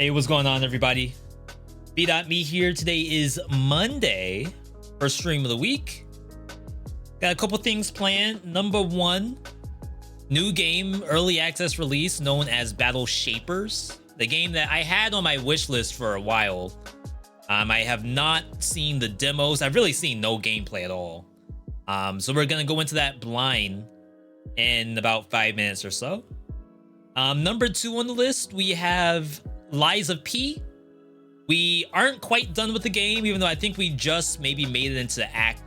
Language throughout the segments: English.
Hey, what's going on, everybody? VeeDotMe here. Today is Monday, first stream of the week. Got a couple things planned. Number one, new game, early access release known as Battle Shapers. The game that I had on my wish list for a while. I have not seen the demos. I've really seen no gameplay at all. So we're gonna go into that blind in about 5 minutes or so. Number two on the list, we have Lies of P. We aren't quite done with the game, even though I think we just maybe made it into Act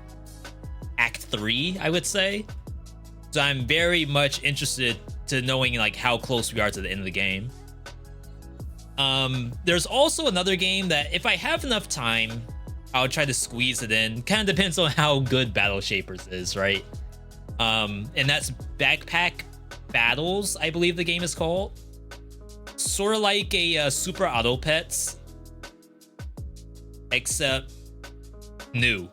3, I would say. So I'm very much interested to knowing like how close we are to the end of the game. There's also another game that if I have enough time, I'll try to squeeze it in. Kind of depends on how good Battle Shapers is, right? And that's Backpack Battles, I believe the game is called. Sort of like a Super Auto Pets, except new.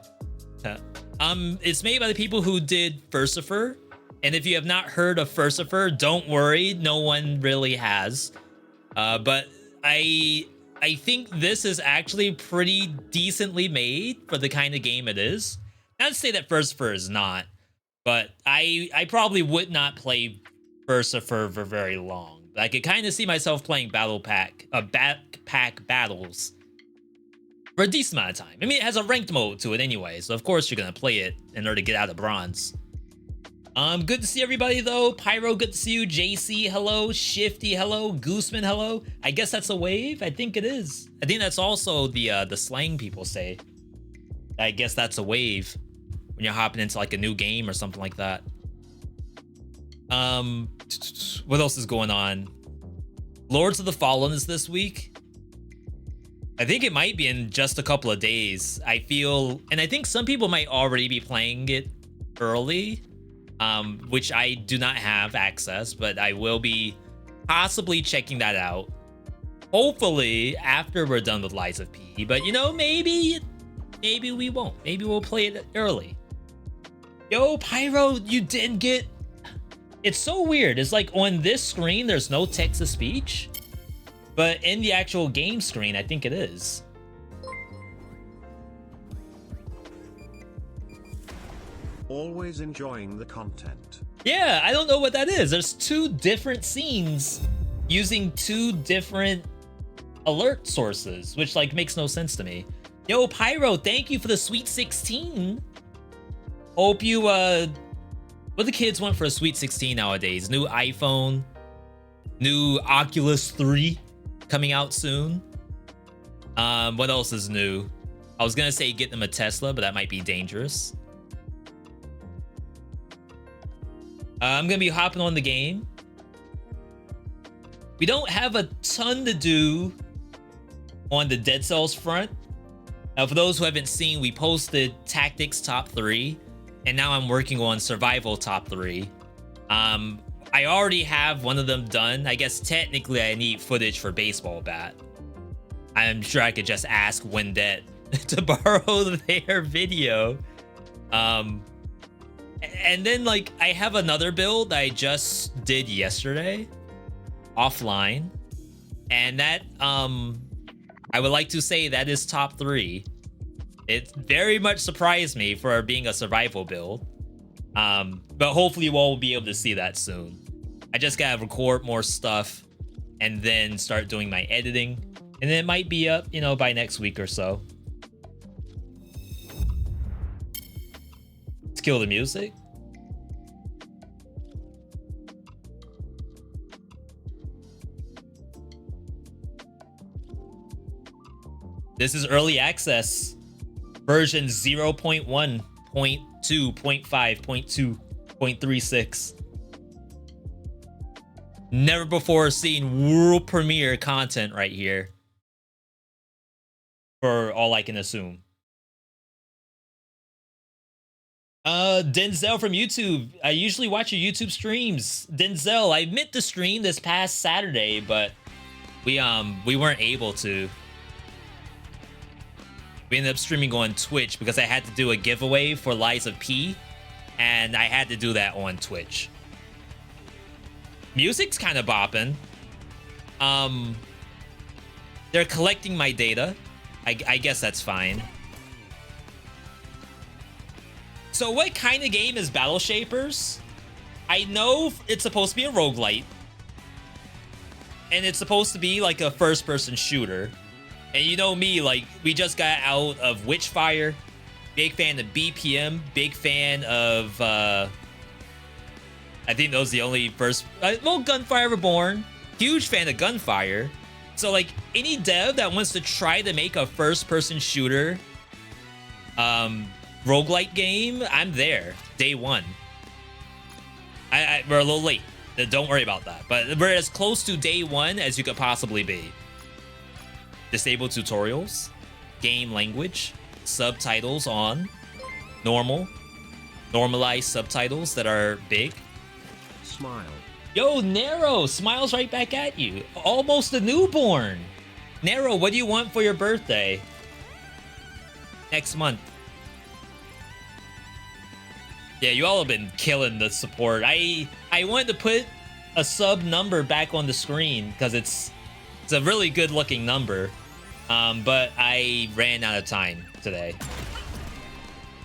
It's made by the people who did Furcifer, and if you have not heard of Furcifer, don't worry, no one really has. But I think this is actually pretty decently made for the kind of game it is. Not to say that Furcifer is not, but I probably would not play Furcifer for very long. I could kind of see myself playing Backpack Battles for a decent amount of time. I mean, it has a ranked mode to it anyway, so of course you're gonna play it in order to get out of bronze. Good to see everybody though. Pyro, good to see you. JC, hello. Shifty, hello. Gooseman, hello. I guess that's a wave. I think it is. I think that's also the slang people say. I guess that's a wave when you're hopping into like a new game or something like that. What else is going on? Lords of the Fallen is this week. I think it might be in just a couple of days. I feel, and I think some people might already be playing it early, which I do not have access, but I will be possibly checking that out. Hopefully after we're done with Lies of P, but you know, maybe we won't. Maybe we'll play it early. Yo, Pyro, you didn't get... It's so weird. It's like on this screen, there's no text-to-speech, but in the actual game screen, I think it is. Always enjoying the content. Yeah, I don't know what that is. There's two different scenes using two different alert sources, which like makes no sense to me. Yo, Pyro, thank you for the Sweet 16. Hope you, what the kids want for a Sweet 16 nowadays? New iPhone, new Oculus 3 coming out soon. What else is new? I was gonna say get them a Tesla, but that might be dangerous. I'm gonna be hopping on the game. We don't have a ton to do on the Dead Cells front. For those who haven't seen, we posted Tactics Top 3. And now I'm working on Survival Top 3. I already have one of them done. I guess technically I need footage for Baseball Bat. I'm sure I could just ask Wendet to borrow their video. And then like I have another build I just did yesterday offline. And that I would like to say that is top 3. It very much surprised me for being a survival build. But hopefully you all will be able to see that soon. I just gotta record more stuff and then start doing my editing. And then it might be up, you know, by next week or so. Let's kill the music. This is early access. Version 0.1, 0.2, 0.5, 0.2, 0.36. Never before seen world premiere content right here. For all I can assume. Denzel from YouTube. I usually watch your YouTube streams. Denzel, I meant to stream this past Saturday, but we weren't able to. We ended up streaming on Twitch because I had to do a giveaway for Lies of P, and I had to do that on Twitch. Music's kind of bopping. They're collecting my data. I guess that's fine. So what kind of game is Battle Shapers? I know it's supposed to be a roguelite. And it's supposed to be like a first-person shooter. And you know me, like, we just got out of Witchfire. Big fan of BPM. Big fan of, I think those are the only first... well, Gunfire Reborn. Huge fan of Gunfire. So, like, any dev that wants to try to make a first-person shooter roguelite game, I'm there. Day one. We're a little late. Don't worry about that. But we're as close to day one as you could possibly be. Disable tutorials. Game language. Subtitles on. Normal. Normalized subtitles that are big. Smile. Yo, Nero smiles right back at you. Almost a newborn. Nero, what do you want for your birthday? Next month. Yeah, you all have been killing the support. I wanted to put a sub number back on the screen because it's a really good looking number. But I ran out of time today.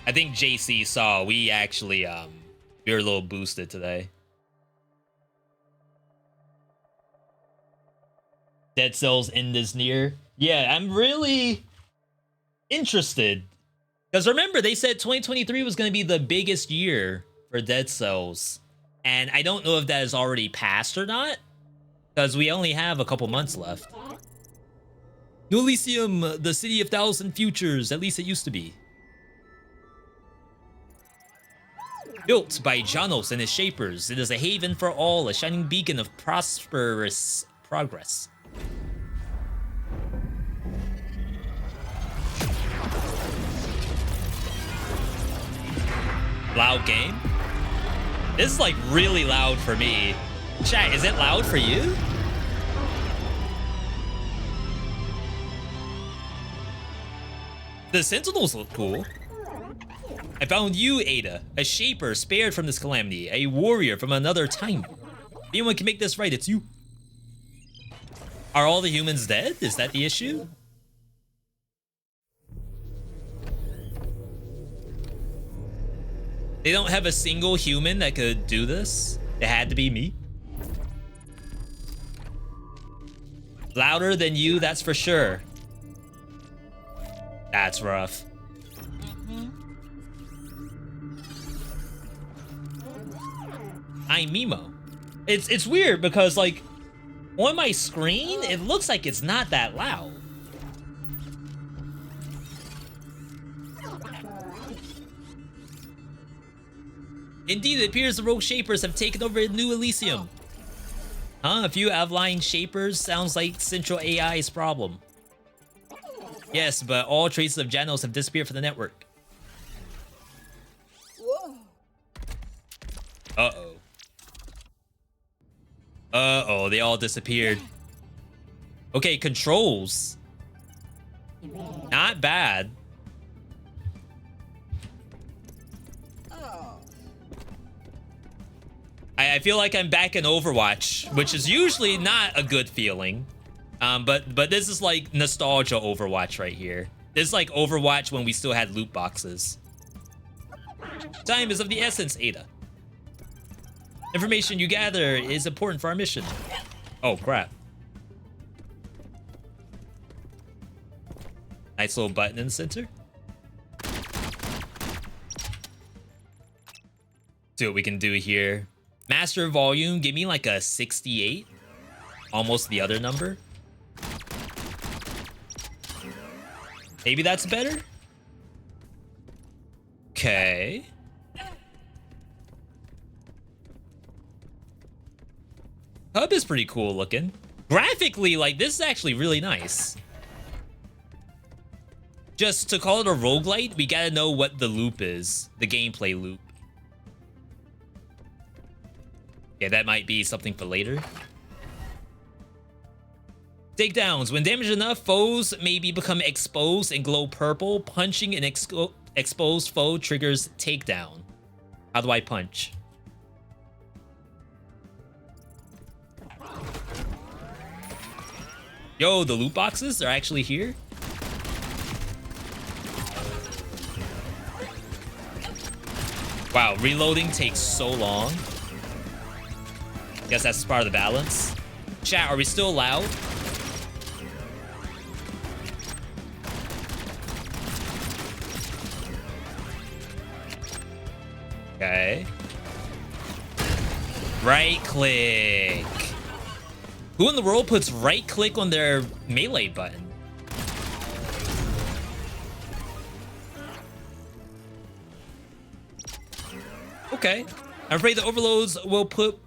I think JC saw we actually we were a little boosted today. Dead Cells end is near. Yeah, I'm really interested. Because remember, they said 2023 was going to be the biggest year for Dead Cells. And I don't know if that is already passed or not. Because we only have a couple months left. New Elysium, the city of thousand futures. At least it used to be. Built by Janos and his shapers, it is a haven for all, a shining beacon of prosperous progress. Loud game? This is like really loud for me. Chat, is it loud for you? The Sentinels look cool. I found you, Ada, a shaper spared from this calamity, a warrior from another time. If anyone can make this right, it's you. Are all the humans dead? Is that the issue? They don't have a single human that could do this? It had to be me? Louder than you, that's for sure. That's rough. I'm Mimo. It's weird because, like, on my screen, it looks like it's not that loud. Indeed, it appears the rogue shapers have taken over New Elysium. Huh? A few outlying shapers sounds like Central AI's problem. Yes, but all traces of Janos have disappeared from the network. Uh-oh. Uh-oh, they all disappeared. Okay, controls. Not bad. I feel like I'm back in Overwatch, which is usually not a good feeling. But this is like nostalgia Overwatch right here. This is like Overwatch when we still had loot boxes. Time is of the essence, Ada. Information you gather is important for our mission. Oh, crap. Nice little button in the center. See what we can do here. Master volume, give me like a 68. Almost the other number. Maybe that's better? Okay. Hub is pretty cool looking. Graphically, like, this is actually really nice. Just to call it a roguelite, we gotta know what the loop is. The gameplay loop. Yeah, that might be something for later. Takedowns. When damaged enough, foes maybe become exposed and glow purple. Punching an exposed foe triggers takedown. How do I punch? Yo, the loot boxes are actually here. Wow, reloading takes so long. Guess that's part of the balance. Chat, are we still loud? Okay. Right click. Who in the world puts right click on their melee button? Okay. I'm afraid the overloads will put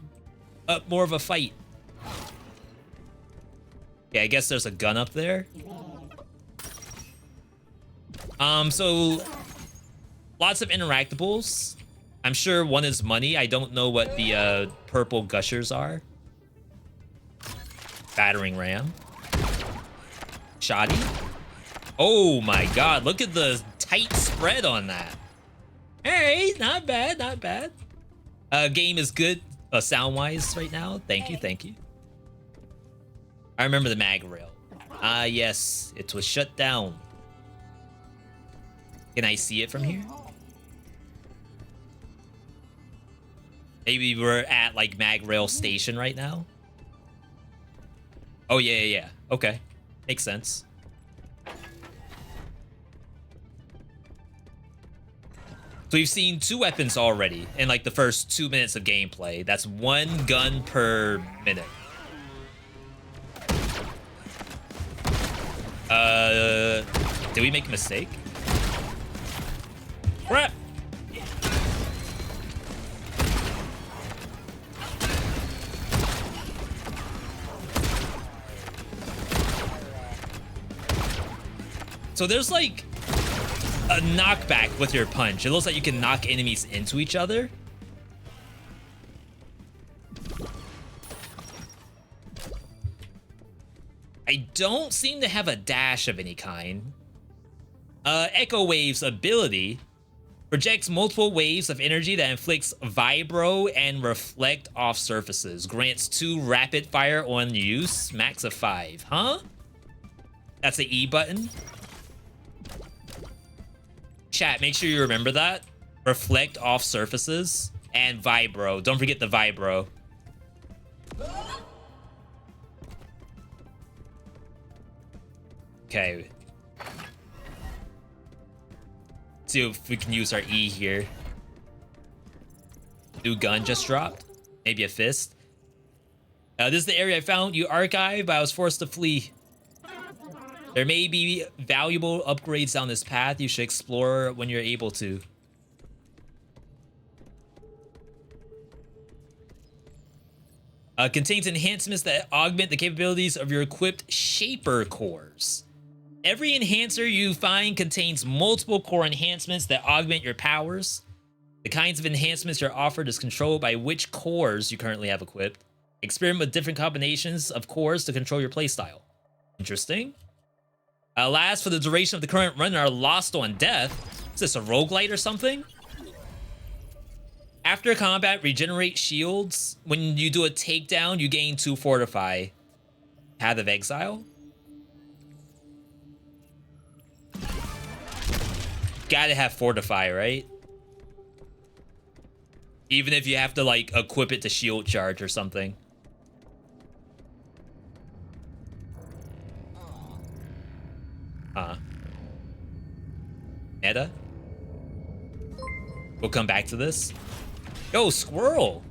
up more of a fight. Yeah, I guess there's a gun up there. So lots of interactables. I'm sure one is money. I don't know what the purple gushers are. Battering ram. Shoddy. Oh my god, look at the tight spread on that. Hey, not bad, not bad. Game is good sound-wise right now. Thank you, thank you. I remember the mag rail. Ah, yes, it was shut down. Can I see it from here? Maybe we're at like mag rail station right now. Oh yeah. Okay, makes sense. So we've seen 2 weapons already in like the first 2 minutes of gameplay. That's 1 gun per minute. Did we make a mistake? Crap! So there's like a knockback with your punch. It looks like you can knock enemies into each other. I don't seem to have a dash of any kind. Echo Wave's ability projects multiple waves of energy that inflicts vibro and reflect off surfaces. Grants 2 rapid fire on use, max of 5. Huh? That's the E button. Chat, make sure you remember that. Reflect off surfaces and vibro. Don't forget the vibro. Okay. See if we can use our E here. New gun just dropped. Maybe a fist. This is the area I found you archived, but I was forced to flee. There may be valuable upgrades down this path. You should explore when you're able to. Contains enhancements that augment the capabilities of your equipped shaper cores. Every enhancer you find contains multiple core enhancements that augment your powers. The kinds of enhancements you're offered is controlled by which cores you currently have equipped. Experiment with different combinations of cores to control your playstyle. Interesting. Last for the duration of the current run are lost on death. Is this a roguelite or something? After combat, regenerate shields. When you do a takedown, you gain 2 fortify. Path of Exile. Gotta have fortify, right? Even if you have to like equip it to shield charge or something. Meta? We'll come back to this. Yo, Squirrel!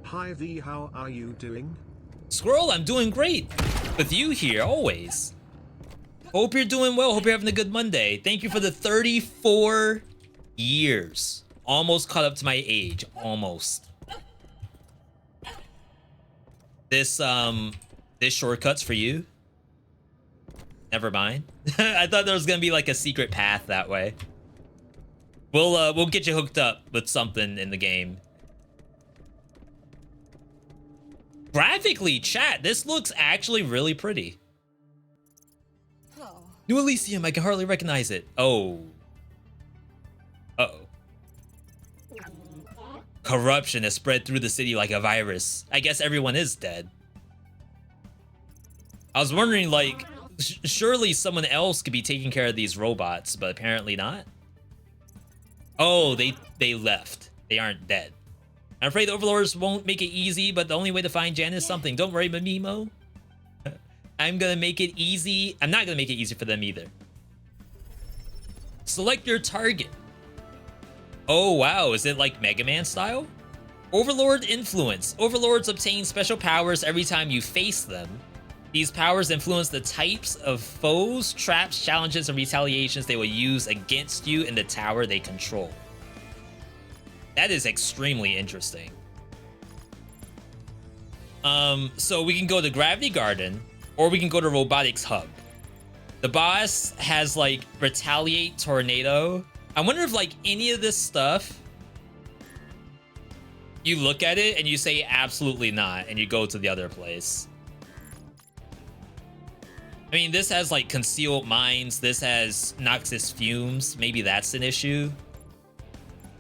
Hi V, how are you doing? Squirrel, I'm doing great. With you here, always. Hope you're doing well. Hope you're having a good Monday. Thank you for the 34 years. Almost caught up to my age. Almost. This shortcut's for you. Never mind. I thought there was gonna be like a secret path that way. We'll get you hooked up with something in the game. Graphically, chat, this looks actually really pretty. New Elysium, I can hardly recognize it. Oh. Uh-oh. Corruption has spread through the city like a virus. I guess everyone is dead. I was wondering, like, surely someone else could be taking care of these robots, but apparently not. Oh, they left. They aren't dead. I'm afraid the overlords won't make it easy, but the only way to find Jan is something. Don't worry, Mimimo. I'm gonna make it easy. I'm not gonna make it easy for them either. Select your target. Oh, wow. Is it like Mega Man style? Overlord influence. Overlords obtain special powers every time you face them. These powers influence the types of foes, traps, challenges, and retaliations they will use against you in the tower they control. That is extremely interesting. So we can go to Gravity Garden, or we can go to Robotics Hub. The boss has, like, Retaliate Tornado. I wonder if, like, any of this stuff, you look at it and you say absolutely not, and you go to the other place. I mean, this has, like, Concealed Mines. This has Noxious Fumes. Maybe that's an issue.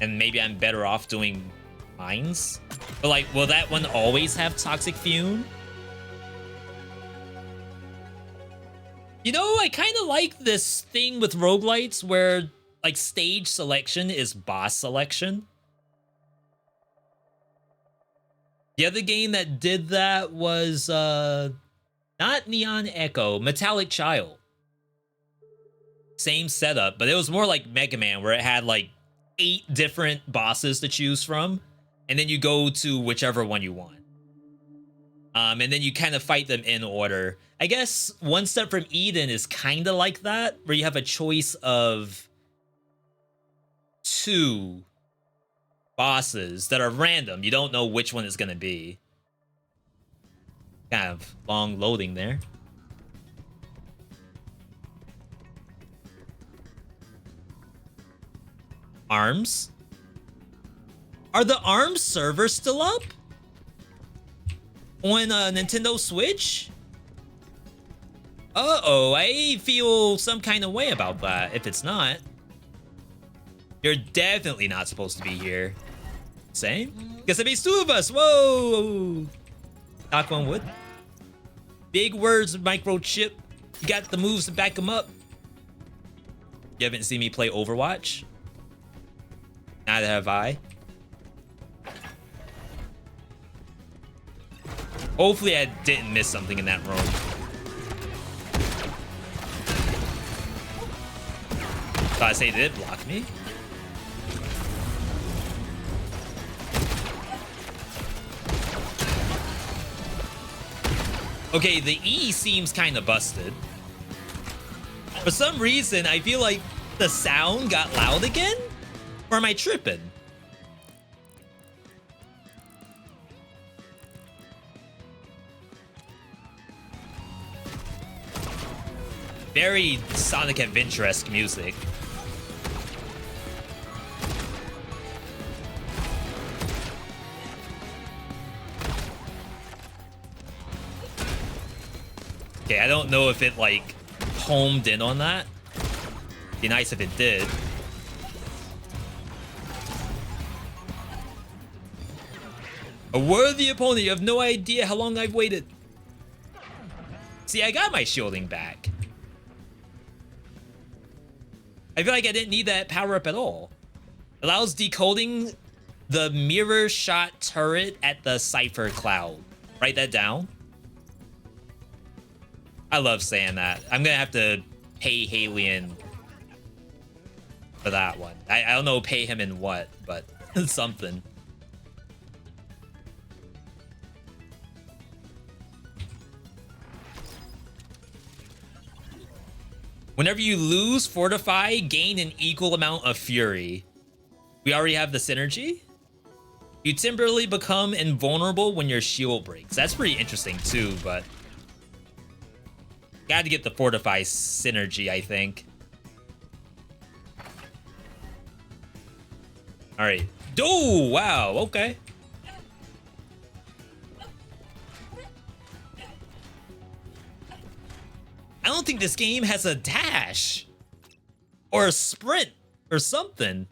And maybe I'm better off doing Mines. But, like, will that one always have Toxic Fume? You know, I kind of like this thing with roguelites where, like, stage selection is boss selection. The other game that did that was, not Neon Echo, Metallic Child. Same setup, but it was more like Mega Man, where it had, like, 8 different bosses to choose from, and then you go to whichever one you want. And then you kind of fight them in order. I guess One Step from Eden is kind of like that, where you have a choice of 2 bosses that are random. You don't know which one it's going to be. Kind of long loading there. ARMS? Are the ARMS servers still up? On Nintendo Switch? Uh-oh, I feel some kind of way about that if it's not. You're definitely not supposed to be here. Same? Guess it makes 2 of us. Whoa! Knock on wood. Big words, microchip. You got the moves to back them up. You haven't seen me play Overwatch? Neither have I. Hopefully I didn't miss something in that room. Thought I say they did block me. Okay, the E seems kind of busted. For some reason, I feel like the sound got loud again? Or am I tripping? Very Sonic Adventure-esque music. Okay, I don't know if it, like, homed in on that. Be nice if it did. A worthy opponent. You have no idea how long I've waited. See, I got my shielding back. I feel like I didn't need that power-up at all. Allows decoding the mirror shot turret at the Cypher Cloud. Write that down. I love saying that. I'm gonna have to pay Halion for that one. I don't know pay him in what, but something. Whenever you lose Fortify, gain an equal amount of Fury. We already have the synergy. You temporarily become invulnerable when your shield breaks. That's pretty interesting too, but got to get the Fortify synergy, I think. All right. Oh, wow. Okay. I don't think this game has a dash or a sprint or something.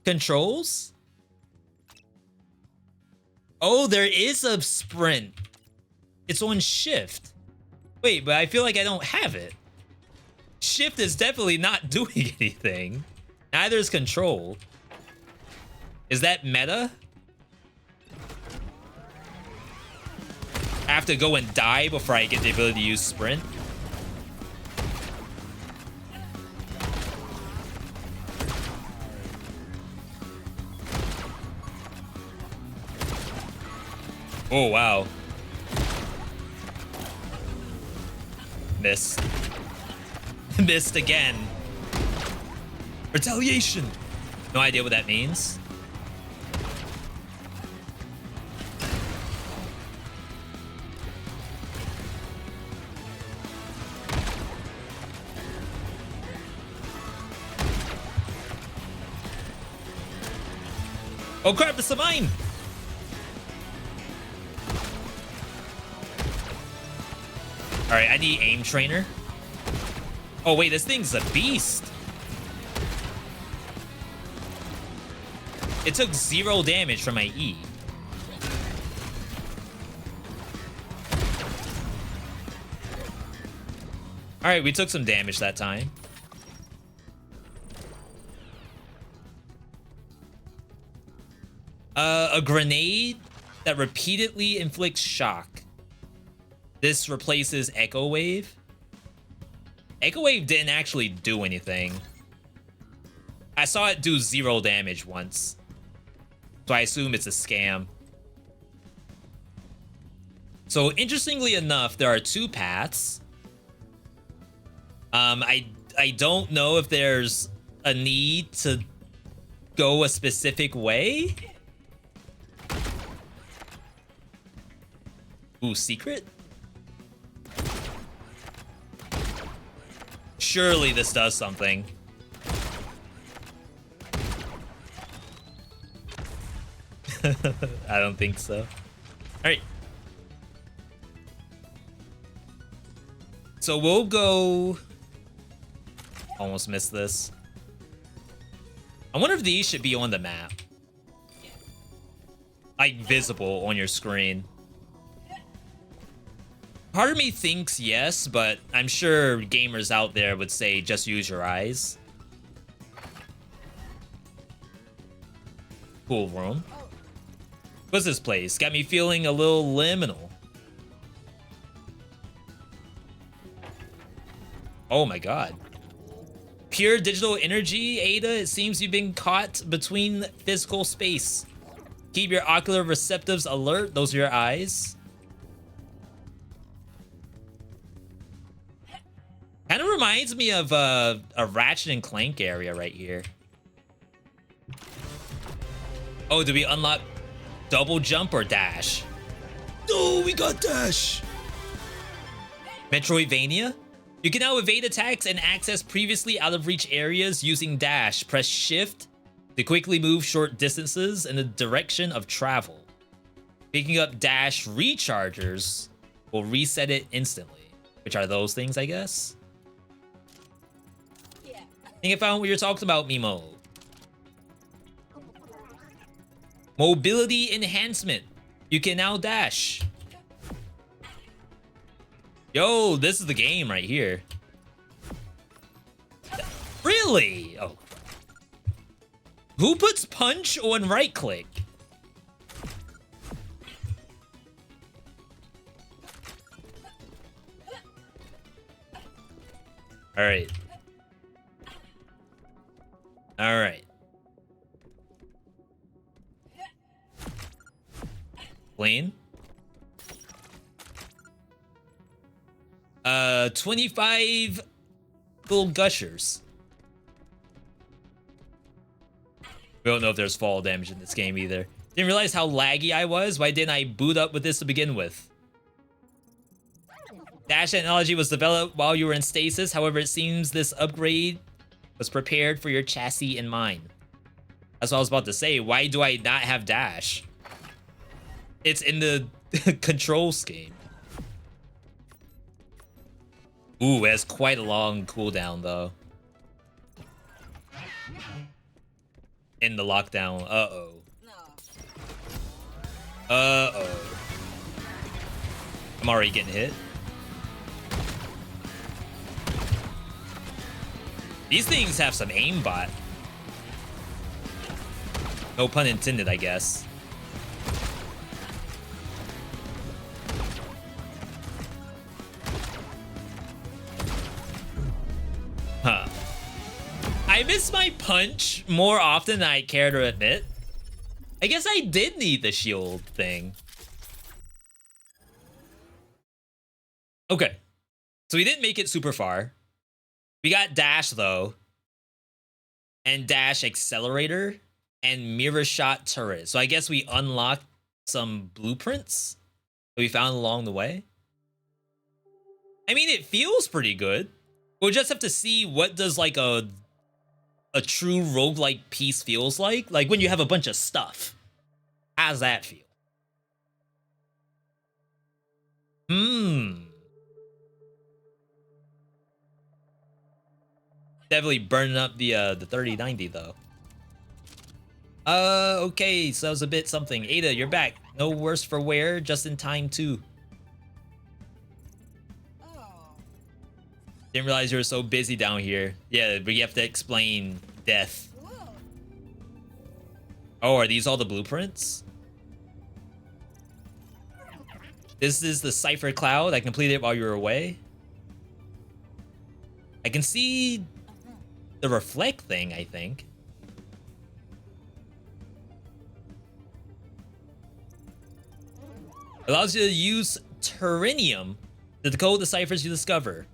Controls? Oh, there is a sprint. It's on shift. Wait, but I feel like I don't have it. Shift is definitely not doing anything. Neither is control. Is that meta? I have to go and die before I get the ability to use sprint. Oh, wow. Missed. Missed again. Retaliation. No idea what that means. Oh crap, this is mine. All right, I need aim trainer. Oh wait, this thing's a beast. It took 0 damage from my E. All right, we took some damage that time. A grenade that repeatedly inflicts shock. This replaces Echo Wave. Echo Wave didn't actually do anything. I saw it do 0 damage once. So I assume it's a scam. So interestingly enough, there are 2 paths. I don't know if there's a need to go a specific way. Ooh, secret? Surely this does something. I don't think so. All right. So we'll go... Almost missed this. I wonder if these should be on the map. Like, visible on your screen. Part of me thinks yes, but I'm sure gamers out there would say just use your eyes. Cool room. What's this place? Got me feeling a little liminal. Oh my god. Pure digital energy, Ada. It seems you've been caught between physical space. Keep your ocular receptives alert. Those are your eyes. Kind of reminds me of a Ratchet and Clank area right here. Oh, did we unlock double jump or dash? Oh, we got dash. Metroidvania? You can now evade attacks and access previously out of reach areas using dash. Press shift to quickly move short distances in the direction of travel. Picking up dash rechargers will reset it instantly. Which are those things, I guess? I think I found what you're talking about, Mimo. Mobility enhancement. You can now dash. Yo, this is the game right here. Really? Oh. Who puts punch on right click? All right. All right. Plane. 25 little gushers. We don't know if there's fall damage in this game either. Didn't realize how laggy I was. Why didn't I boot up with this to begin with? Dash technology was developed while you were in stasis. However, it seems this upgrade was prepared for your chassis in mind. That's what I was about to say. Why do I not have dash? It's in the control scheme. Ooh, it has quite a long cooldown, though. In the lockdown. Uh-oh. Uh-oh. I'm already getting hit. These things have some aimbot. No pun intended, I guess. Huh. I miss my punch more often than I care to admit. I guess I did need the shield thing. Okay. So we didn't make it super far. We got dash though. And dash accelerator and mirror shot turret. So I guess we unlocked some blueprints that we found along the way. I mean, it feels pretty good. We'll just have to see what does like a true roguelike piece feels like. Like when you have a bunch of stuff. How's that feel? Definitely burning up the 3090 though. Okay, so that was a bit something. Ada, you're back. No worse for wear, just in time too. Didn't realize you were so busy down here. Yeah, but you have to explain death. Oh, are these all the blueprints? This is the Cipher Cloud. I completed it while you were away. I can see the reflect thing, I think. Allows you to use Turinium to decode the ciphers you discover.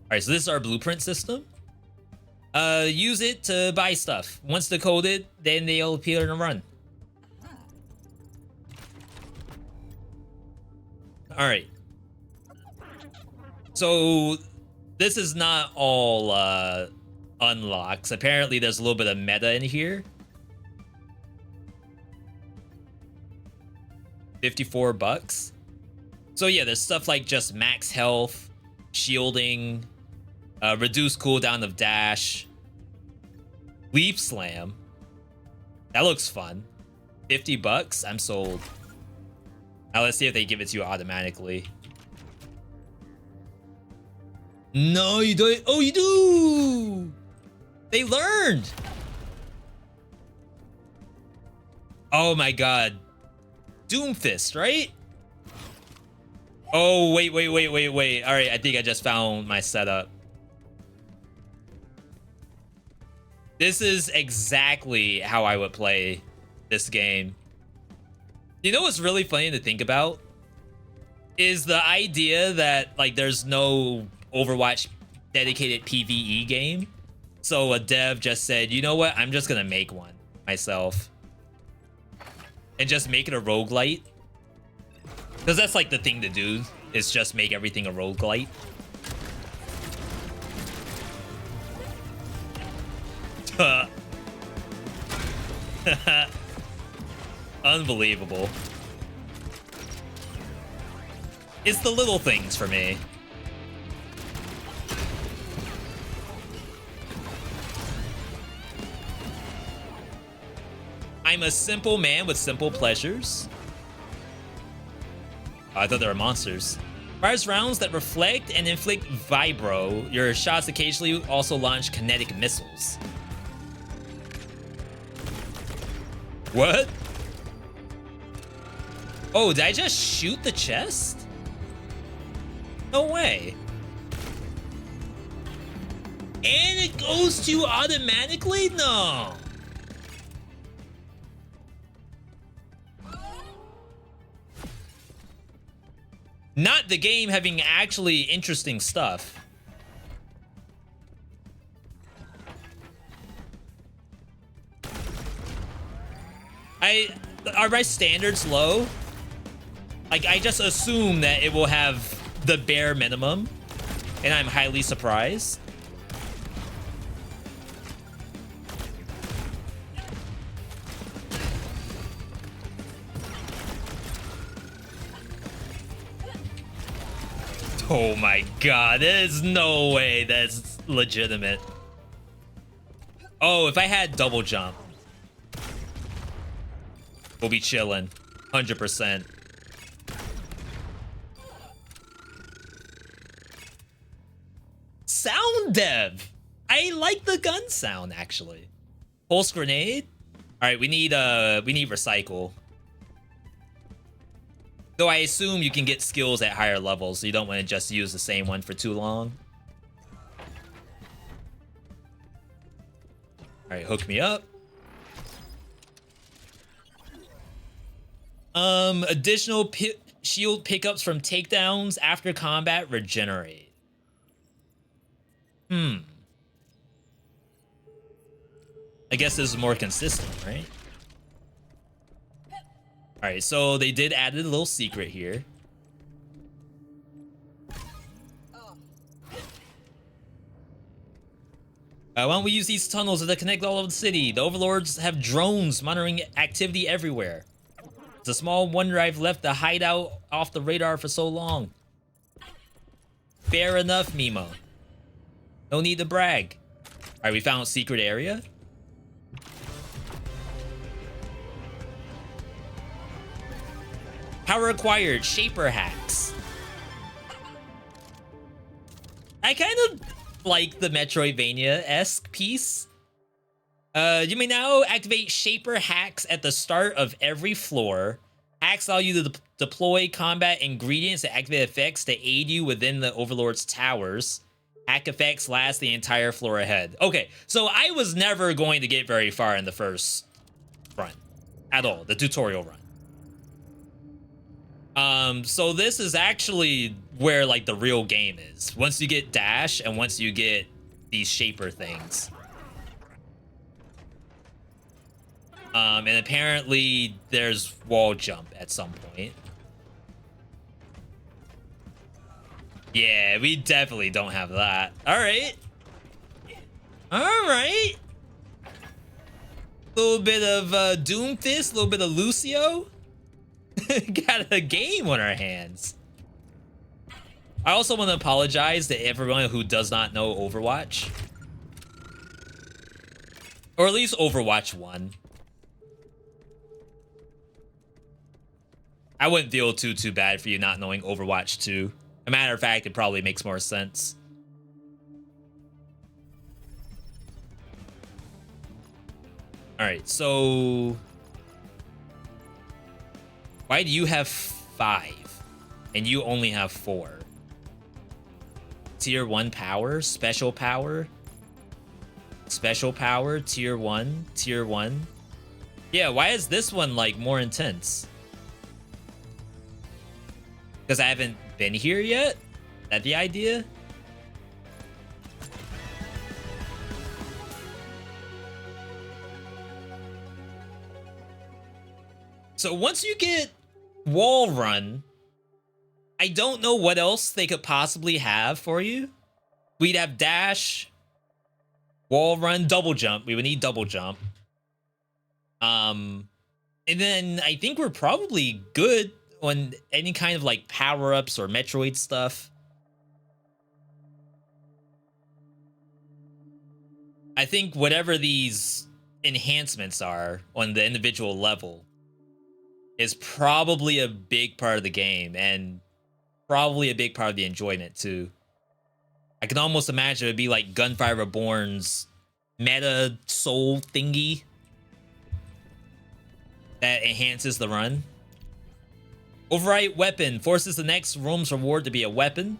Alright, so this is our blueprint system. Use it to buy stuff. Once decoded, then they'll appear in a run. Alright. So this is not all unlocks. Apparently there's a little bit of meta in here. 54 bucks. So yeah, there's stuff like just max health, shielding, reduced cooldown of dash, leap slam. That looks fun. 50 bucks. I'm sold. Now let's see if they give it to you automatically. No, you don't. Oh, you do. They learned. Oh my god. Doomfist, right? Oh, wait. All right, I think I just found my setup. This is exactly how I would play this game. You know what's really funny to think about? Is the idea that, like, there's no Overwatch dedicated PvE game. So a dev just said, you know what? I'm just gonna make one myself. And just make it a roguelite. Because that's like the thing to do, is just make everything a roguelite. Unbelievable. It's the little things for me. I'm a simple man with simple pleasures. Oh, I thought they were monsters. Fires rounds that reflect and inflict vibro. Your shots occasionally also launch kinetic missiles. What? Oh, did I just shoot the chest? No way. And it goes to you automatically? No. Not the game having actually interesting stuff. Are my standards low? Like, I just assume that it will have the bare minimum, and I'm highly surprised. Oh my god, there's no way that's legitimate. Oh, if I had double jump, we'll be chilling. 100%. Sound dev. I like the gun sound actually. Pulse grenade. All right, we need recycle. Though I assume you can get skills at higher levels, so you don't want to just use the same one for too long. All right, hook me up. Additional shield pickups from takedowns after combat regenerate. I guess this is more consistent, right? All right, so they did add a little secret here. Why don't we use these tunnels that connect all over the city? The overlords have drones monitoring activity everywhere. It's a small wonder I've left the hideout off the radar for so long. Fair enough, Mimo. No need to brag. All right, we found a secret area. Power acquired, Shaper hacks. I kind of like the Metroidvania-esque piece. You may now activate Shaper hacks at the start of every floor. Hacks allow you to deploy combat ingredients to activate effects to aid you within the Overlord's towers. Hack effects last the entire floor ahead. Okay, so I was never going to get very far in the first run. At all, the tutorial run. So this is actually where, like, the real game is. Once you get dash and once you get these Shaper things. And apparently there's wall jump at some point. Yeah, we definitely don't have that. All right. All right. Little bit of Doomfist, a little bit of Lucio. Got a game on our hands. I also want to apologize to everyone who does not know Overwatch. Or at least Overwatch 1. I wouldn't feel too bad for you not knowing Overwatch 2. As a matter of fact, it probably makes more sense. Alright, so... why do you have 5? And you only have 4? Tier 1 power? Special power? Special power? Tier 1? Tier 1? Yeah, why is this one, like, more intense? Because I haven't been here yet? Is that the idea? So once you get wall run, I don't know what else they could possibly have for you. We'd have dash, wall run, double jump. We would need double jump. And then I think we're probably good on any kind of like power-ups or Metroid stuff. I think whatever these enhancements are on the individual level is probably a big part of the game and probably a big part of the enjoyment too. I can almost imagine it'd be like Gunfire Reborn's meta soul thingy that enhances the run. Overwrite weapon forces the next room's reward to be a weapon.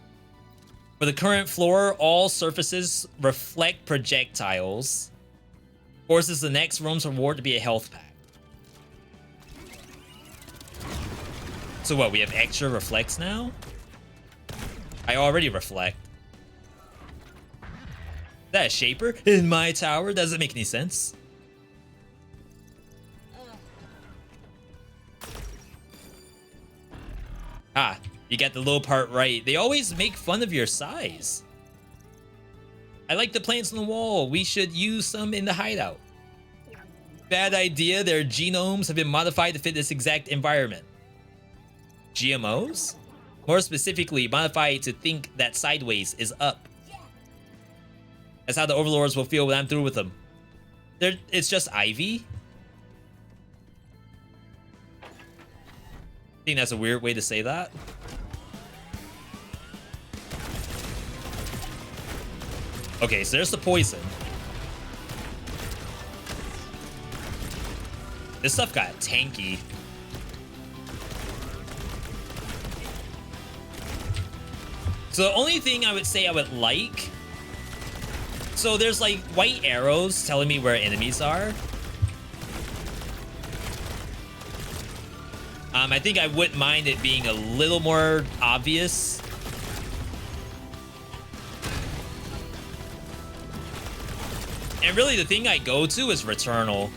For the current floor, all surfaces reflect projectiles. Forces the next room's reward to be a health pack. So what, we have extra reflects now? I already reflect. Is that a Shaper in my tower? Doesn't make any sense. Ah, you got the little part right. They always make fun of your size. I like the plants on the wall. We should use some in the hideout. Bad idea. Their genomes have been modified to fit this exact environment. GMOs? More specifically, modified to think that sideways is up. That's how the overlords will feel when I'm through with them. It's just Ivy? I think that's a weird way to say that. Okay, so there's the poison. This stuff got tanky. So the only thing I would say I would like... So there's like white arrows telling me where enemies are. I think I wouldn't mind it being a little more obvious. And really the thing I go to is Returnal.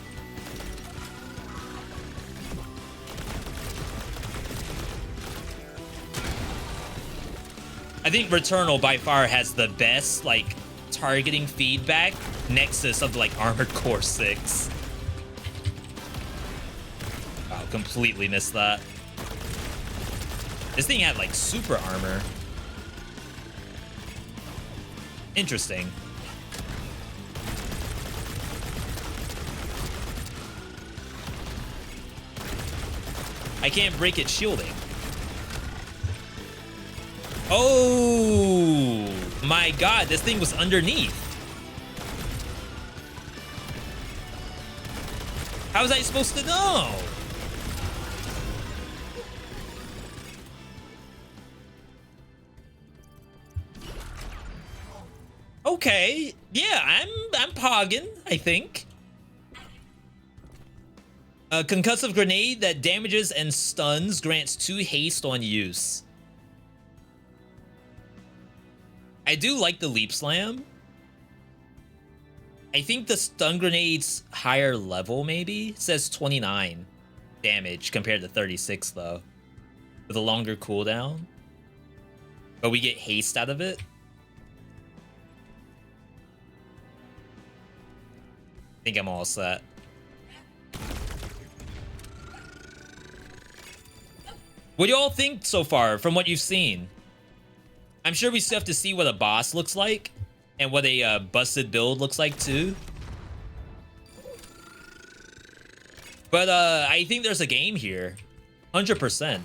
I think Returnal by far has the best, like, targeting feedback next to something like Armored Core 6. Wow, completely missed that. This thing had, like, super armor. Interesting. I can't break its shielding. Oh my god, this thing was underneath. How was I supposed to know? Okay, yeah, I'm pogging, I think. A concussive grenade that damages and stuns grants 2 haste on use. I do like the leap slam. I think the stun grenade's higher level, maybe? It says 29 damage compared to 36, though. With a longer cooldown. But we get haste out of it. I think I'm all set. What do y'all think so far from what you've seen? I'm sure we still have to see what a boss looks like and what a busted build looks like too. But I think there's a game here, 100%.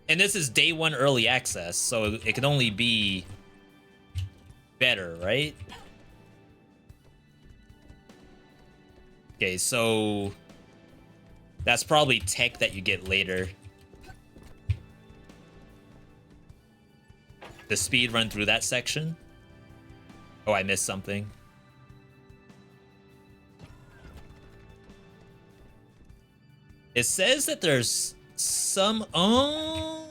And this is day 1 early access, so it can only be better, right? Okay, so that's probably tech that you get later. The speed run through that section. Oh, I missed something. It says that there's some... Oh!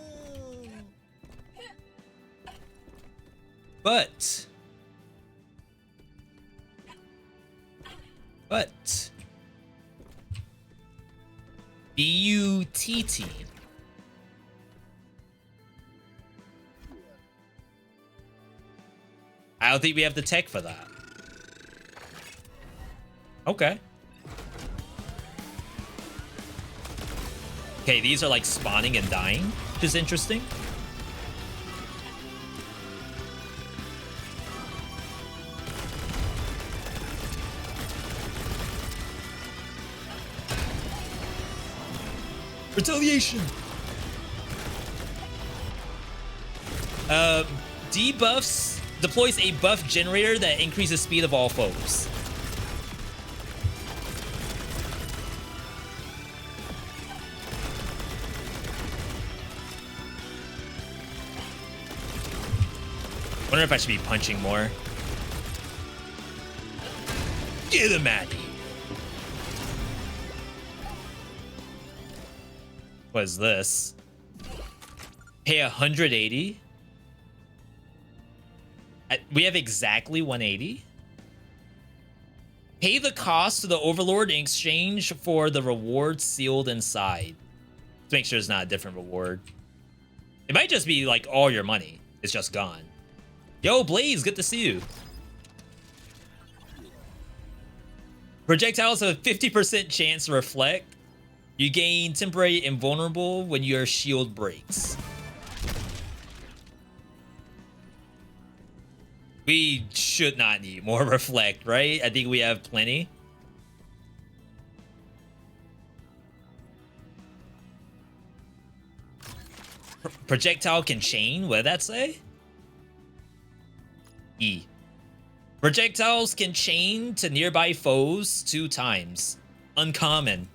But... B-U-T-T. I don't think we have the tech for that. Okay. Okay, these are like spawning and dying, which is interesting. Retaliation. Debuffs deploys a buff generator that increases speed of all foes. Wonder if I should be punching more. Get him, Maddie. What is this? Pay 180. We have exactly 180. Pay the cost to the Overlord in exchange for the reward sealed inside. Let's make sure it's not a different reward. It might just be like all your money. It's just gone. Yo, Blaze, good to see you. Projectiles have a 50% chance to reflect. You gain temporary invulnerable when your shield breaks. We should not need more reflect, right? I think we have plenty. Projectile can chain? What did that say? E. Projectiles can chain to nearby foes 2 times. Uncommon.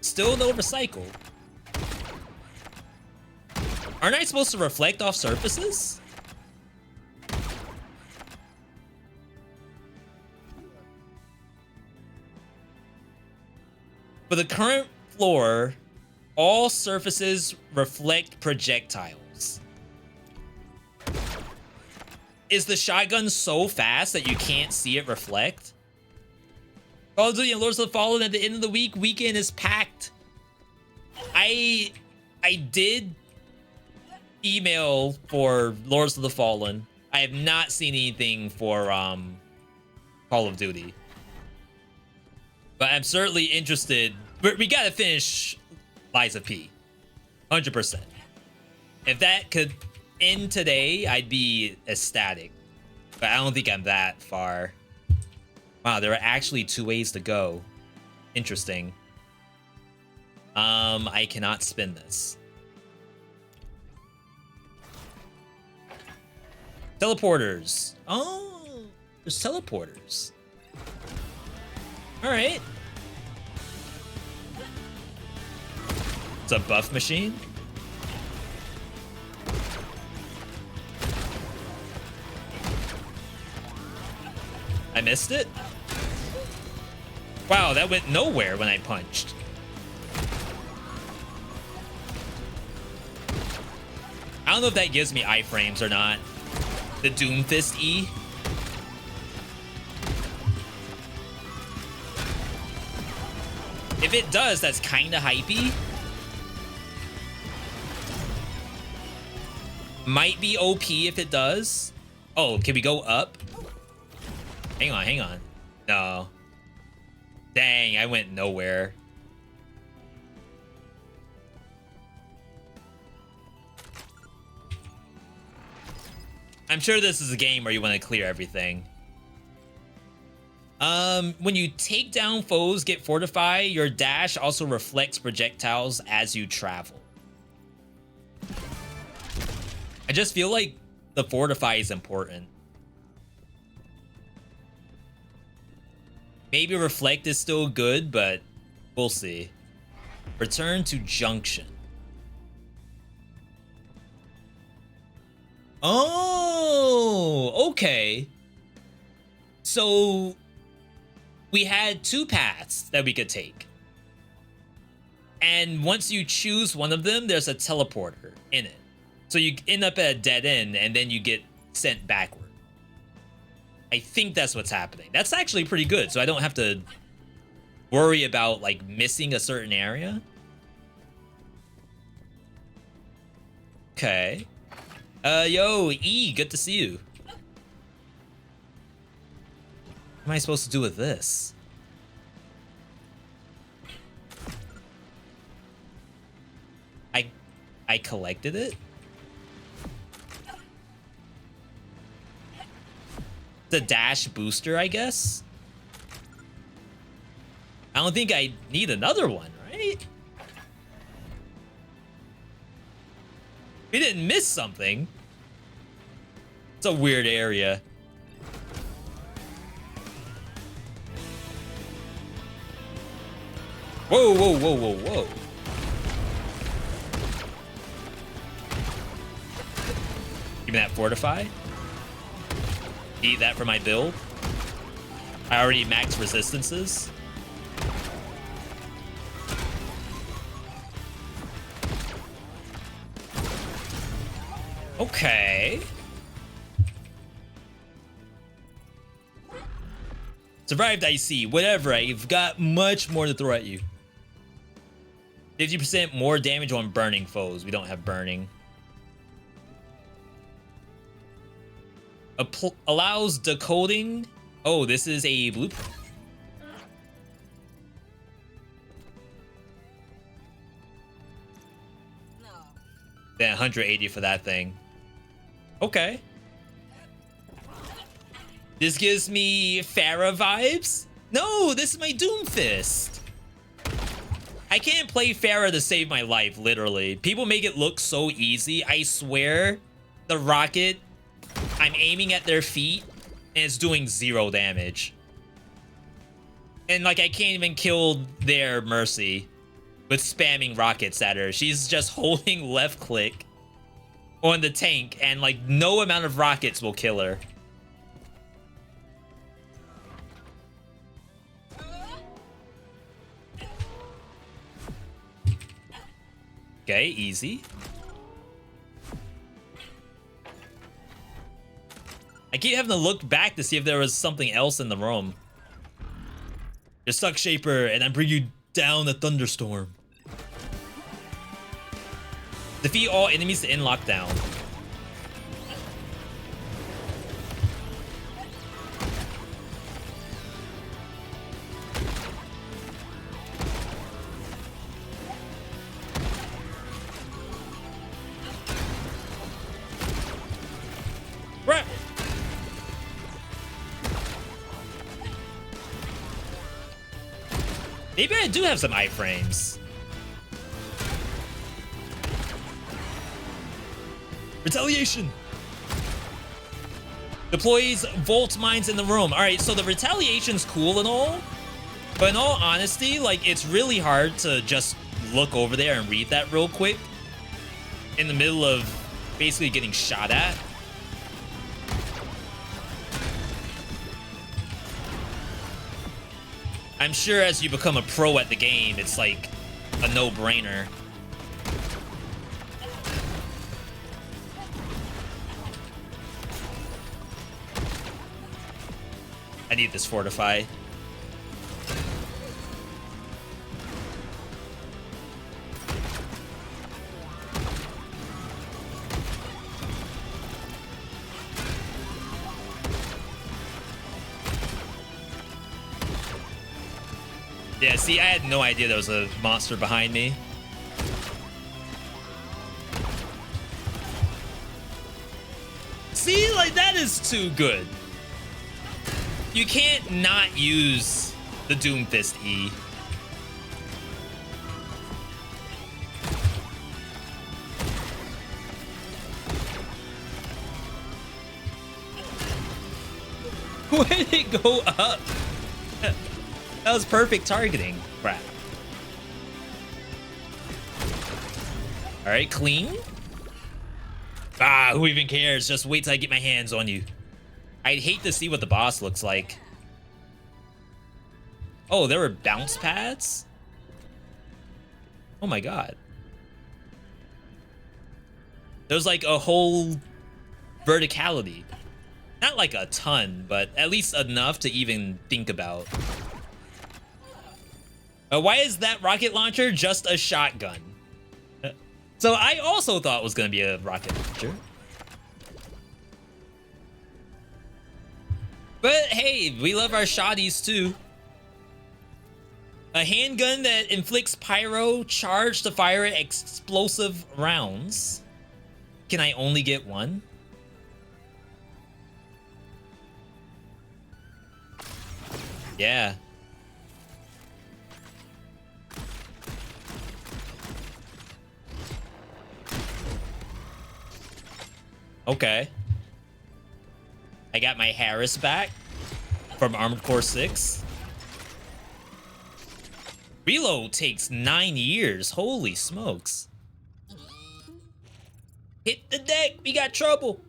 Still no recycle. Aren't I supposed to reflect off surfaces? For the current floor, all surfaces reflect projectiles. Is the shotgun so fast that you can't see it reflect? Call of Duty and Lords of the Fallen at the end of the weekend is packed. I did email for Lords of the Fallen. I have not seen anything for Call of Duty. But I'm certainly interested. We gotta finish Lies of P. 100%. If that could end today, I'd be ecstatic. But I don't think I'm that far. Wow, there are actually 2 ways to go. Interesting. I cannot spin this. Teleporters. Oh, there's teleporters. All right. It's a buff machine. I missed it. Wow, that went nowhere when I punched. I don't know if that gives me iframes or not. The Doomfist E. If it does, that's kind of hypey. Might be OP if it does. Oh, can we go up? Hang on, hang on. No. Dang, I went nowhere. I'm sure this is a game where you want to clear everything. When you take down foes, get fortify, your dash also reflects projectiles as you travel. I just feel like the fortify is important. Maybe reflect is still good, but we'll see. Return to junction. Oh, okay. So we had 2 paths that we could take. And once you choose one of them, there's a teleporter in it. So you end up at a dead end and then you get sent backward. I think that's what's happening. That's actually pretty good. So I don't have to worry about like missing a certain area. Okay. Yo, E, good to see you. What am I supposed to do with this? I collected it? The dash booster, I guess? I don't think I need another one, right? We didn't miss something. It's a weird area. Whoa, whoa, whoa, whoa, whoa. Give me that fortify. Eat that for my build. I already maxed resistances. Okay. Survived, I see. Whatever, I've got much more to throw at you. 50% more damage on burning foes. We don't have burning. Allows decoding. Oh, this is a blueprint. No. Then 180 for that thing. Okay. This gives me Pharah vibes. No, this is my Doomfist. I can't play Pharah to save my life, literally. People make it look so easy. I swear, the rocket, I'm aiming at their feet, and it's doing 0 damage. And like I can't even kill their Mercy with spamming rockets at her. She's just holding left click on the tank and like no amount of rockets will kill her. Okay, easy. I keep having to look back to see if there was something else in the room. You're stuck, Shaper, and I bring you down a thunderstorm. Defeat all enemies in lockdown. Right. Maybe I do have some iframes. Retaliation. Deploys Volt Mines in the room. All right, so the retaliation's cool and all, but in all honesty, like it's really hard to just look over there and read that real quick in the middle of basically getting shot at. I'm sure as you become a pro at the game, it's like a no-brainer. I need this fortify. Yeah, see, I had no idea there was a monster behind me. See, like, that is too good. You can't not use the Doomfist E. Where did it go up? That was perfect targeting. Crap. All right, clean. Ah, who even cares? Just wait till I get my hands on you. I'd hate to see what the boss looks like. Oh, there were bounce pads? Oh my god. There's like a whole verticality. Not like a ton, but at least enough to even think about. Why is that rocket launcher just a shotgun? So I also thought it was going to be a rocket launcher. But hey, we love our shotties too. A handgun that inflicts pyro charge to fire explosive rounds. Can I only get one? Yeah. Okay. I got my Harris back from Armored Core 6. Reload takes 9 years. Holy smokes. Hit the deck. We got trouble.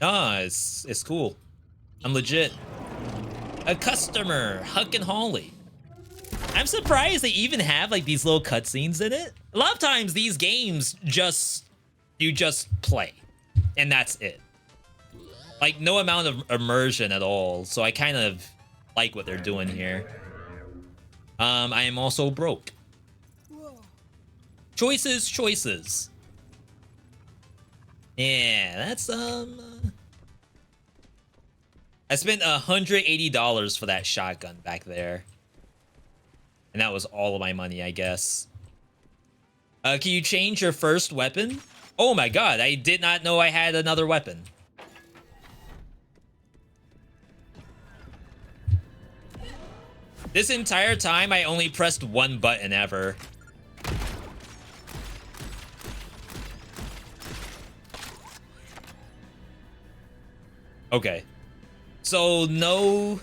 Nah, it's cool. I'm legit. A customer, Huck and Holly. I'm surprised they even have like these little cutscenes in it. A lot of times these games you just play and that's it. Like no amount of immersion at all. So I kind of like what they're doing here. I am also broke. Choices. Yeah, that's I spent $180 for that shotgun back there. And that was all of my money, I guess. Can you change your first weapon? Oh my god, I did not know I had another weapon. This entire time, I only pressed one button ever. Okay. So no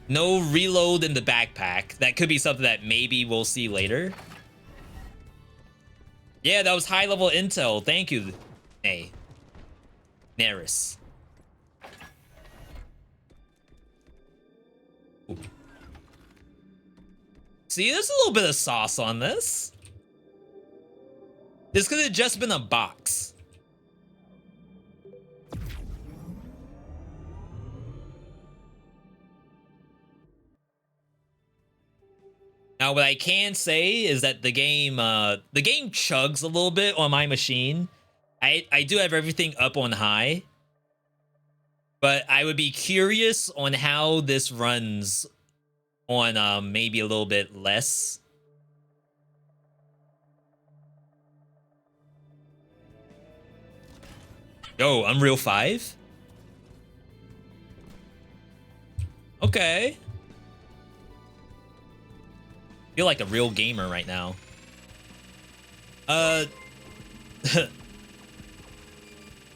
reload in the backpack. That could be something that maybe we'll see later. Yeah, that was high level intel. Thank you. Hey. Neris. Ooh. See, there's a little bit of sauce on this. This could have just been a box. Now, what I can say is that the game chugs a little bit on my machine. I do have everything up on high, but I would be curious on how this runs on maybe a little bit less. Yo, Unreal 5? Okay. Feel like a real gamer right now.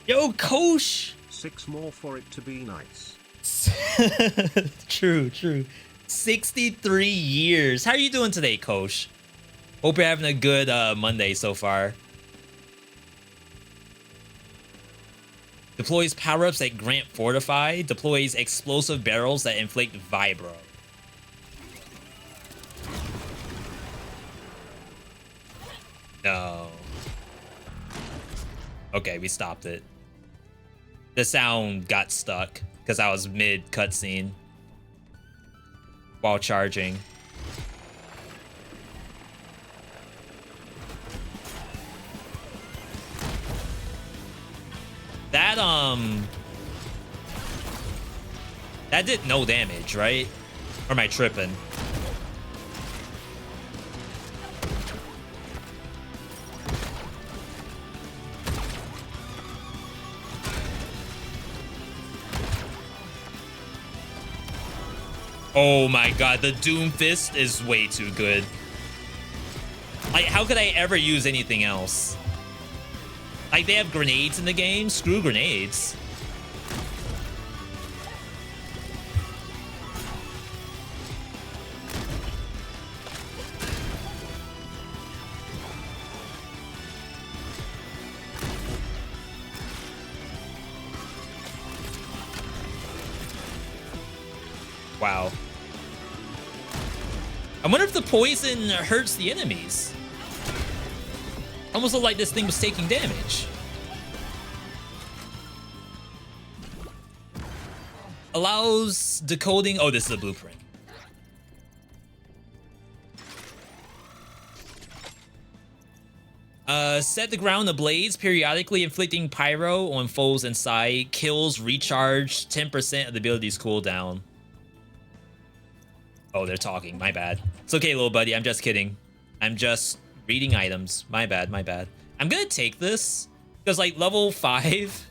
Yo, Kosh! 6 more for it to be nice. True. 63 years. How are you doing today, Kosh? Hope you're having a good Monday so far. Deploys power-ups that grant Fortify. Deploys explosive barrels that inflict Vibro. No. Okay, we stopped it. The sound got stuck because I was mid cutscene while charging. That did no damage, right? Or am I tripping? Oh my god, the Doom Fist is way too good. Like, how could I ever use anything else? Like, they have grenades in the game? Screw grenades. Wow. I wonder if the poison hurts the enemies. Almost looked like this thing was taking damage. Allows decoding. Oh, this is a blueprint. Set the ground ablaze, periodically inflicting pyro on foes inside. Kills recharge 10% of the ability's cooldown. Oh, they're talking. My bad. It's okay, little buddy. I'm just kidding. I'm just reading items. My bad. I'm gonna take this because, like, level 5,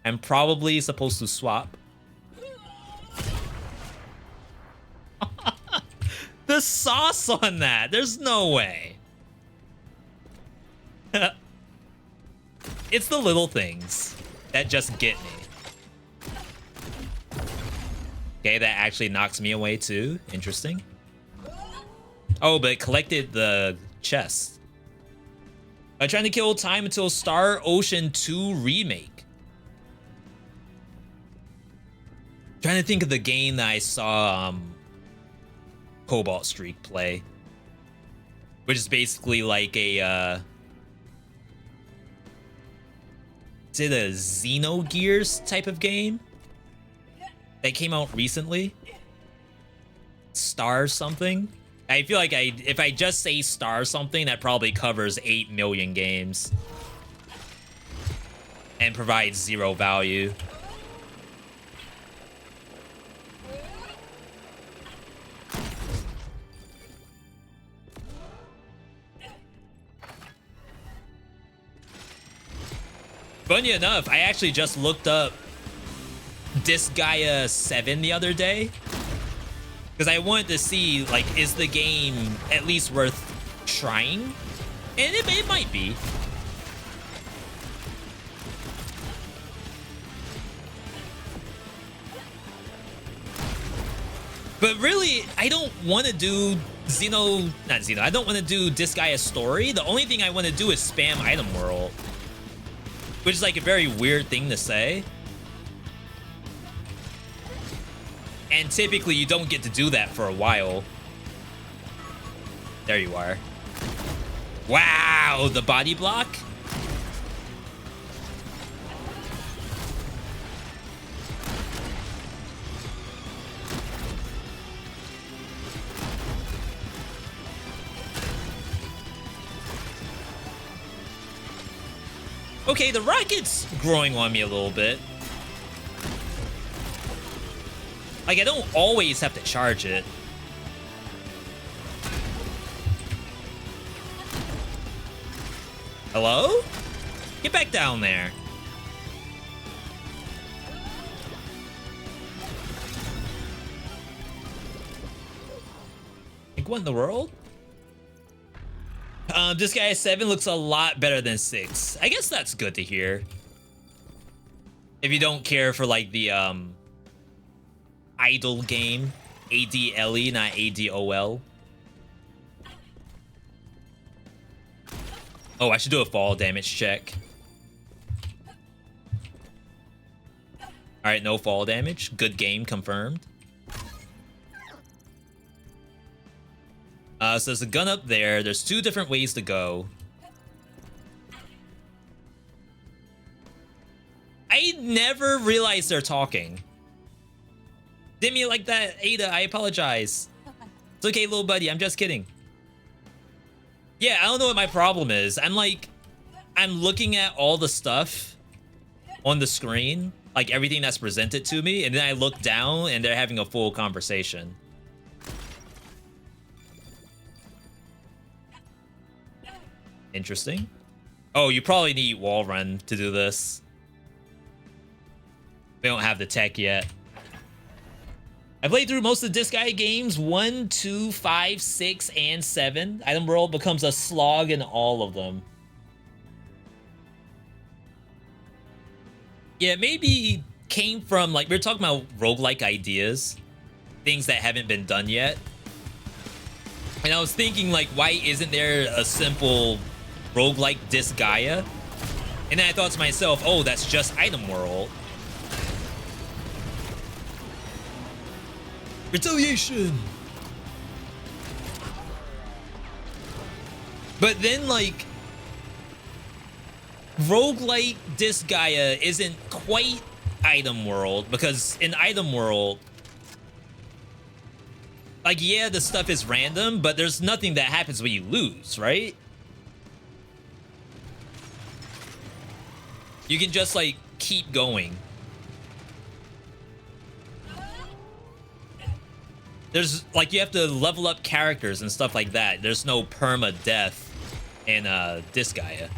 I'm probably supposed to swap. The sauce on that. There's no way. It's the little things that just get me. Okay, that actually knocks me away too. Interesting. Oh, but it collected the chest. Trying to kill time until Star Ocean 2 remake. Trying to think of the game that I saw Cobalt Streak play, which is basically like a is it a Xenogears type of game that came out recently? Star something. I feel like if I just say Star something, that probably covers 8 million games and provides 0 value. Funny enough, I actually just looked up Disgaea 7 the other day because I wanted to see, like, is the game at least worth trying? And it might be. But really, I don't want to do not Xeno. I don't want to do Disgaea story. The only thing I want to do is spam item world, which is like a very weird thing to say. And typically you don't get to do that for a while. There you are. Wow, the body block. Okay, the rocket's growing on me a little bit. Like, I don't always have to charge it. Hello? Get back down there. Like, what in the world? This guy 7 looks a lot better than 6. I guess that's good to hear. If you don't care for like the idle game, ADLE, not ADOL. Oh, I should do a fall damage check. All right, no fall damage. Good game confirmed. So there's a gun up there. There's 2 different ways to go. I never realized they're talking. Didn't mean like that, Ada. I apologize. It's okay, little buddy. I'm just kidding. Yeah, I don't know what my problem is. I'm looking at all the stuff on the screen, like everything that's presented to me, and then I look down and they're having a full conversation. Interesting. Oh, you probably need wall run to do this. We don't have the tech yet. I played through most of the Disgaea games 1, 2, 5, 6, and 7. Item World becomes a slog in all of them. Yeah, maybe came from, like, we were talking about roguelike ideas, things that haven't been done yet. And I was thinking, like, why isn't there a simple roguelike Disgaea? And then I thought to myself, oh, that's just Item World. Retaliation! But then, like, roguelike Disgaea isn't quite Item World, because in Item World, like, yeah, the stuff is random, but there's nothing that happens when you lose, right? You can just, like, keep going. There's, like, you have to level up characters and stuff like that. There's no perma-death in Disgaea.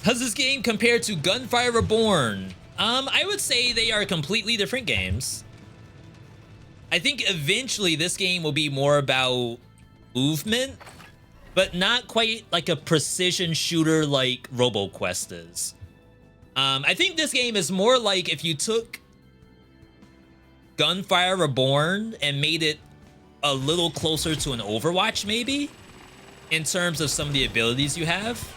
How's this game compared to Gunfire Reborn? I would say they are completely different games. I think eventually this game will be more about movement, but not quite like a precision shooter like RoboQuest is. I think this game is more like if you took Gunfire Reborn and made it a little closer to an Overwatch, maybe, in terms of some of the abilities you have.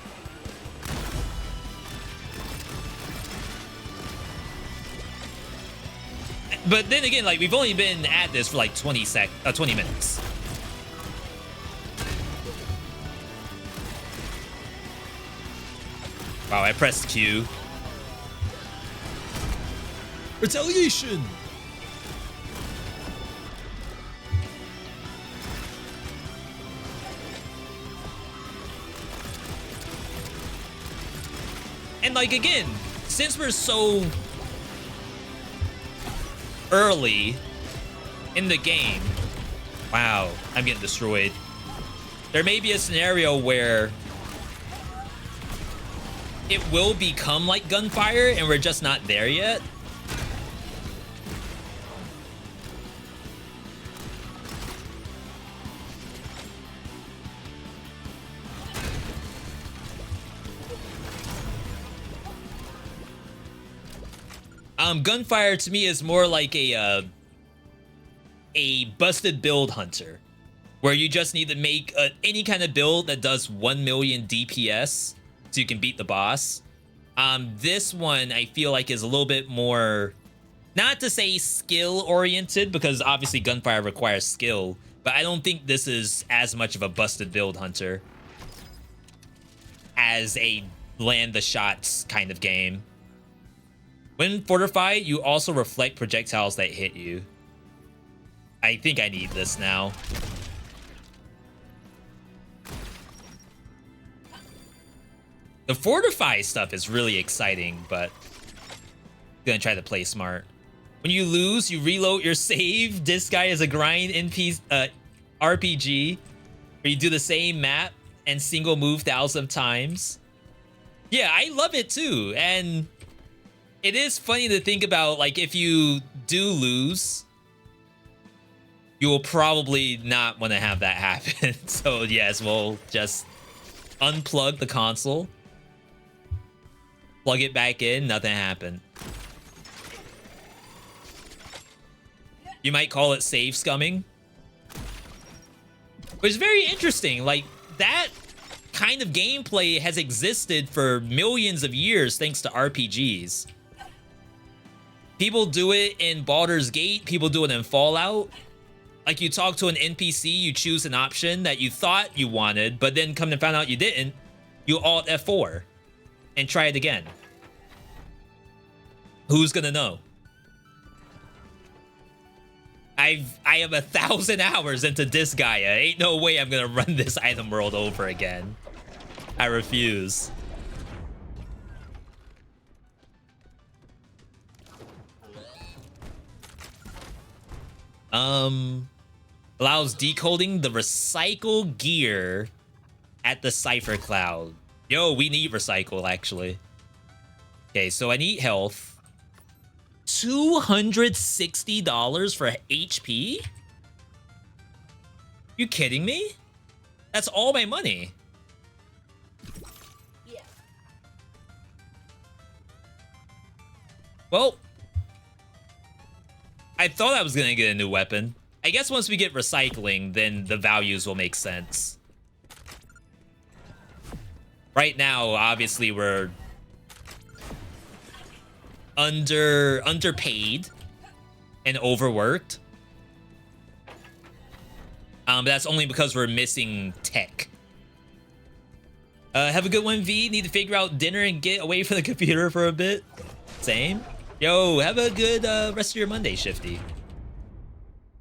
But then again, like, we've only been at this for like 20 minutes. Wow, I pressed Q. Retaliation! And, like, again, since we're so early in the game, wow, I'm getting destroyed. There may be a scenario where it will become like Gunfire and we're just not there yet. Gunfire to me is more like a a busted build hunter, where you just need to make any kind of build that does 1 million DPS so you can beat the boss. This one I feel like is a little bit more, not to say skill oriented, because obviously gunfire requires skill, but I don't think this is as much of a busted build hunter as a land the shots kind of game. When fortified, you also reflect projectiles that hit you. I think I need this now. The fortify stuff is really exciting, but I'm gonna try to play smart. When you lose, you reload your save. This guy is a grind RPG, where you do the same map and single move thousands of times. Yeah, I love it too. And it is funny to think about, like, if you do lose, you will probably not want to have that happen. So yes, we'll just unplug the console, plug it back in, nothing happened. You might call it save scumming, which is very interesting. Like, that kind of gameplay has existed for millions of years thanks to RPGs. People do it in Baldur's Gate, people do it in Fallout. Like, you talk to an NPC, you choose an option that you thought you wanted, but then come to find out you didn't, you Alt F4 and try it again. Who's gonna know? I have 1,000 hours into Disgaea. Ain't no way I'm gonna run this item world over again. I refuse. Allows decoding the recycle gear at the Cypher Cloud. Yo, we need recycle, actually. Okay, so I need health. $260 for HP? You kidding me? That's all my money. Yeah. Well, I thought I was gonna get a new weapon. I guess once we get recycling, then the values will make sense. Right now, obviously, we're underpaid and overworked. But that's only because we're missing tech. Have a good one, V. Need to figure out dinner and get away from the computer for a bit. Same. Yo, have a good rest of your Monday, Shifty.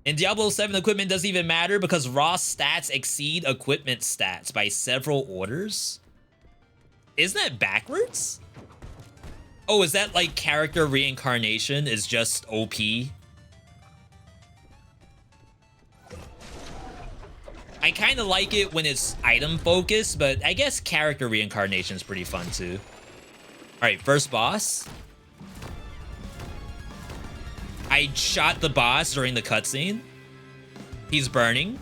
In Diablo 7, equipment doesn't even matter because raw stats exceed equipment stats by several orders. Isn't that backwards? Oh, is that like character reincarnation is just OP? I kind of like it when it's item focused, but I guess character reincarnation is pretty fun too. All right, first boss. I shot the boss during the cutscene. He's burning.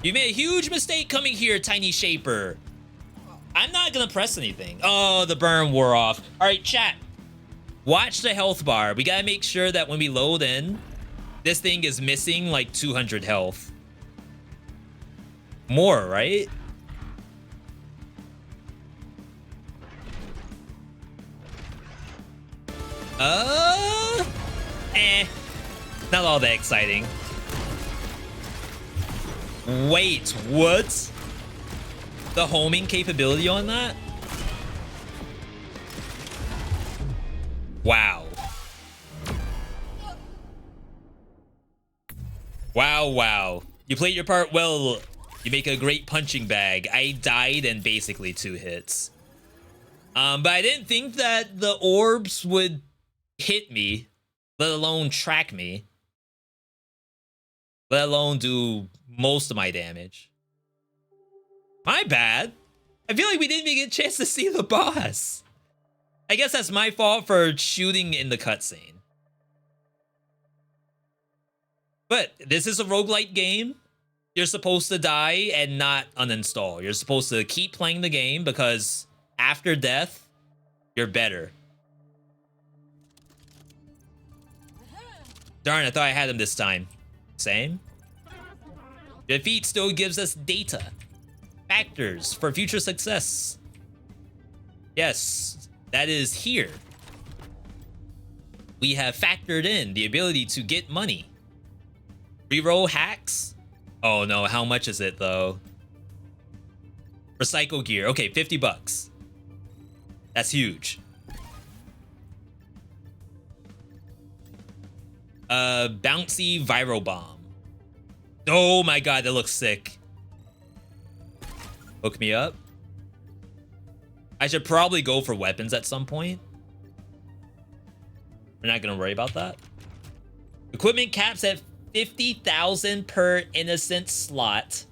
You made a huge mistake coming here, Tiny Shaper. I'm not gonna press anything. Oh, the burn wore off. All right, chat. Watch the health bar. We gotta make sure that when we load in, this thing is missing like 200 health. More, right? Not all that exciting. Wait, what? The homing capability on that? Wow. Wow. You played your part well. You make a great punching bag. I died in basically 2 hits. But I didn't think that the orbs would hit me, let alone track me, let alone do most of my damage. My bad. I feel like we didn't even get a chance to see the boss. I guess that's my fault for shooting in the cutscene. But this is a roguelite game. You're supposed to die and not uninstall. You're supposed to keep playing the game because after death, you're better. Darn, I thought I had him this time. Same. Defeat still gives us data. Factors for future success. Yes, that is here. We have factored in the ability to get money. Reroll hacks. Oh no, how much is it though? Recycle gear. Okay, 50 bucks. That's huge. Bouncy viral bomb. Oh my god, that looks sick. Hook me up. I should probably go for weapons at some point. We're not gonna worry about that. Equipment caps at 50,000 per innocent slot,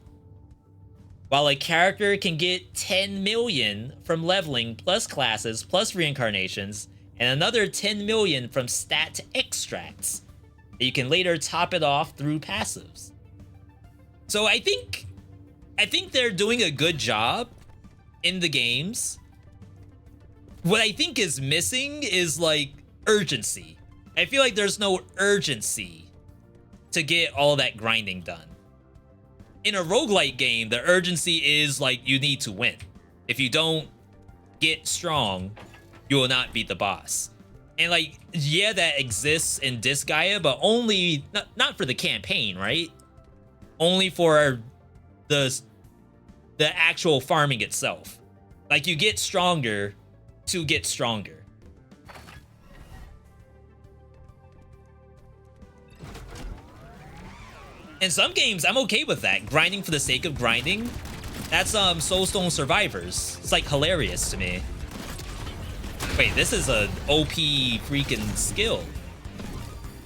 while a character can get 10 million from leveling plus classes plus reincarnations, and another 10 million from stat extracts. You can later top it off through passives. So I think they're doing a good job in the games. What I think is missing is like urgency. I feel like there's no urgency to get all that grinding done. In a roguelike game, the urgency is like you need to win. If you don't get strong, you will not beat the boss. And like, yeah, that exists in Disgaea, but only not for the campaign, right? Only for the actual farming itself. Like, you get stronger to get stronger. In some games, I'm okay with that. Grinding for the sake of grinding. That's Soulstone Survivors. It's like hilarious to me. Wait, this is a OP freaking skill.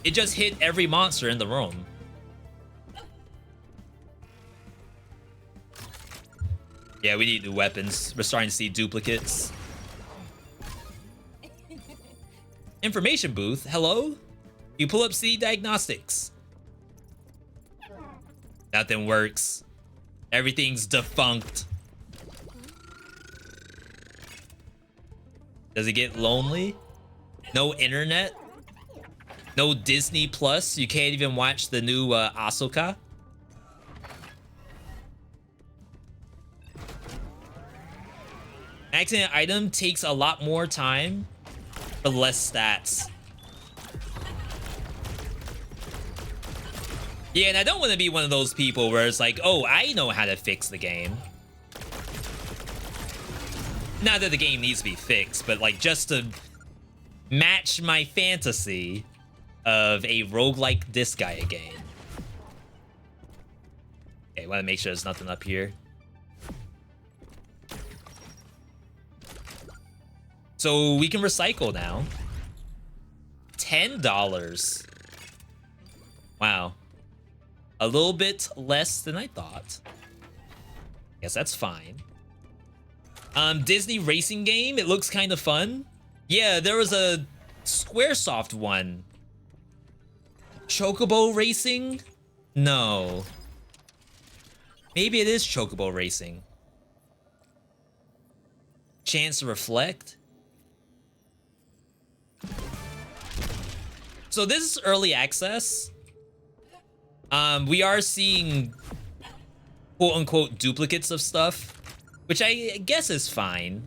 It just hit every monster in the room. Yeah, we need new weapons. We're starting to see duplicates. Information booth. Hello? You pull up C diagnostics. Nothing works. Everything's defunct. Does it get lonely? No internet? No Disney Plus? You can't even watch the new Ahsoka? Accident item takes a lot more time for less stats. Yeah, and I don't want to be one of those people where it's like, oh, I know how to fix the game. Not that the game needs to be fixed, but like just to match my fantasy of a roguelike Disgaea game. Okay, want to make sure there's nothing up here. So we can recycle now. $10. Wow. A little bit less than I thought. Guess that's fine. Disney racing game. It looks kind of fun. Yeah, there was a Squaresoft one. Chocobo racing? No. Maybe it is Chocobo racing. Chance to reflect. So this is early access. We are seeing quote unquote duplicates of stuff, which I guess is fine.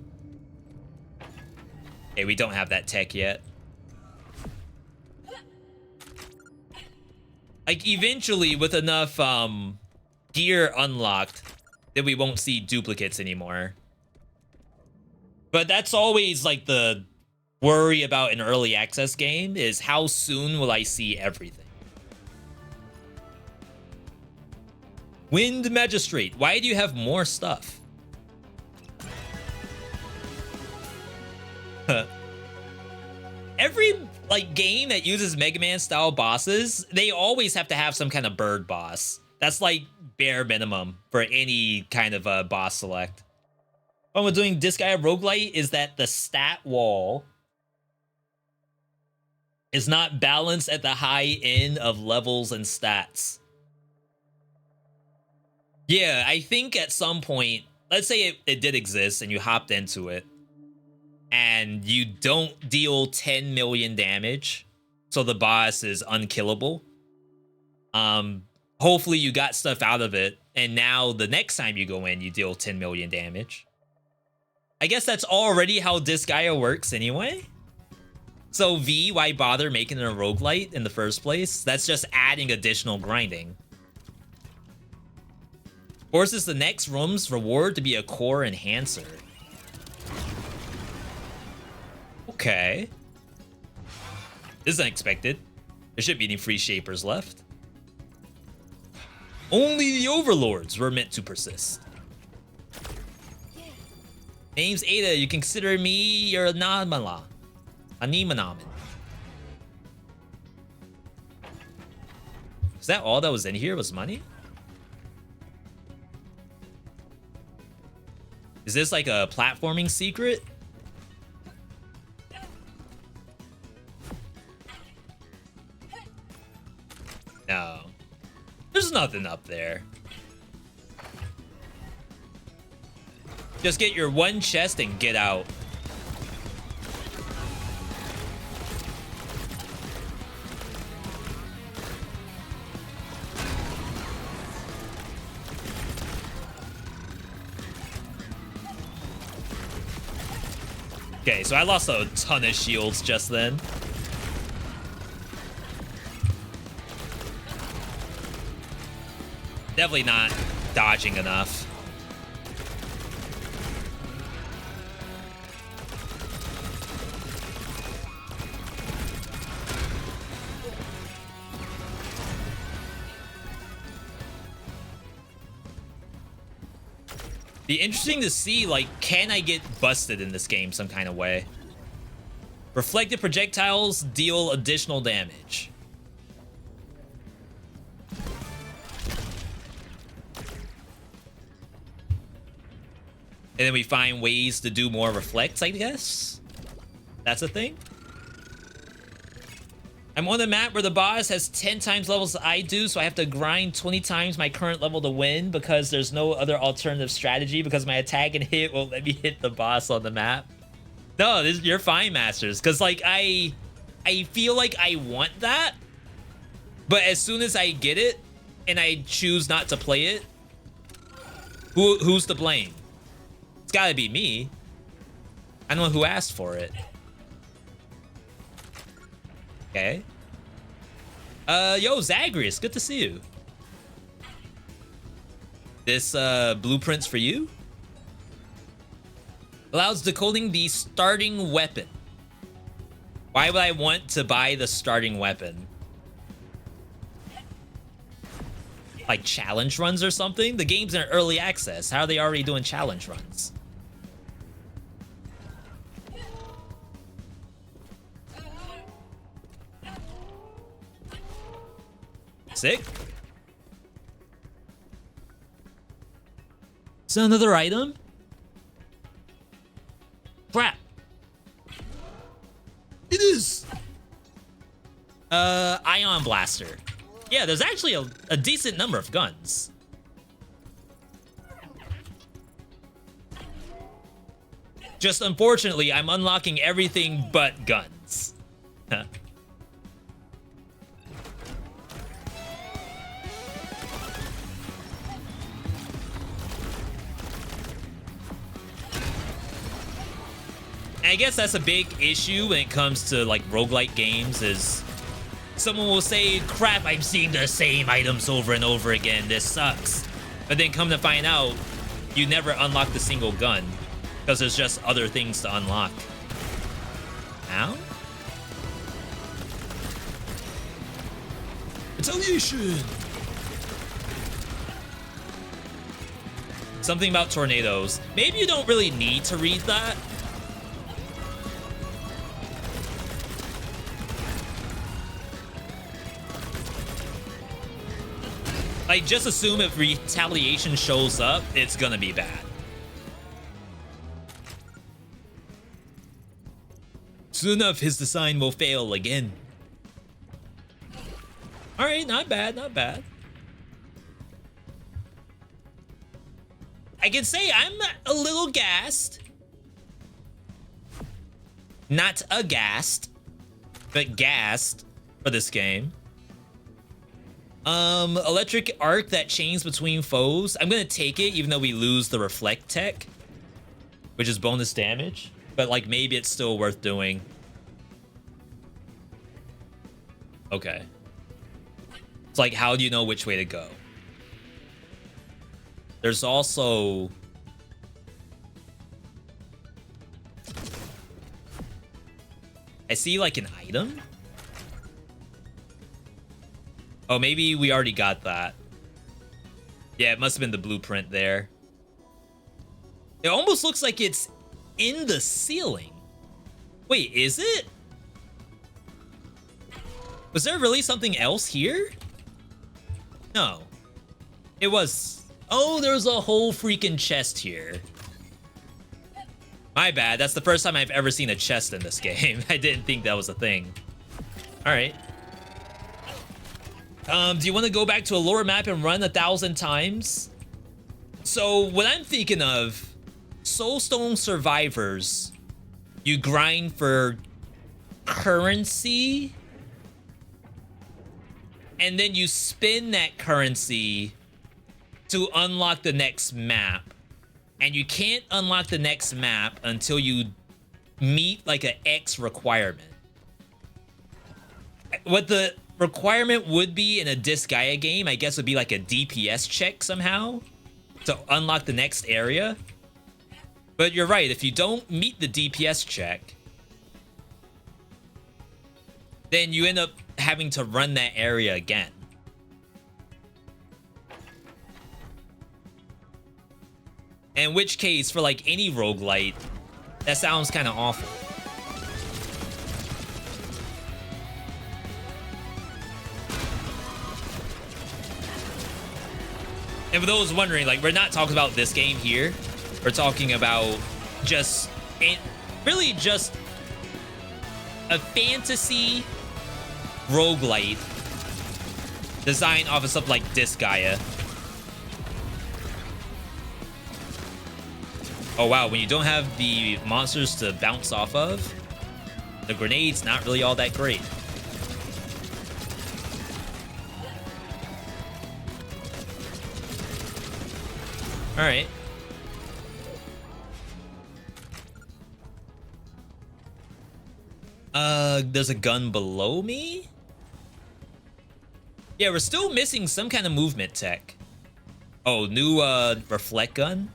Okay, we don't have that tech yet. Like, eventually, with enough gear unlocked, then we won't see duplicates anymore. But that's always like the worry about an early access game, is how soon will I see everything? Wind Magistrate, why do you have more stuff? Every like game that uses Mega Man style bosses, they always have to have some kind of bird boss. That's like bare minimum for any kind of boss select. What we're doing Disgaea roguelite is that the stat wall is not balanced at the high end of levels and stats. Yeah, I think at some point, let's say it did exist and you hopped into it and you don't deal 10 million damage so the boss is unkillable. Hopefully you got stuff out of it, and now the next time you go in, you deal 10 million damage. I guess that's already how Disgaea works anyway. So V, why bother making it a roguelite in the first place? That's just adding additional grinding. Forces the next room's reward to be a core enhancer. Okay. This is unexpected. There shouldn't be any free shapers left. Only the overlords were meant to persist. Name's Ada. You can consider me your Anamala. Animanaman. Is that all that was in here was money? Is this like a platforming secret? No. There's nothing up there. Just get your one chest and get out. Okay, so I lost a ton of shields just then. Definitely not dodging enough. Be interesting to see, like, can I get busted in this game some kind of way? Reflected projectiles deal additional damage. And then we find ways to do more reflects, I guess? That's a thing? I'm on the map where the boss has 10 times levels I do, so I have to grind 20 times my current level to win because there's no other alternative strategy because my attack and hit won't let me hit the boss on the map. No, you're fine, Masters, because, like, I feel like I want that, but as soon as I get it and I choose not to play it, who's to blame? It's gotta be me. I don't know who asked for it. Okay. Yo, Zagreus, good to see you. This blueprint's for you. Allows decoding the starting weapon. Why would I want to buy the starting weapon? Like challenge runs or something? The game's in early access. How are they already doing challenge runs? Sick. Is that another item? Crap. It is. Ion Blaster. Yeah, there's actually a decent number of guns. Just unfortunately, I'm unlocking everything but guns. I guess that's a big issue when it comes to, like, roguelike games is someone will say, crap, I'm seeing the same items over and over again. This sucks. But then come to find out, you never unlocked a single gun because there's just other things to unlock. Ow? Retaliation! Something about tornadoes. Maybe you don't really need to read that. Like, just assume if retaliation shows up, it's gonna be bad. Soon enough, his design will fail again. Alright, not bad, not bad. I can say I'm a little gassed. Not aghast, but gassed for this game. Electric arc that chains between foes. I'm gonna take it even though we lose the reflect tech, which is bonus damage, but like maybe it's still worth doing. Okay. It's like, how do you know which way to go? There's also... I see like an item. Oh, maybe we already got that. Yeah, it must have been the blueprint there. It almost looks like it's in the ceiling. Wait, is it? Was there really something else here? No. It was... Oh, there's a whole freaking chest here. My bad. That's the first time I've ever seen a chest in this game. I didn't think that was a thing. All right. Do you want to go back to a lower map and run 1,000 times? So what I'm thinking of, Soulstone survivors, you grind for currency, and then you spin that currency to unlock the next map. And you can't unlock the next map until you meet like an X requirement. What the requirement would be in a Disgaea game, I guess, would be like a DPS check somehow to unlock the next area. But you're right, if you don't meet the DPS check, then you end up having to run that area again. In which case, for like any roguelite, that sounds kind of awful. And for those wondering, like, we're not talking about this game here. We're talking about just, really just a fantasy roguelite designed off of stuff like Disgaea. Oh wow, when you don't have the monsters to bounce off of, the grenade's not really all that great. All right. There's a gun below me? Yeah, we're still missing some kind of movement tech. Oh, new reflect gun?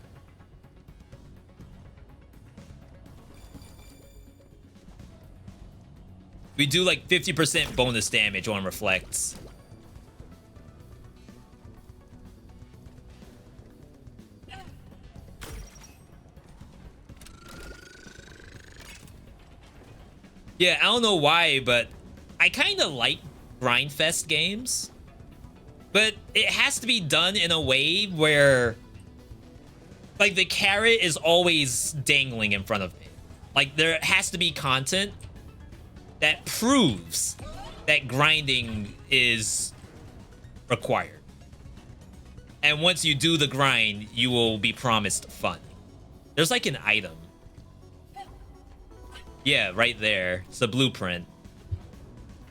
We do like 50% bonus damage on reflects. Yeah, I don't know why, but I kind of like Grindfest games. But it has to be done in a way where, like, the carrot is always dangling in front of me. Like, there has to be content that proves that grinding is required. And once you do the grind, you will be promised fun. There's like an item. Yeah, right there. It's the blueprint.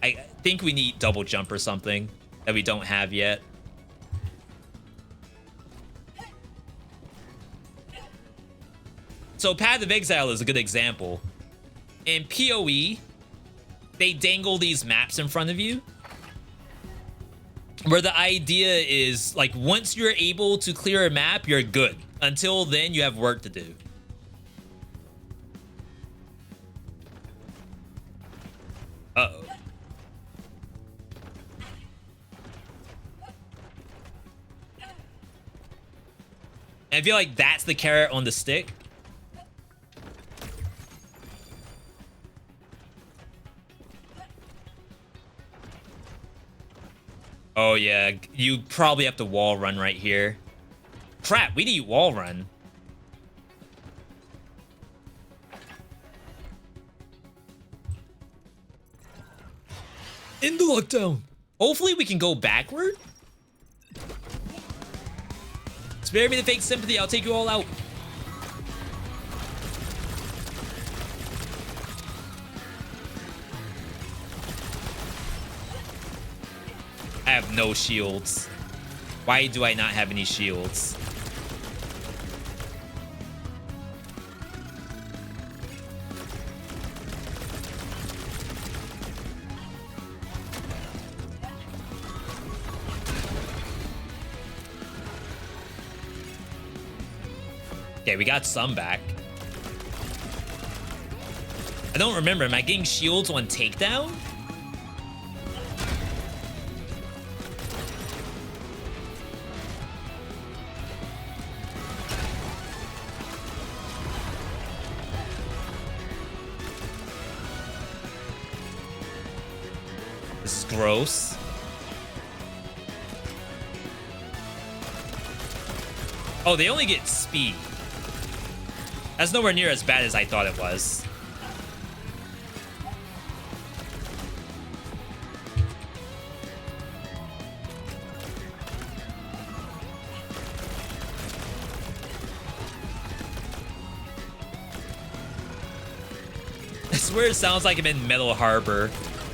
I think we need double jump or something that we don't have yet. So Path of Exile is a good example. In PoE, they dangle these maps in front of you, where the idea is, like, once you're able to clear a map, you're good. Until then, you have work to do. Uh-oh. I feel like that's the carrot on the stick. Oh yeah, you probably have to wall run right here. Crap, we need wall run. In the lockdown. Hopefully we can go backward. Spare me the fake sympathy, I'll take you all out. I have no shields. Why do I not have any shields? Okay, we got some back. I don't remember. Am I getting shields on takedown? This is gross. Oh, they only get speed. That's nowhere near as bad as I thought it was. I swear it sounds like I'm in Metal Harbor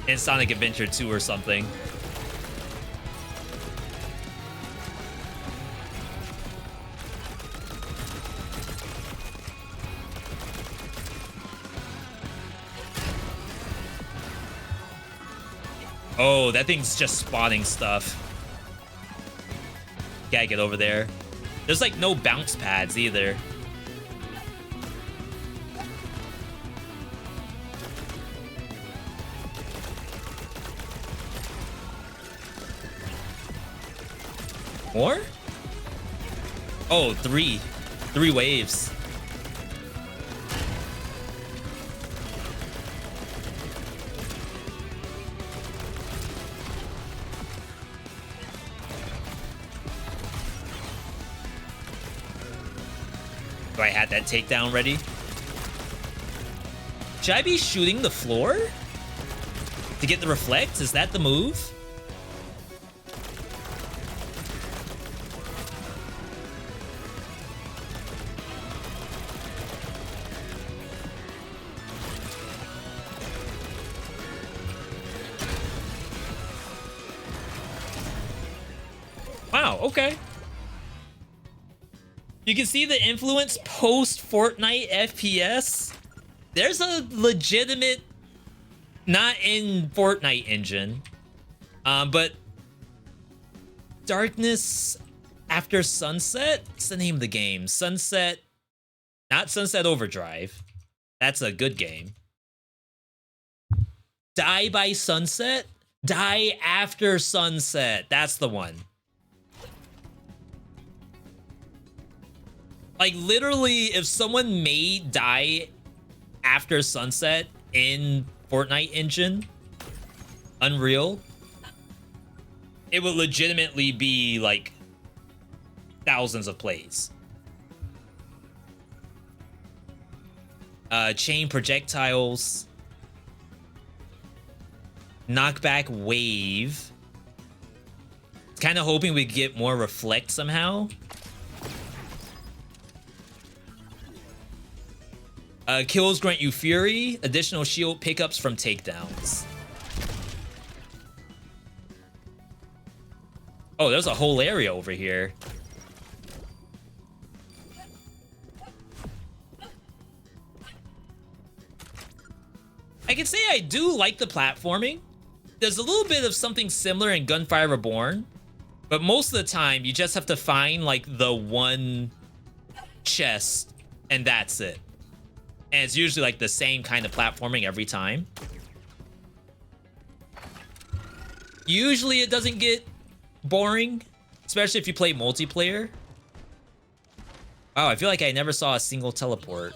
in Sonic Adventure 2 or something. Oh, that thing's just spawning stuff. Gotta get over there. There's like no bounce pads either. More? Oh, three waves. Do I have that takedown ready? Should I be shooting the floor to get the reflect? Is that the move? Wow, okay. You can see the influence post Fortnite FPS. There's a legitimate, not in Fortnite engine, but Darkness After Sunset. What's the name of the game? Sunset, not Sunset Overdrive. That's a good game. Die by Sunset? Die After Sunset. That's the one. Like, literally, if someone made Die After Sunset in Fortnite engine, Unreal, it would legitimately be, like, thousands of plays. Chain projectiles. Knockback wave. Kind of hoping we get more reflect somehow. Kills grant you fury. Additional shield pickups from takedowns. Oh, there's a whole area over here. I can say I do like the platforming. There's a little bit of something similar in Gunfire Reborn, but most of the time you just have to find like the one chest and that's it. And it's usually like the same kind of platforming every time. Usually it doesn't get boring, especially if you play multiplayer. Wow, I feel like I never saw a single teleport.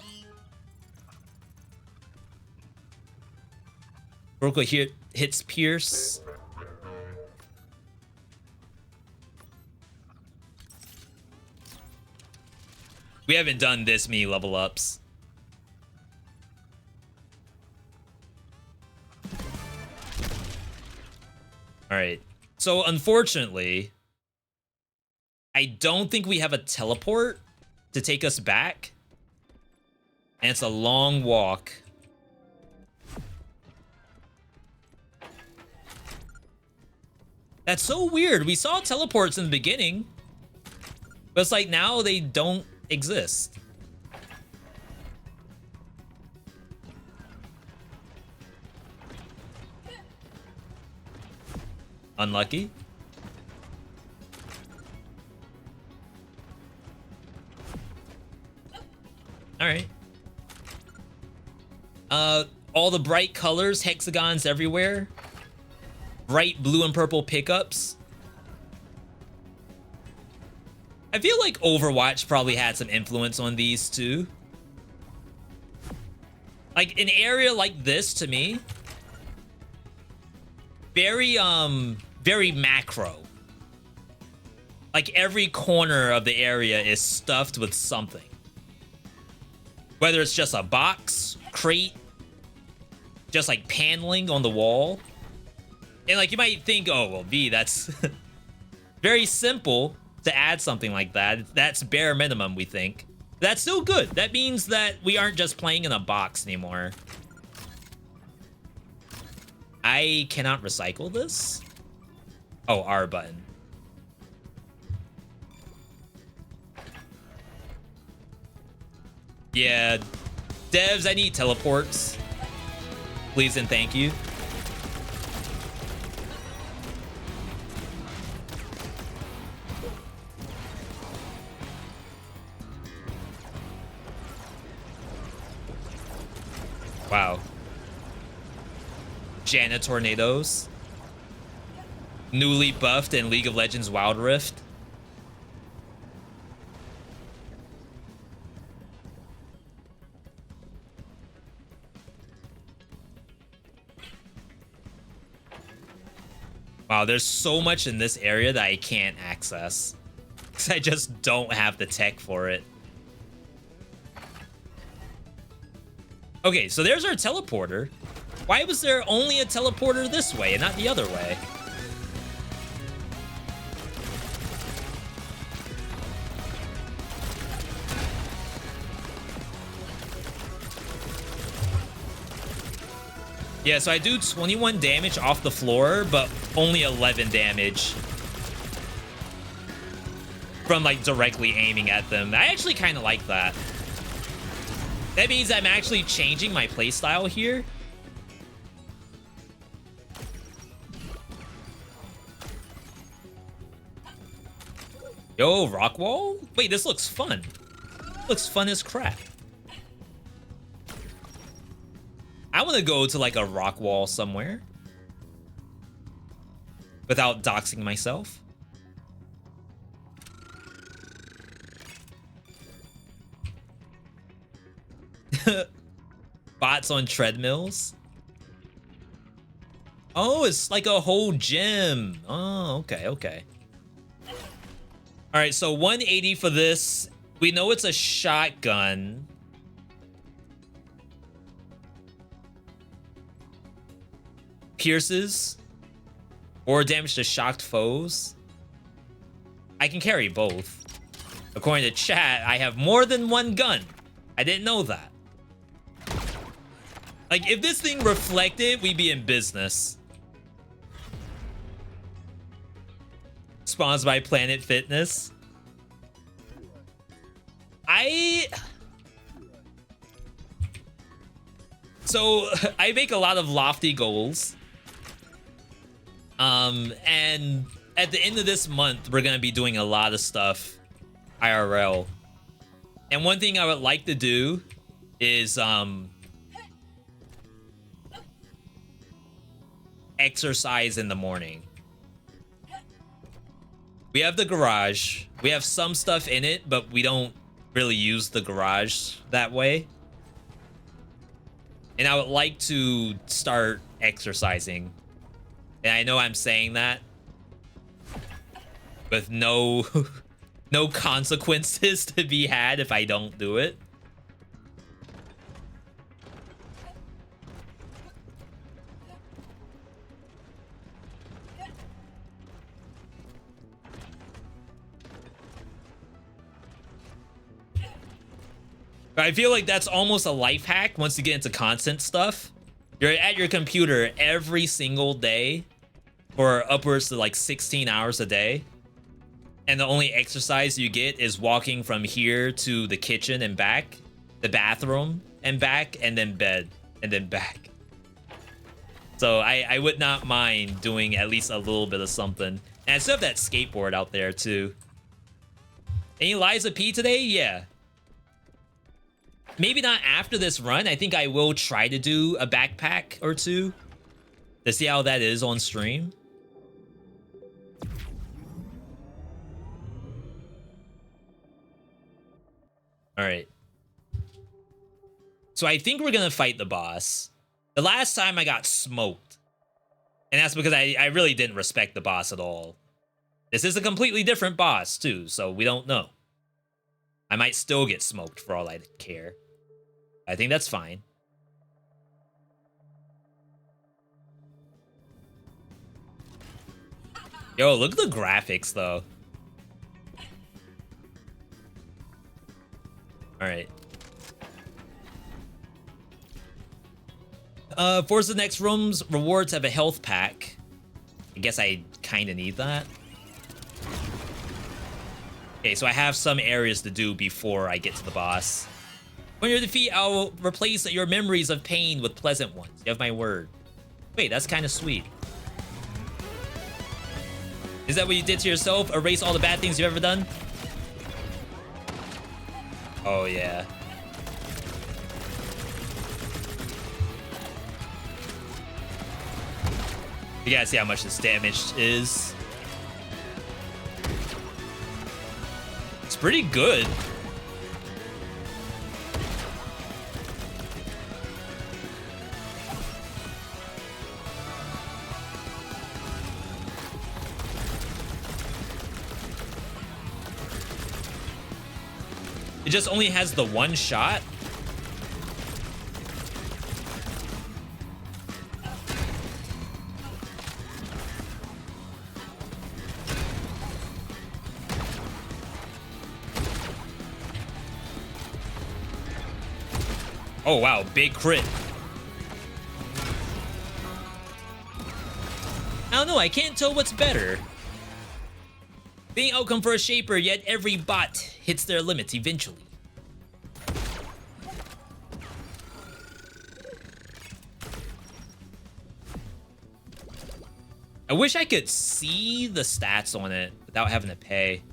Broco here hits Pierce. We haven't done this many level ups. All right. So unfortunately, I don't think we have a teleport to take us back. And it's a long walk. That's so weird. We saw teleports in the beginning, but it's like now they don't exist. Unlucky. All right. All the bright colors, hexagons everywhere. Bright blue and purple pickups. I feel like Overwatch probably had some influence on these too. Like an area like this to me, very macro. Like every corner of the area is stuffed with something. Whether it's just a box, crate, just like paneling on the wall. And like you might think, oh, well, V, that's very simple to add something like that. That's bare minimum, we think. That's still good. That means that we aren't just playing in a box anymore. I cannot recycle this. Oh, R button. Yeah, devs, I need teleports. Please and thank you. Wow. Janet Tornadoes. Newly buffed in League of Legends Wild Rift. Wow, there's so much in this area that I can't access. Because I just don't have the tech for it. Okay, so there's our teleporter. Why was there only a teleporter this way and not the other way? Yeah, so I do 21 damage off the floor, but only 11 damage from like directly aiming at them. I actually kind of like that. That means I'm actually changing my playstyle here. Yo, rock wall? Wait, this looks fun. Looks fun as crap. I want to go to like a rock wall somewhere without doxing myself. Bots on treadmills. Oh, it's like a whole gym. Oh, okay, okay. All right, so 180 for this. We know it's a shotgun. Pierces or damage to shocked foes. I can carry both. According to chat, I have more than one gun. I didn't know that. Like, if this thing reflected, we'd be in business. Sponsored by Planet Fitness. So, I make a lot of lofty goals. And at the end of this month, we're gonna be doing a lot of stuff IRL. And one thing I would like to do is, exercise in the morning. We have the garage. We have some stuff in it, but we don't really use the garage that way. And I would like to start exercising. And I know I'm saying that with no no consequences to be had if I don't do it. I feel like that's almost a life hack once you get into content stuff. You're at your computer every single day for upwards to like 16 hours a day. And the only exercise you get is walking from here to the kitchen and back, the bathroom and back, and then bed and then back. So I would not mind doing at least a little bit of something. And I still have that skateboard out there too. Any Liza P today? Yeah. Maybe not after this run. I think I will try to do a backpack or two to see how that is on stream. All right. So I think we're gonna fight the boss. The last time I got smoked. And that's because I really didn't respect the boss at all. This is a completely different boss too, so we don't know. I might still get smoked for all I care. I think that's fine. Yo, look at the graphics though. All right. For the next rooms, rewards have a health pack. I guess I kind of need that. Okay, so I have some areas to do before I get to the boss. When you're defeated, I'll replace your memories of pain with pleasant ones. You have my word. Wait, that's kind of sweet. Is that what you did to yourself? Erase all the bad things you've ever done? Oh, yeah. You gotta see how much this damage is. It's pretty good. It just only has the one shot. Oh wow, big crit. I don't know, I can't tell what's better. Being outcome for a shaper, yet every bot hits their limits eventually. I wish I could see the stats on it without having to pay.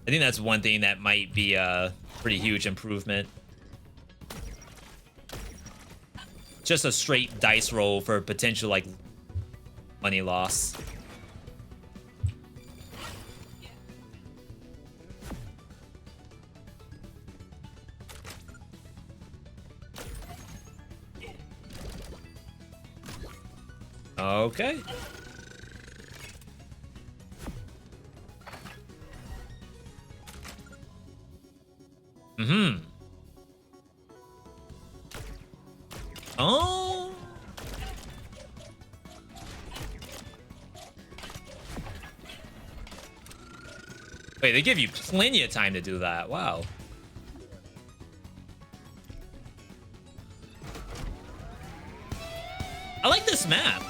I think that's one thing that might be a pretty huge improvement. Just a straight dice roll for potential, like, money loss. Okay. Mm-hmm. Oh. Wait, they give you plenty of time to do that. Wow. I like this map.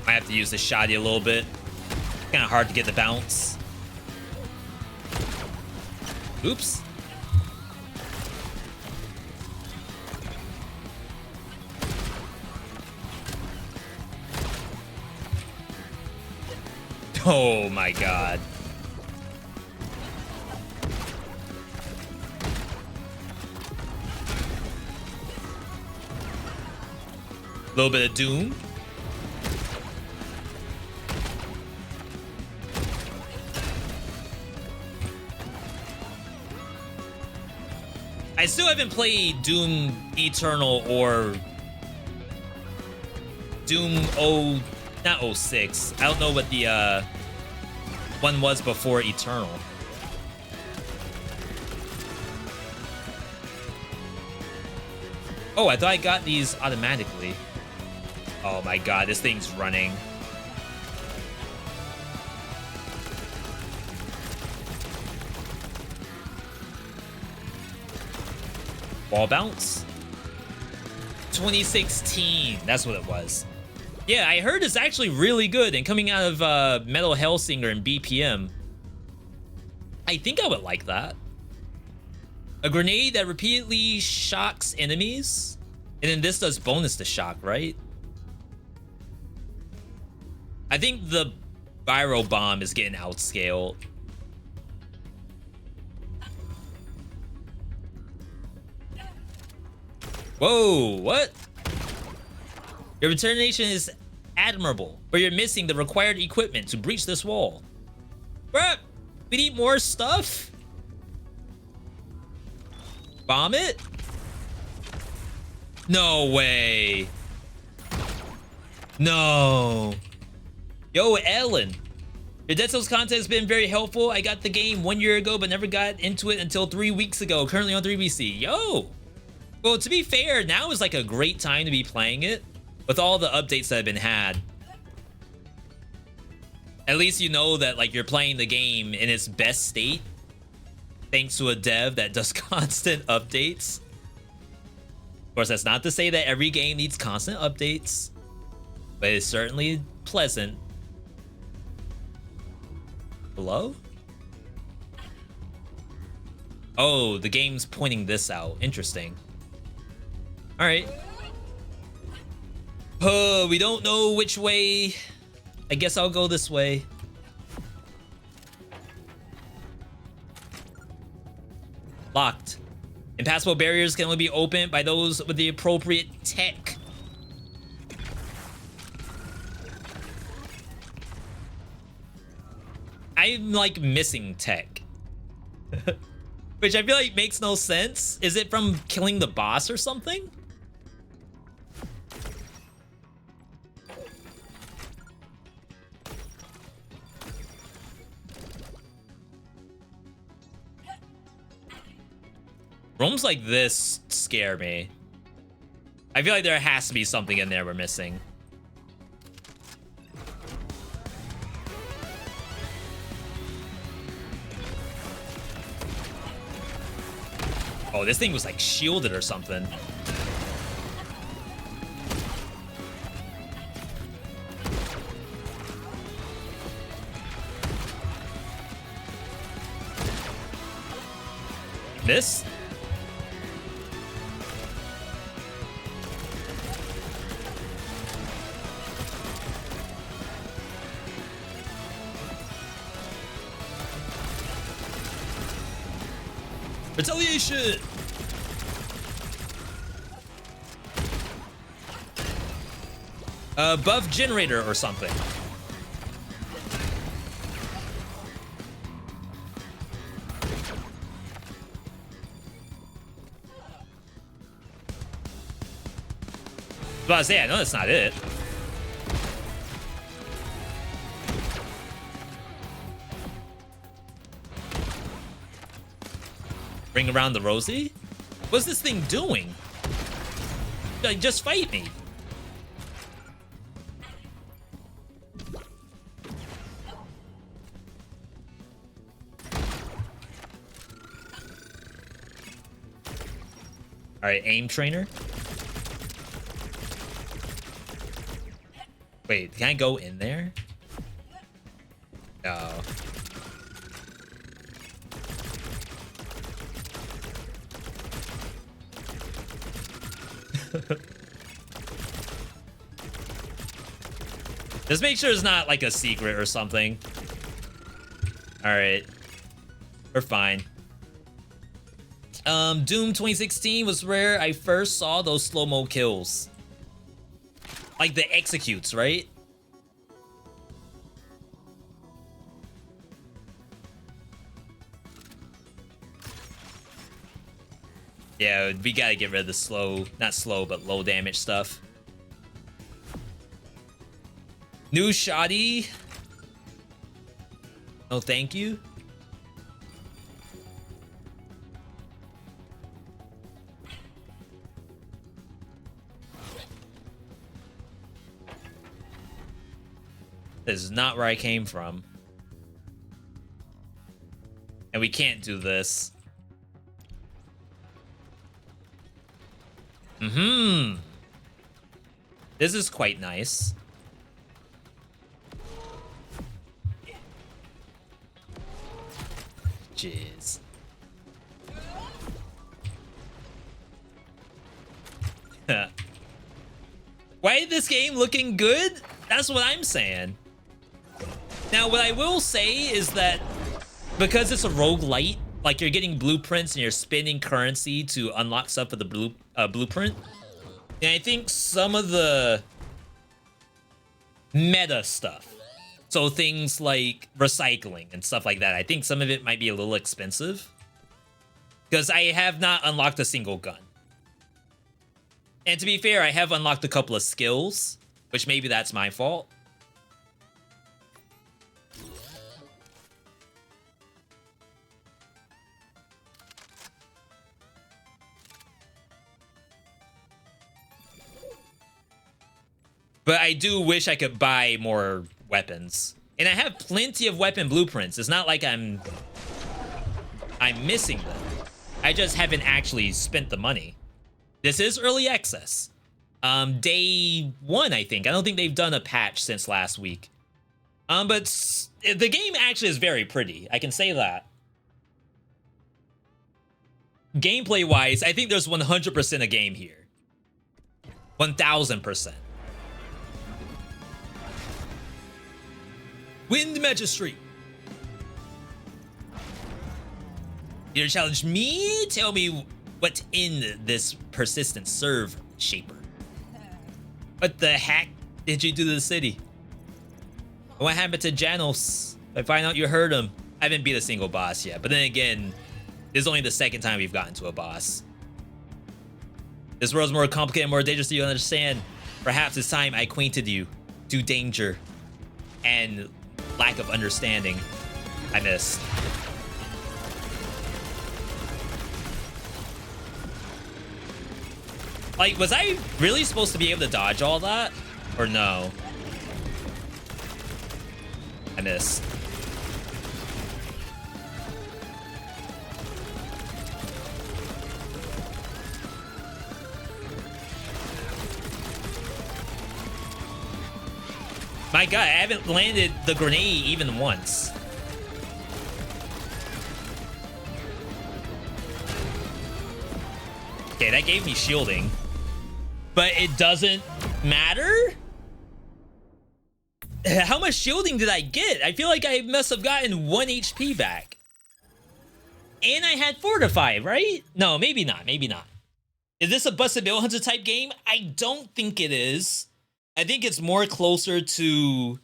I have to use the shoddy a little bit. Kind of hard to get the bounce. Oops. Oh my god. A little bit of Doom. I still haven't played Doom Eternal or Doom not 06. I don't know what the one was before Eternal. Oh, I thought I got these automatically. Oh my god, this thing's running. Wall bounce? 2016. That's what it was. Yeah, I heard it's actually really good. And coming out of Metal Hellsinger and BPM, I think I would like that. A grenade that repeatedly shocks enemies. And then this does bonus to shock, right? I think the Viral Bomb is getting outscaled. Whoa, what? Your determination is admirable, but you're missing the required equipment to breach this wall. Bruh, we need more stuff? Bomb it? No way. No. Yo, Ellen. Your Dead Cells content has been very helpful. I got the game 1 year ago, but never got into it until 3 weeks ago. Currently on 3BC. Yo. Well, to be fair, now is like a great time to be playing it with all the updates that have been had. At least you know that like you're playing the game in its best state thanks to a dev that does constant updates. Of course, that's not to say that every game needs constant updates, but it's certainly pleasant. Hello? Oh, the game's pointing this out. Interesting. All right. Oh, we don't know which way. I guess I'll go this way. Locked. Impassable barriers can only be opened by those with the appropriate tech. I'm like missing tech. Which I feel like makes no sense. Is it from killing the boss or something? Rooms like this scare me. I feel like there has to be something in there we're missing. Oh, this thing was like shielded or something. This? Retaliation! Buff generator or something. But I was saying, I know that's not it. Bring around the Rosie? What's this thing doing? Like, just fight me. All right, aim trainer. Wait, can I go in there? No. Just make sure it's not like a secret or something. All right, we're fine. Doom 2016 was where I first saw those slow-mo kills. Like the executes, right? Yeah, we gotta get rid of the slow, not slow, but low damage stuff. New shoddy. No, thank you. This is not where I came from. And we can't do this. Mm-hmm. This is quite nice. Jeez. Why is this game looking good? That's what I'm saying. Now, what I will say is that because it's a roguelite, like you're getting blueprints and you're spending currency to unlock stuff for the blueprint. And I think some of the meta stuff, so things like recycling and stuff like that, I think some of it might be a little expensive. Because I have not unlocked a single gun. And to be fair, I have unlocked a couple of skills, which maybe that's my fault. But I do wish I could buy more weapons. And I have plenty of weapon blueprints. It's not like I'm missing them. I just haven't actually spent the money. This is early access. Day 1, I think. I don't think they've done a patch since last week. But the game actually is very pretty. I can say that. Gameplay-wise, I think there's 100% a game here. 1,000%. Wind Magistrate. You gonna challenge me? Tell me what's in this persistent serve shaper. What the heck did you do to the city? What happened to Janos? I find out you heard him. I haven't beat a single boss yet, but then again, this is only the second time we've gotten to a boss. This world's more complicated and more dangerous than you understand. Perhaps it's time I acquainted you to danger and lack of understanding I missed. Like, was I really supposed to be able to dodge all that? Or no? I missed. My god, I haven't landed the grenade even once. Okay, that gave me shielding. But it doesn't matter? How much shielding did I get? I feel like I must have gotten 1 HP back. And I had Fortify, right? No, maybe not, maybe not. Is this a Busted Bill Hunter type game? I don't think it is. I think it's more closer to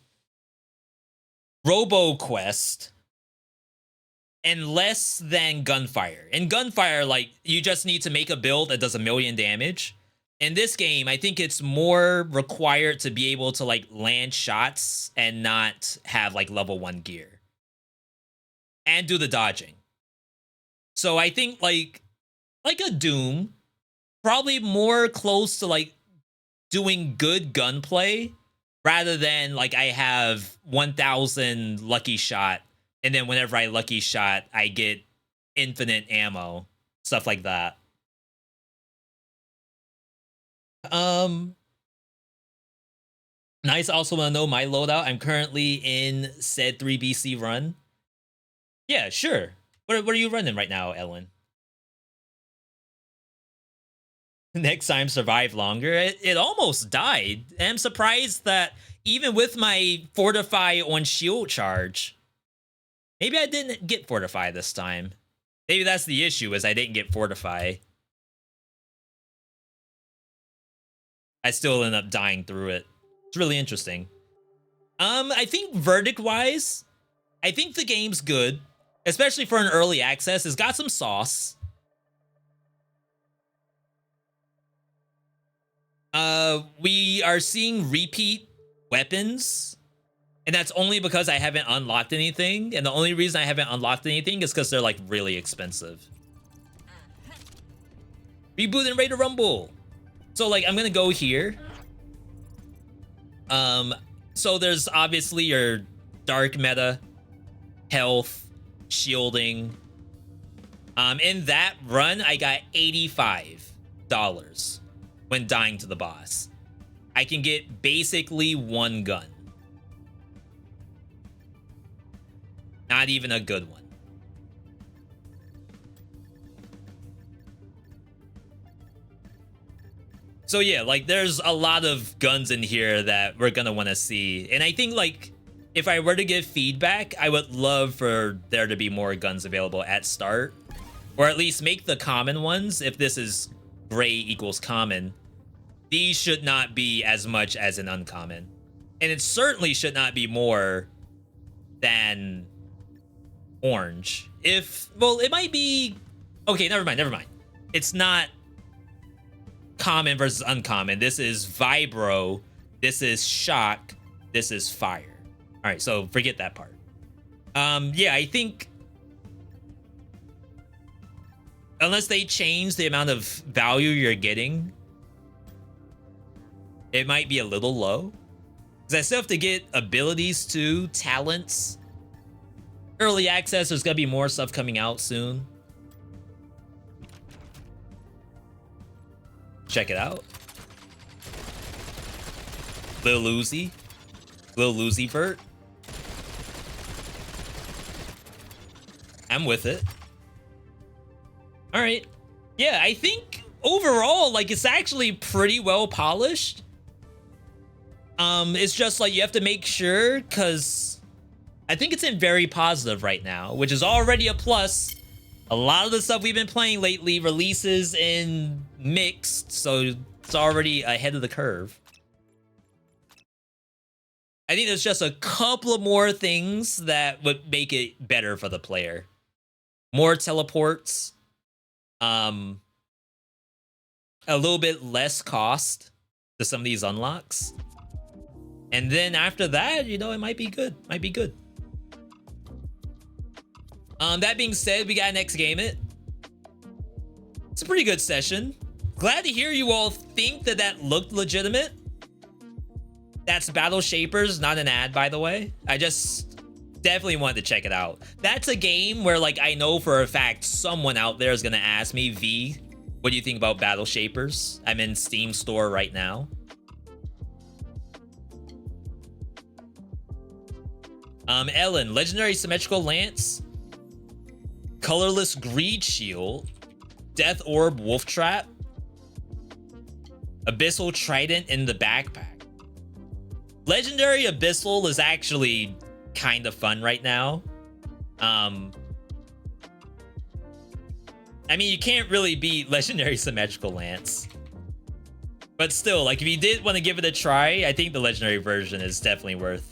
RoboQuest and less than Gunfire. In Gunfire, like, you just need to make a build that does 1,000,000 damage. In this game, I think it's more required to be able to, like, land shots and not have, like, level 1 gear. And do the dodging. So I think, like a Doom, probably more close to, like, doing good gunplay rather than, like, I have 1,000 lucky shot, and then whenever I lucky shot, I get infinite ammo. Stuff like that. Nice. Also want to know my loadout. I'm currently in said 3BC run. Yeah, sure. What are you running right now, Ellen? Next time, survive longer. It almost died. And I'm surprised that even with my Fortify on shield charge, maybe I didn't get Fortify this time. Maybe that's the issue, is I didn't get Fortify. I still end up dying through it. It's really interesting. I think verdict-wise, I think the game's good, especially for an early access. It's got some sauce. We are seeing repeat weapons, and that's only because I haven't unlocked anything. And the only reason I haven't unlocked anything is because they're, like, really expensive. Reboot and Ready to Rumble. So, like, I'm gonna go here. So there's obviously your dark meta, health, shielding. In that run, I got $85. when dying to the boss. I can get basically one gun. Not even a good one. So yeah, like there's a lot of guns in here that we're gonna want to see. And I think like if I were to give feedback, I would love for there to be more guns available at start. Or at least make the common ones. If this is gray equals common, these should not be as much as an uncommon. And it certainly should not be more than orange. Well, it might be, okay, never mind. It's not common versus uncommon. This is vibro, this is shock, this is fire. All right, so forget that part. Yeah, I think unless they change the amount of value you're getting, it might be a little low. Because I still have to get abilities too, talents. Early access, there's gonna be more stuff coming out soon. Check it out. Lil Uzi Vert. I'm with it. All right. Yeah, I think overall, like, it's actually pretty well polished. It's just like you have to make sure, because I think it's in very positive right now, which is already a plus. A lot of the stuff we've been playing lately releases in mixed, so it's already ahead of the curve. I think there's just a couple of more things that would make it better for the player. More teleports. A little bit less cost to some of these unlocks. And then after that, you know, it might be good. That being said, we got next game it. It's a pretty good session. Glad to hear you all think that looked legitimate. That's Battle Shapers, not an ad, by the way. I just definitely wanted to check it out. That's a game where, like, I know for a fact someone out there is gonna ask me, V, what do you think about Battle Shapers? I'm in Steam store right now. Ellen, Legendary Symmetrical Lance, Colorless Greed Shield, Death Orb Wolf Trap, Abyssal Trident in the backpack. Legendary Abyssal is actually kind of fun right now. I mean, you can't really beat Legendary Symmetrical Lance. But still, like, if you did want to give it a try, I think the Legendary version is definitely worth.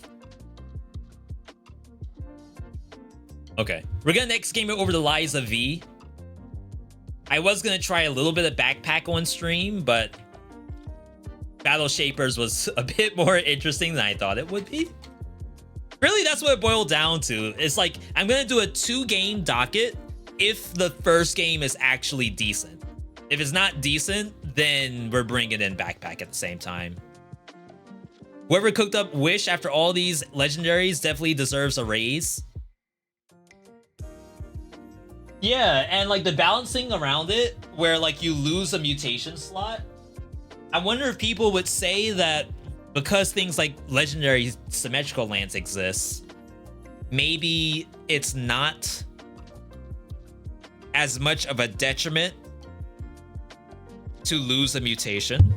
Okay, we're gonna next game it over to Liza V. I was gonna try a little bit of backpack on stream, but Battle Shapers was a bit more interesting than I thought it would be. Really, that's what it boiled down to. It's like, I'm gonna do a 2-game docket if the first game is actually decent. If it's not decent, then we're bringing in backpack at the same time. Whoever cooked up Wish after all these legendaries definitely deserves a raise. Yeah, and like the balancing around it, where like you lose a mutation slot. I wonder if people would say that because things like Legendary Symmetrical Lance exists, maybe it's not as much of a detriment to lose a mutation.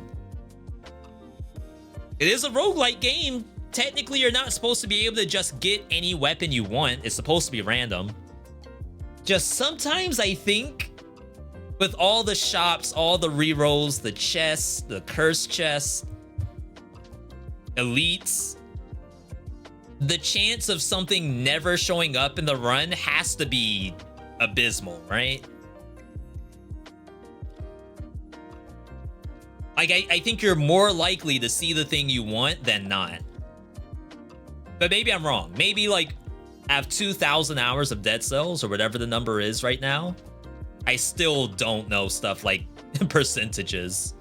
It is a roguelike game. Technically, you're not supposed to be able to just get any weapon you want. It's supposed to be random. Just sometimes I think with all the shops, all the rerolls, the chests, the cursed chests, elites, the chance of something never showing up in the run has to be abysmal, right? Like, I think you're more likely to see the thing you want than not. But maybe I'm wrong. Maybe, like, I have 2,000 hours of Dead Cells, or whatever the number is right now. I still don't know stuff like percentages.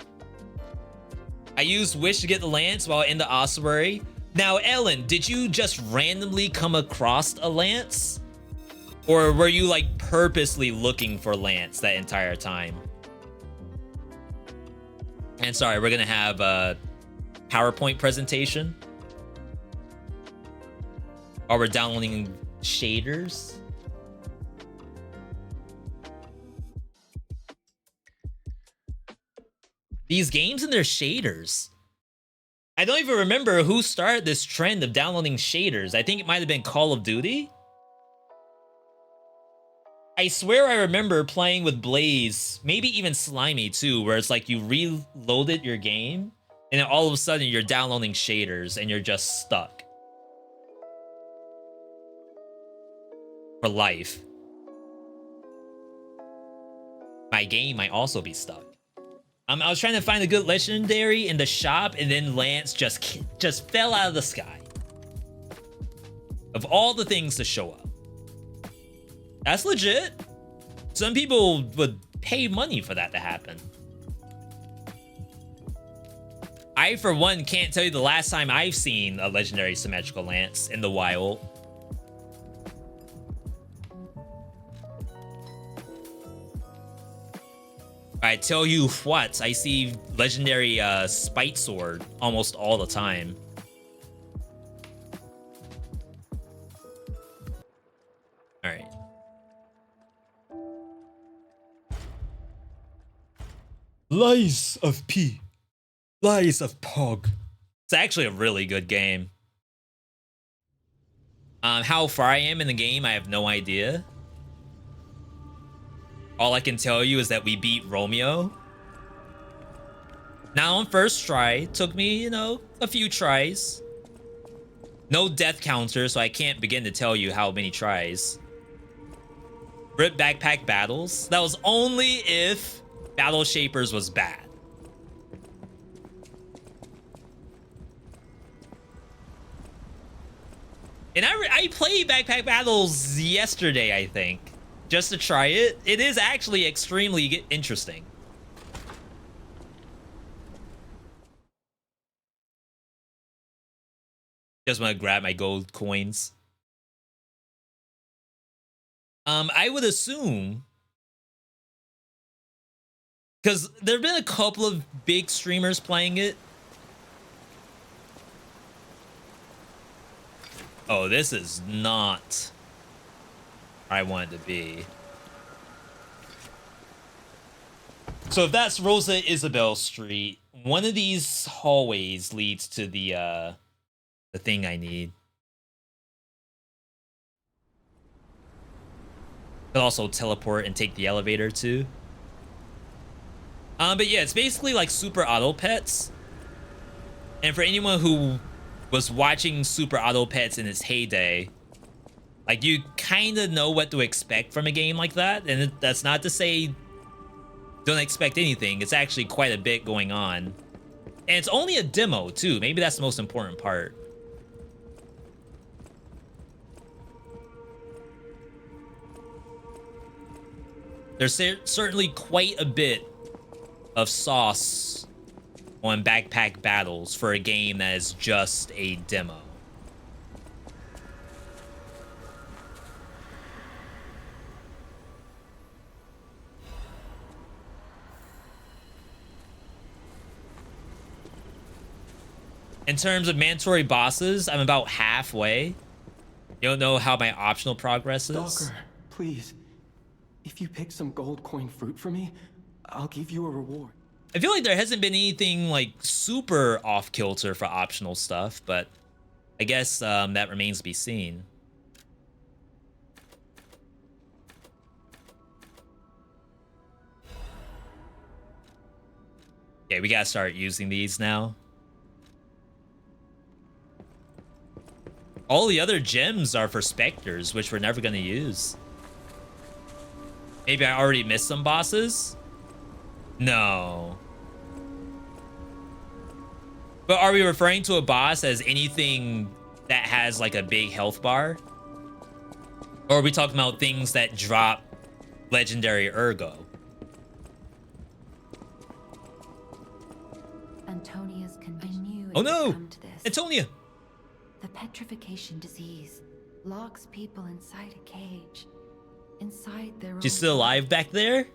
I used Wish to get the Lance while in the ossuary. Now, Ellen, did you just randomly come across a Lance? Or were you, like, purposely looking for Lance that entire time? And sorry, we're gonna have a PowerPoint presentation. Or we're downloading shaders. These games and their shaders. I don't even remember who started this trend of downloading shaders. I think it might have been Call of Duty. I swear I remember playing with Blaze, maybe even SlimyYy too, where it's like you reloaded your game and then all of a sudden you're downloading shaders and you're just stuck. For life. My game might also be stuck. I was trying to find a good legendary in the shop, and then Lance just fell out of the sky. Of all the things to show up. That's legit. Some people would pay money for that to happen. I, for one, can't tell you the last time I've seen a legendary symmetrical Lance in the wild. I tell you what, I see legendary Spite Sword almost all the time. All right. Lies of P. Lies of Pog. It's actually a really good game. How far I am in the game, I have no idea. All I can tell you is that we beat Romeo. Now on first try. Took me, you know, a few tries. No death counter, so I can't begin to tell you how many tries. Rip backpack battles. That was only if Battle Shapers was bad. And I played backpack battles yesterday, I think. Just to try it. It is actually extremely interesting. Just want to grab my gold coins. I would assume, because there have been a couple of big streamers playing it. Oh, this is not where I want it to be. So if that's Rosa Isabel Street, one of these hallways leads to the thing I need. Could also teleport and take the elevator too. But yeah, it's basically like Super Auto Pets. And for anyone who was watching Super Auto Pets in its heyday, like, you kind of know what to expect from a game like that. And that's not to say don't expect anything. It's actually quite a bit going on. And it's only a demo too. Maybe that's the most important part. There's certainly quite a bit of sauce on backpack battles for a game that is just a demo. In terms of mandatory bosses, I'm about halfway. You don't know how my optional progress is? Stalker, please. If you pick some gold coin fruit for me, I'll give you a reward. I feel like there hasn't been anything like super off kilter for optional stuff, but I guess that remains to be seen. Okay, we gotta start using these now. All the other gems are for specters, which we're never gonna use. Maybe I already missed some bosses? No. But are we referring to a boss as anything that has like a big health bar? Or are we talking about things that drop legendary ergo? Antonia's condition. I knew it Oh would no! come to this. Antonia! The petrification disease locks people inside a cage. Inside their She's own still alive back there?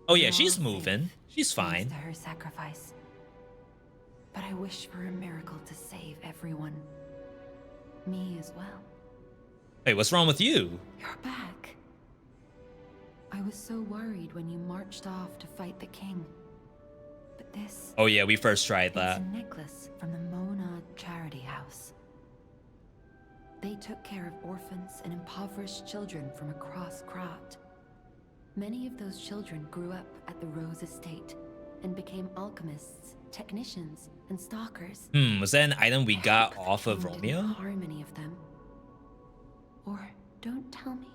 Oh yeah, They're she's all moving. safe, She's thanks fine. to her sacrifice. but I wish for a miracle to save everyone. Me as well. Wait, what's wrong with you? You're back. I was so worried when you marched off to fight the king. But this... Oh yeah, we first tried that. It's a necklace from the Mona Charity House. They took care of orphans and impoverished children from across Krat. Many of those children grew up at the Rose Estate and became alchemists, technicians, and stalkers. Was that an item we got off of Romeo? Didn't harm any of them. Or don't tell me.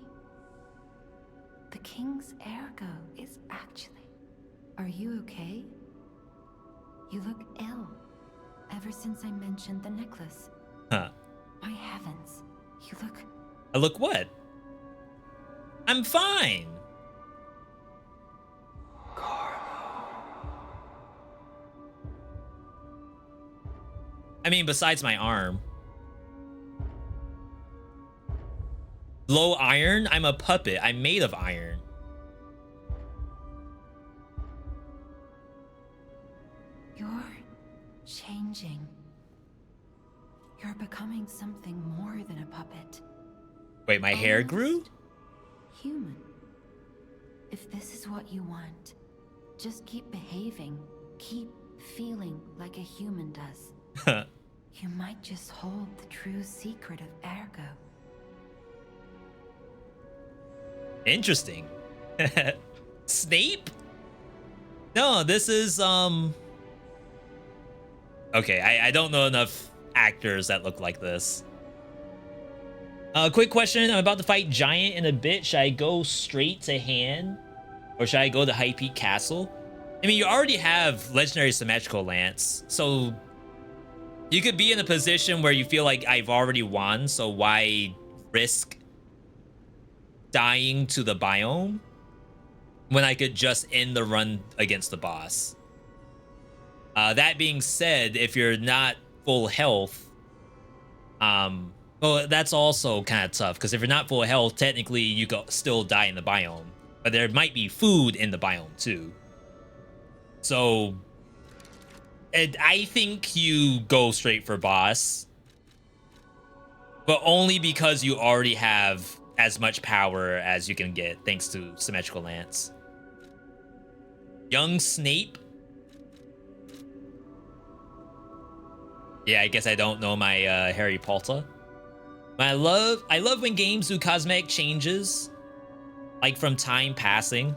The king's ergo is actually... Are you okay? You look ill. Ever since I mentioned the necklace. Huh. My heavens. You look... I look what? I'm fine. I mean, besides my arm. Low iron? I'm a puppet. I'm made of iron. You're changing. You're becoming something more than a puppet. Wait, my hair grew? Almost human. If this is what you want, just keep behaving. Keep feeling like a human does. You might just hold the true secret of ergo. Interesting. Snape? No, this is okay, I don't know enough actors that look like this. Quick question. I'm about to fight Giant in a bit. Should I go straight to hand? Or should I go to High Peak Castle? I mean, you already have Legendary Symmetrical Lance, so you could be in a position where you feel like I've already won, so why risk dying to the biome when I could just end the run against the boss? That being said, if you're not full health, well, that's also kind of tough, because if you're not full health, technically you could still die in the biome, but there might be food in the biome too. So I think you go straight for boss, but only because you already have as much power as you can get thanks to Symmetrical Lance. Young Snape? Yeah, I guess I don't know my Harry Potter. But I love when games do cosmetic changes, like from time passing.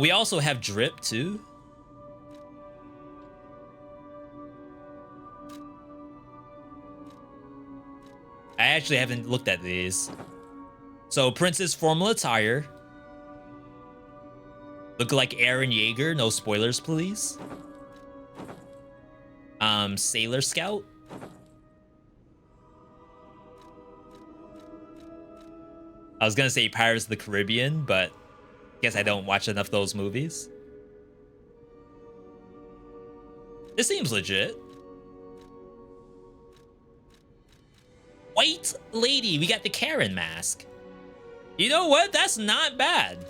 We also have drip too. I actually haven't looked at these. So Princess Formal Attire. Look like Aaron Yeager. No spoilers, please. Sailor Scout. I was gonna say Pirates of the Caribbean, but guess I don't watch enough of those movies. This seems legit. White Lady. We got the Karen mask. You know what? That's not bad.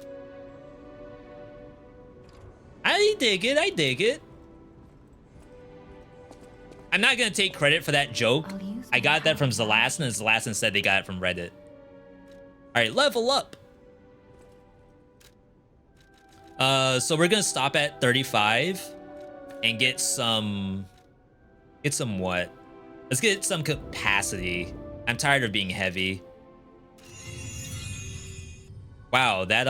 I dig it. I dig it. I'm not gonna take credit for that joke. I got that from Zalasan, and Zalasan said they got it from Reddit. All right, level up. So we're gonna stop at 35 and get some what? Let's get some capacity. I'm tired of being heavy. Wow, that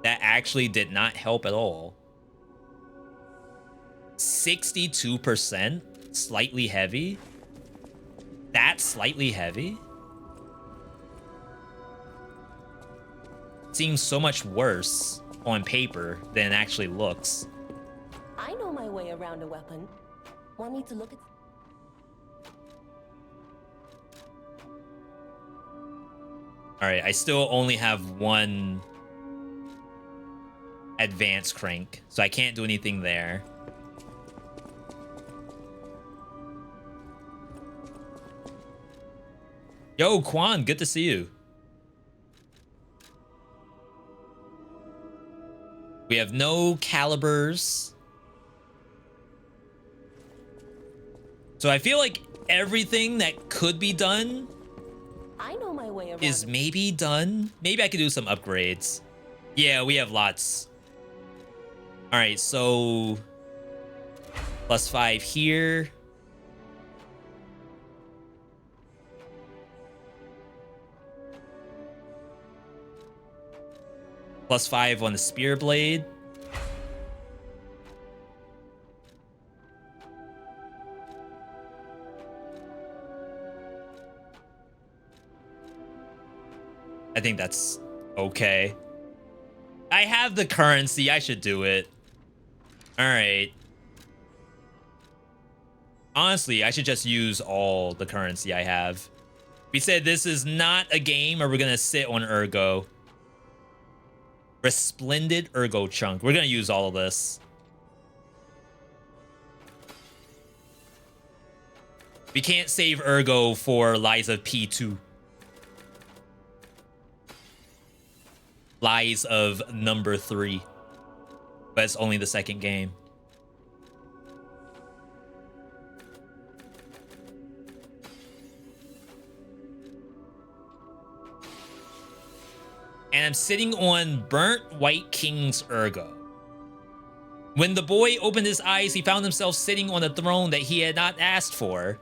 actually did not help at all. 62%, slightly heavy. That's slightly heavy. Seems so much worse on paper than it actually looks. I know my way around a weapon. Want me to look at... All right, I still only have one advanced crank, so I can't do anything there. Yo, Quan, good to see you. We have no calibers. So I feel like everything that could be done I know my way around. is maybe done. Maybe I could do some upgrades. Yeah, we have lots. All right, so +5 here. +5 on the spear blade. I think that's okay. I have the currency. I should do it. All right. Honestly, I should just use all the currency I have. We said this is not a game where we're going to sit on Ergo. Resplendent Ergo chunk. We're going to use all of this. We can't save Ergo for Lies of P2. Lies of number 3. But it's only the second game. And I'm sitting on Burnt White King's Ergo. When the boy opened his eyes, he found himself sitting on a throne that he had not asked for.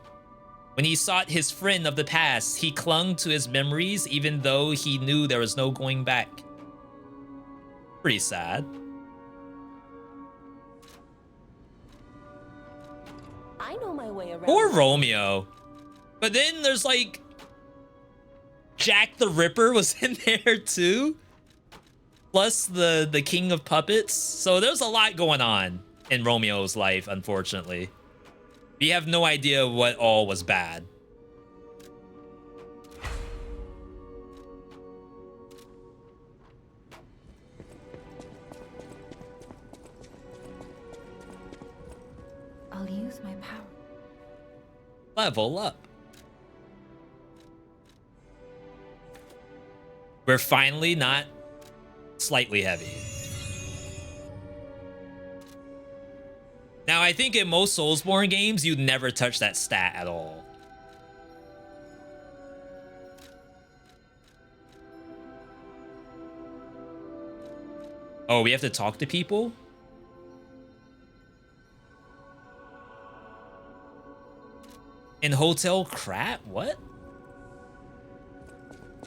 When he sought his friend of the past, he clung to his memories even though he knew there was no going back. Pretty sad. I know my way around. Poor Romeo. But then there's like Jack the Ripper was in there too. Plus the King of Puppets. So there's a lot going on in Romeo's life, unfortunately. We have no idea what all was bad. I'll use my power. Level up. We're finally not slightly heavy. Now, I think in most Soulsborne games, you never touch that stat at all. Oh, we have to talk to people? In Hotel Krat? What?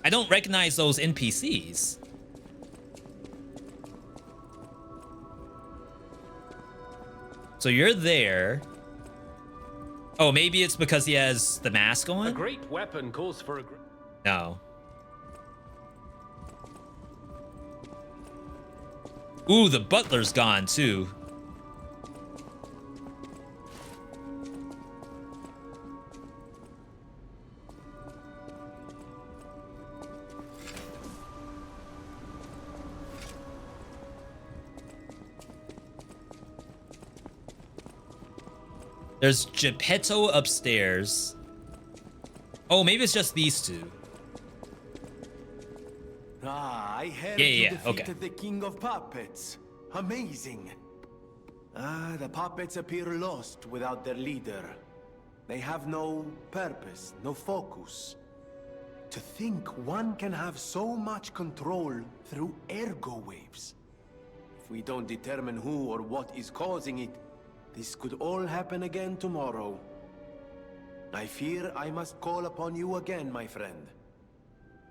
I don't recognize those NPCs. So you're there. Oh, maybe it's because he has the mask on? A great weapon calls for a No. Ooh, the butler's gone too. There's Geppetto upstairs. Oh, maybe it's just these two. Ah, I heard Yeah, you yeah, defeated okay. the King of Puppets. Amazing. Ah, the puppets appear lost without their leader. They have no purpose, no focus. To think one can have so much control through ergo waves. If we don't determine who or what is causing it, this could all happen again tomorrow. I fear I must call upon you again, my friend.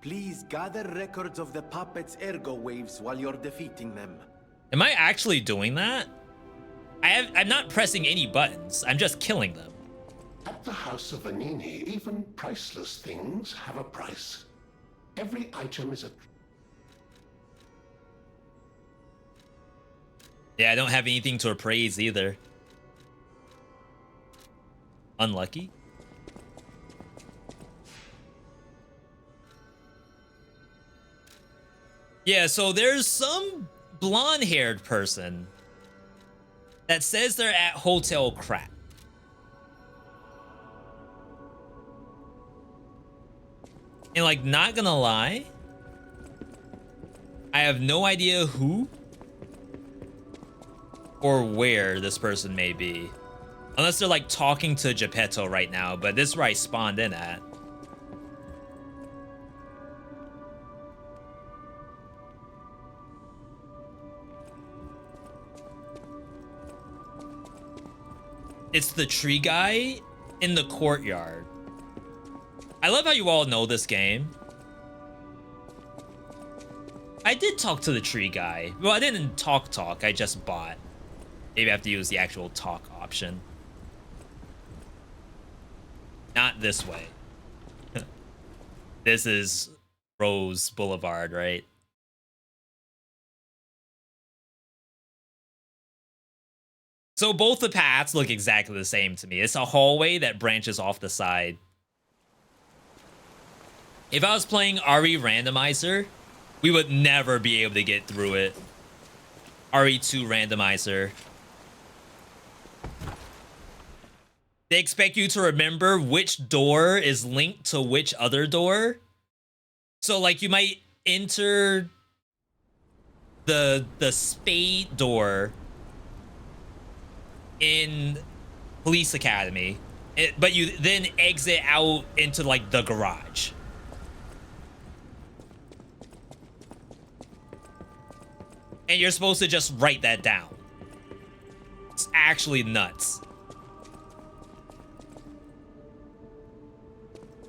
Please gather records of the puppets' ergo waves while you're defeating them. Am I actually doing that? I'm not pressing any buttons. I'm just killing them. At the House of Vanini, even priceless things have a price. Every item is a... Yeah, I don't have anything to appraise either. Unlucky. Yeah, so there's some blonde-haired person that says they're at Hotel Krat. And like, not gonna lie, I have no idea who or where this person may be. Unless they're like talking to Geppetto right now, but this is where I spawned in at. It's the tree guy in the courtyard. I love how you all know this game. I did talk to the tree guy. Well, I didn't talk, I just bought. Maybe I have to use the actual talk option. Not this way. This is Rose Boulevard, right? So both the paths look exactly the same to me. It's a hallway that branches off the side. If I was playing RE Randomizer, we would never be able to get through it. RE2 Randomizer. They expect you to remember which door is linked to which other door. So like you might enter the spade door in Police Academy, but you then exit out into like the garage. And you're supposed to just write that down. It's actually nuts.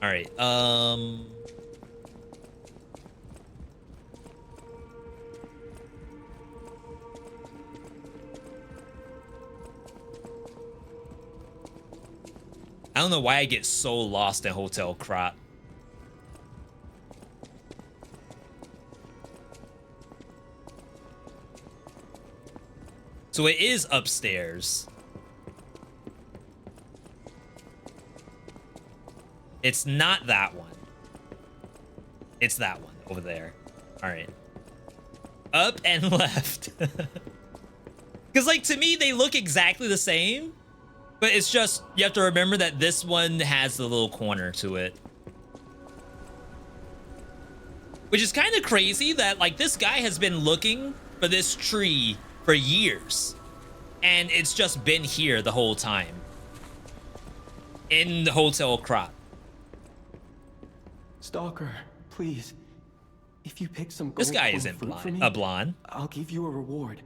All right, I don't know why I get so lost in Hotel Krat. So it is upstairs. It's not that one. It's that one over there. All right. Up and left. Because like to me, they look exactly the same. But it's just, you have to remember that this one has the little corner to it. Which is kind of crazy that, like, this guy has been looking for this tree for years. And it's just been here the whole time. In the Hotel Krat. Stalker, please. If you pick some gold This guy coin isn't fruit for blind. me, A blonde. I'll give you a reward.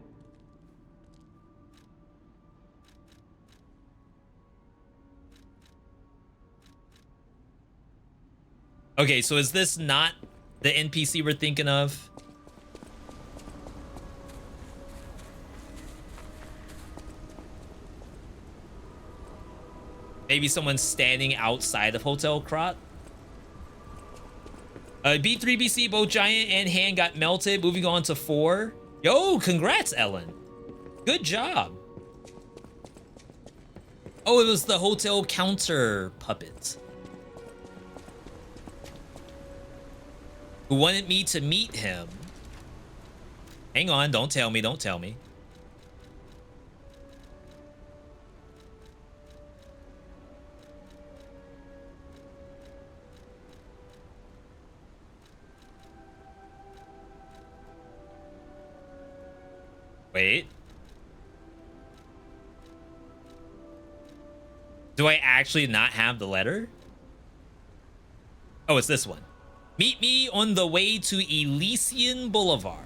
Okay, so is this not the NPC we're thinking of? Maybe someone's standing outside of Hotel Krat? B3 BC, both giant and hand got melted. Moving on to 4. Yo, congrats, Ellen. Good job. Oh, it was the hotel counter puppet. Who wanted me to meet him. Hang on, don't tell me, don't tell me. Wait. Do I actually not have the letter? Oh, it's this one. Meet me on the way to Elysian Boulevard.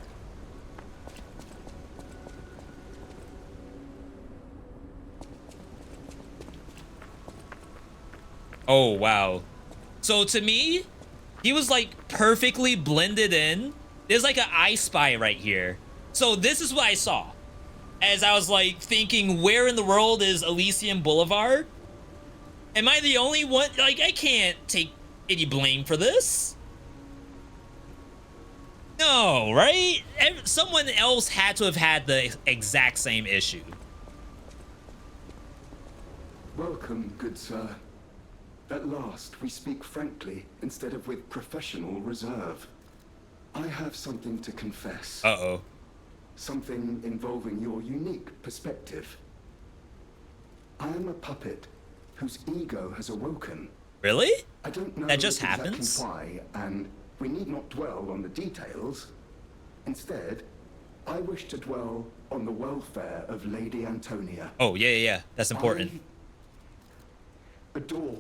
Oh, wow. So to me, he was like perfectly blended in. There's like an I Spy right here. So this is what I saw. As I was like thinking, where in the world is Elysian Boulevard? Am I the only one? Like, I can't take any blame for this. No, right? Someone else had to have had the exact same issue. Welcome, good sir. At last, we speak frankly instead of with professional reserve. I have something to confess. Uh-oh. Something involving your unique perspective. I am a puppet whose ego has awoken. Really? I don't know that just exactly happens? why, and we need not dwell on the details. Instead, I wish to dwell on the welfare of Lady Antonia. Oh, yeah. That's important. adore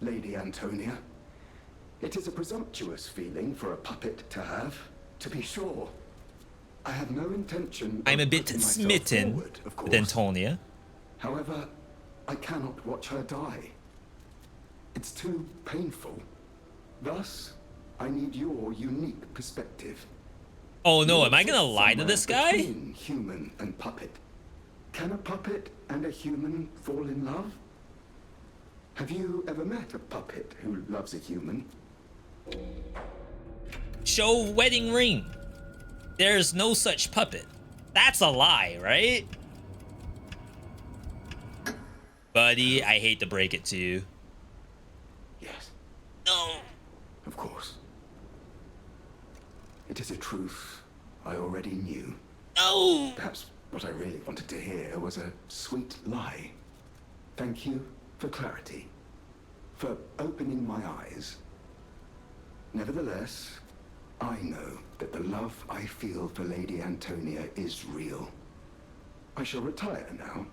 Lady Antonia. It is a presumptuous feeling for a puppet to have, to be sure. I have no intention of I'm a bit putting myself smitten forward, of with course. Antonia. However, I cannot watch her die. It's too painful. Thus, I need your unique perspective. Oh no, You am I gonna exist lie to somewhere this guy? between human and puppet. Can a puppet and a human fall in love? Have you ever met a puppet who loves a human? Show wedding ring. There's no such puppet. That's a lie, right? Buddy, I hate to break it to you. Yes, No. of course. It is a truth I already knew. No. Perhaps what I really wanted to hear was a sweet lie. Thank you for clarity, for opening my eyes. Nevertheless, I know that the love I feel for Lady Antonia is real. I shall retire now.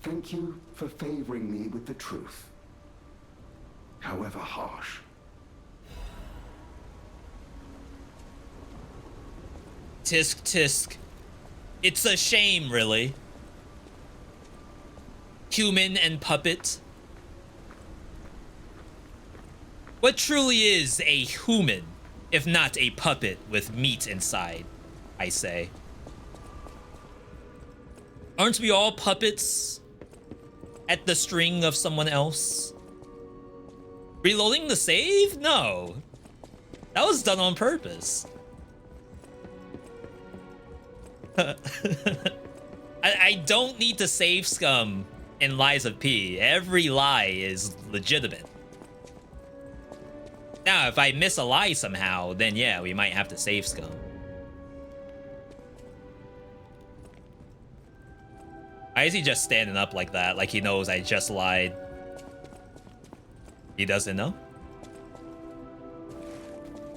Thank you for favoring me with the truth, however harsh. Tisk tisk. It's a shame, really. Human and puppet. What truly is a human, if not a puppet with meat inside, I say? Aren't we all puppets at the string of someone else? Reloading the save? No. That was done on purpose. I don't need to save scum in Lies of P. Every lie is legitimate. Now, if I miss a lie somehow, then yeah, we might have to save scum. Why is he just standing up like that? Like he knows I just lied. He doesn't know?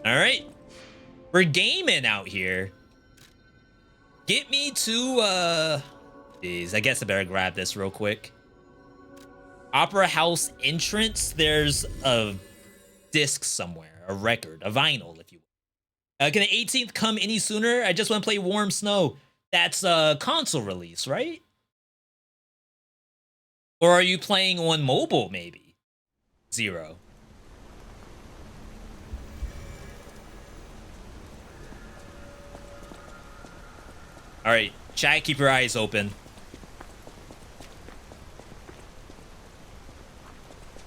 Alright. We're gaming out here. Get me to, Jeez, I guess I better grab this real quick. Opera House entrance. There's a disc somewhere. A record. A vinyl, if you will. Can the 18th come any sooner? I just want to play Warm Snow. That's a console release, right? Or are you playing on mobile, maybe? Zero. All right, chat, keep your eyes open.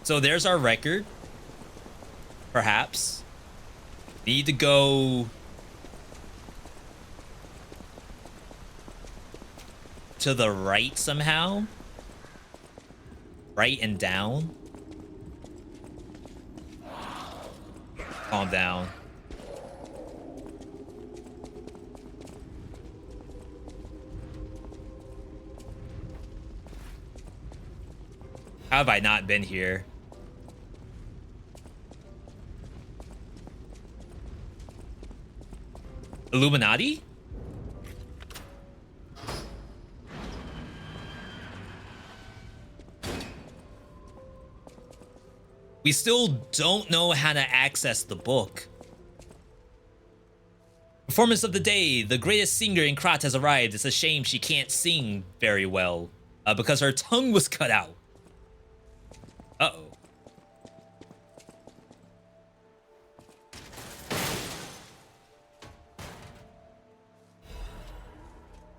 So there's our record. Perhaps. Need to go to the right somehow. Right and down. Calm down. How have I not been here? Illuminati? We still don't know how to access the book. Performance of the day. The greatest singer in Krat has arrived. It's a shame she can't sing very well because her tongue was cut out. Uh-oh.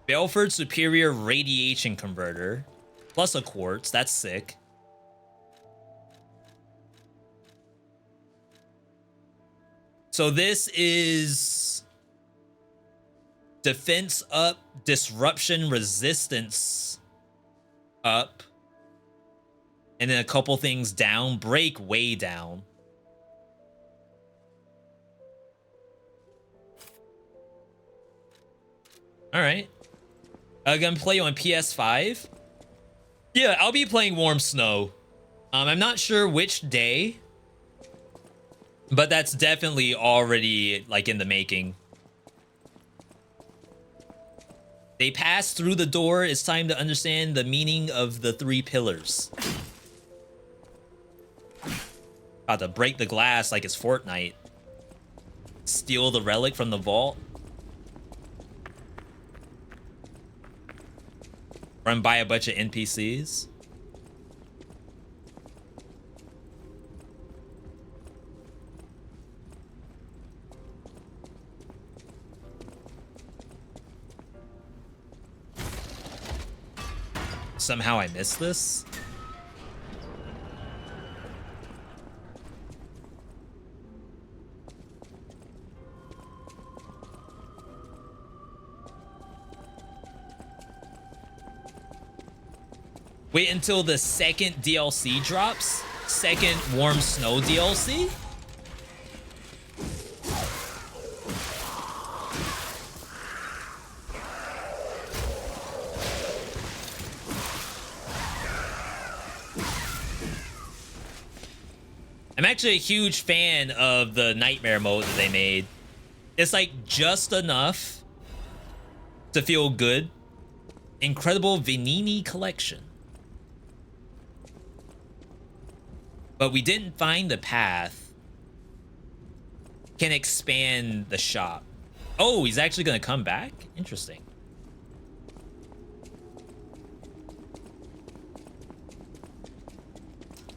Belford Superior Radiation Converter. Plus a quartz. That's sick. So this is defense up, disruption resistance up, and then a couple things down, break way down. All right. Gonna play on PS5. Yeah, I'll be playing Warm Snow. I'm not sure which day, but that's definitely already like in the making. They pass through the door. It's time to understand the meaning of the 3 pillars. About to break the glass like it's Fortnite. Steal the relic from the vault. Run by a bunch of NPCs. Somehow I missed this. Wait until the second DLC drops. Second Warm Snow DLC. I'm actually a huge fan of the nightmare mode that they made. It's like just enough to feel good. Incredible Venini collection. But we didn't find the path. Can expand the shop. Oh, he's actually gonna come back? Interesting.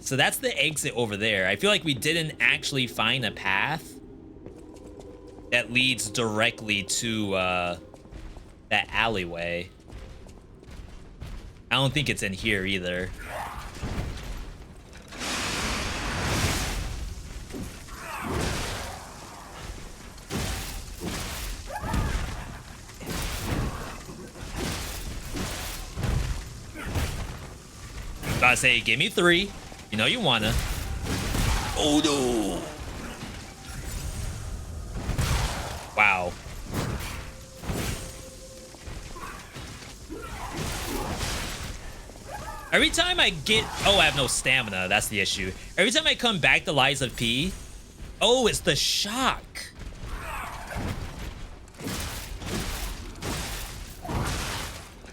So that's the exit over there. I feel like we didn't actually find a path that leads directly to that alleyway. I don't think it's in here either. About to say, give me 3. You know you wanna. Oh no. Wow. Every time I get... Oh, I have no stamina. That's the issue. Every time I come back to Lies of P... Oh, it's the shock.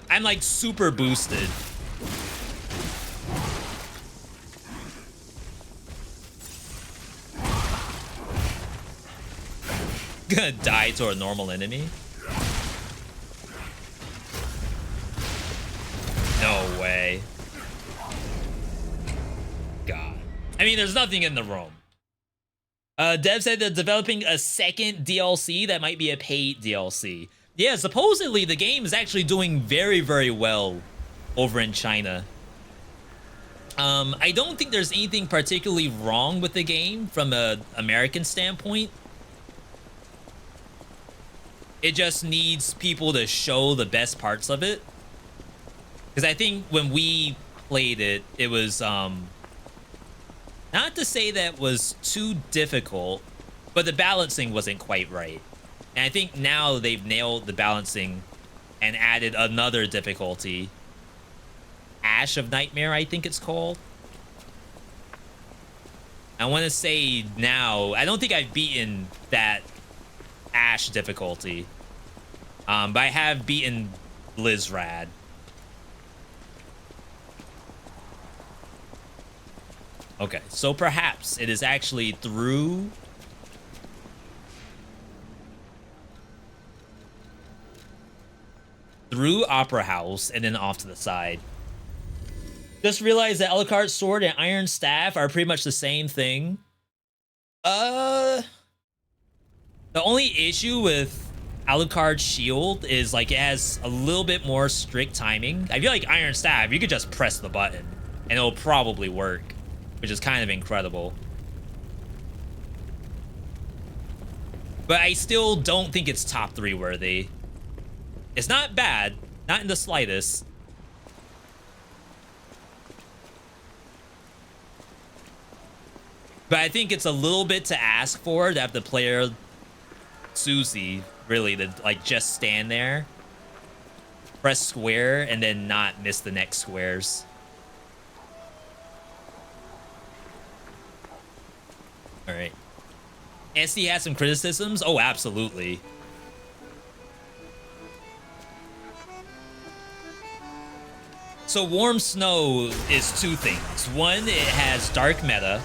I'm like super boosted. Gonna die to a normal enemy? No way. God. I mean, there's nothing in the room. Dev said they're developing a second DLC that might be a paid DLC. Yeah, supposedly the game is actually doing very, very well over in China. I don't think there's anything particularly wrong with the game from an American standpoint. It just needs people to show the best parts of it. Because I think when we played it, it was, not to say that was too difficult, but the balancing wasn't quite right. And I think now they've nailed the balancing and added another difficulty. Ash of Nightmare, I think it's called. I want to say now, I don't think I've beaten that Ash difficulty. But I have beaten Blizrad. Okay, so perhaps it is actually through Opera House and then off to the side. Just realized that Alucard's sword and iron staff are pretty much the same thing. The only issue with Alucard's shield is like it has a little bit more strict timing. I feel like iron staff, you could just press the button and it'll probably work, which is kind of incredible. But I still don't think it's top 3 worthy. It's not bad, not in the slightest. But I think it's a little bit to ask for to have the player Susie really to like just stand there, press square, and then not miss the next squares. All right. SD has some criticisms. Oh, absolutely. So Warm Snow is 2 things. One, it has dark meta.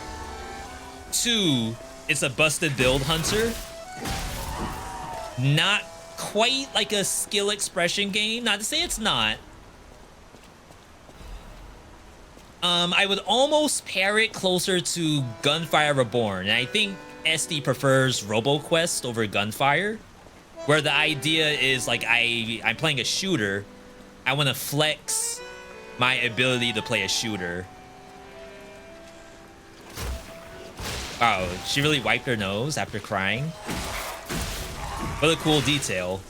2, it's a busted build hunter. Not quite like a skill expression game. Not to say it's not. I would almost pair it closer to Gunfire Reborn. And I think SD prefers RoboQuest over Gunfire, where the idea is like I'm playing a shooter. I want to flex my ability to play a shooter. Oh, she really wiped her nose after crying. What a cool detail.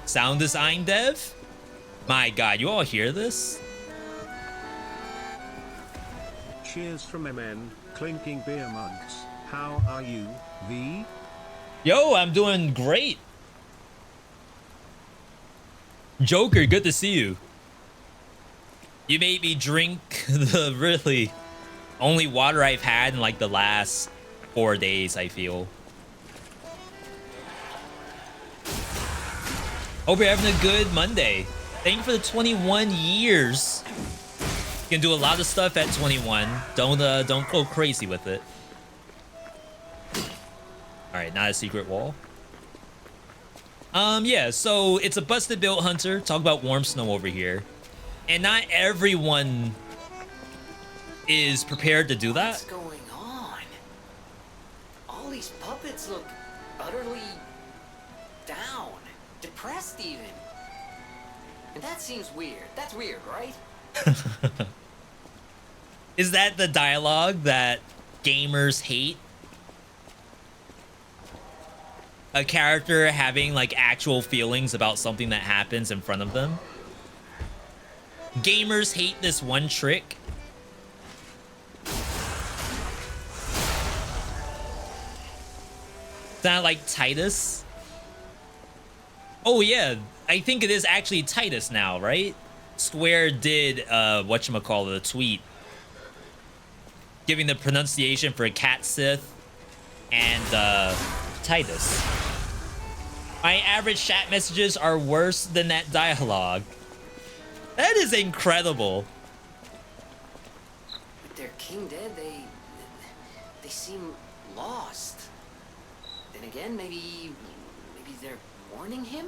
Sound design dev? My God, you all hear this? Cheers from MN, clinking beer mugs. How are you, V? Yo, I'm doing great. Joker, good to see you. You made me drink the really only water I've had in like the last 4 days, I feel. Hope you're having a good Monday. Thank you for the 21 years. You can do a lot of stuff at 21. Don't go crazy with it. All right, not a secret wall. Yeah, so it's a busted build hunter. Talk about warm snow over here. And not everyone is prepared to do that. What's going on? All these puppets look utterly down, depressed even. And that seems weird. That's weird, right? Is that the dialogue that gamers hate? A character having like actual feelings about something that happens in front of them? Gamers hate this one trick. Is that like Titus? Oh yeah, I think it is actually Titus now, right? Square did whatchamacallit, a tweet giving the pronunciation for Cat Sith and Titus. My average chat messages are worse than that dialogue. That is incredible. With their king dead, they seem lost. Then again, maybe they're warning him?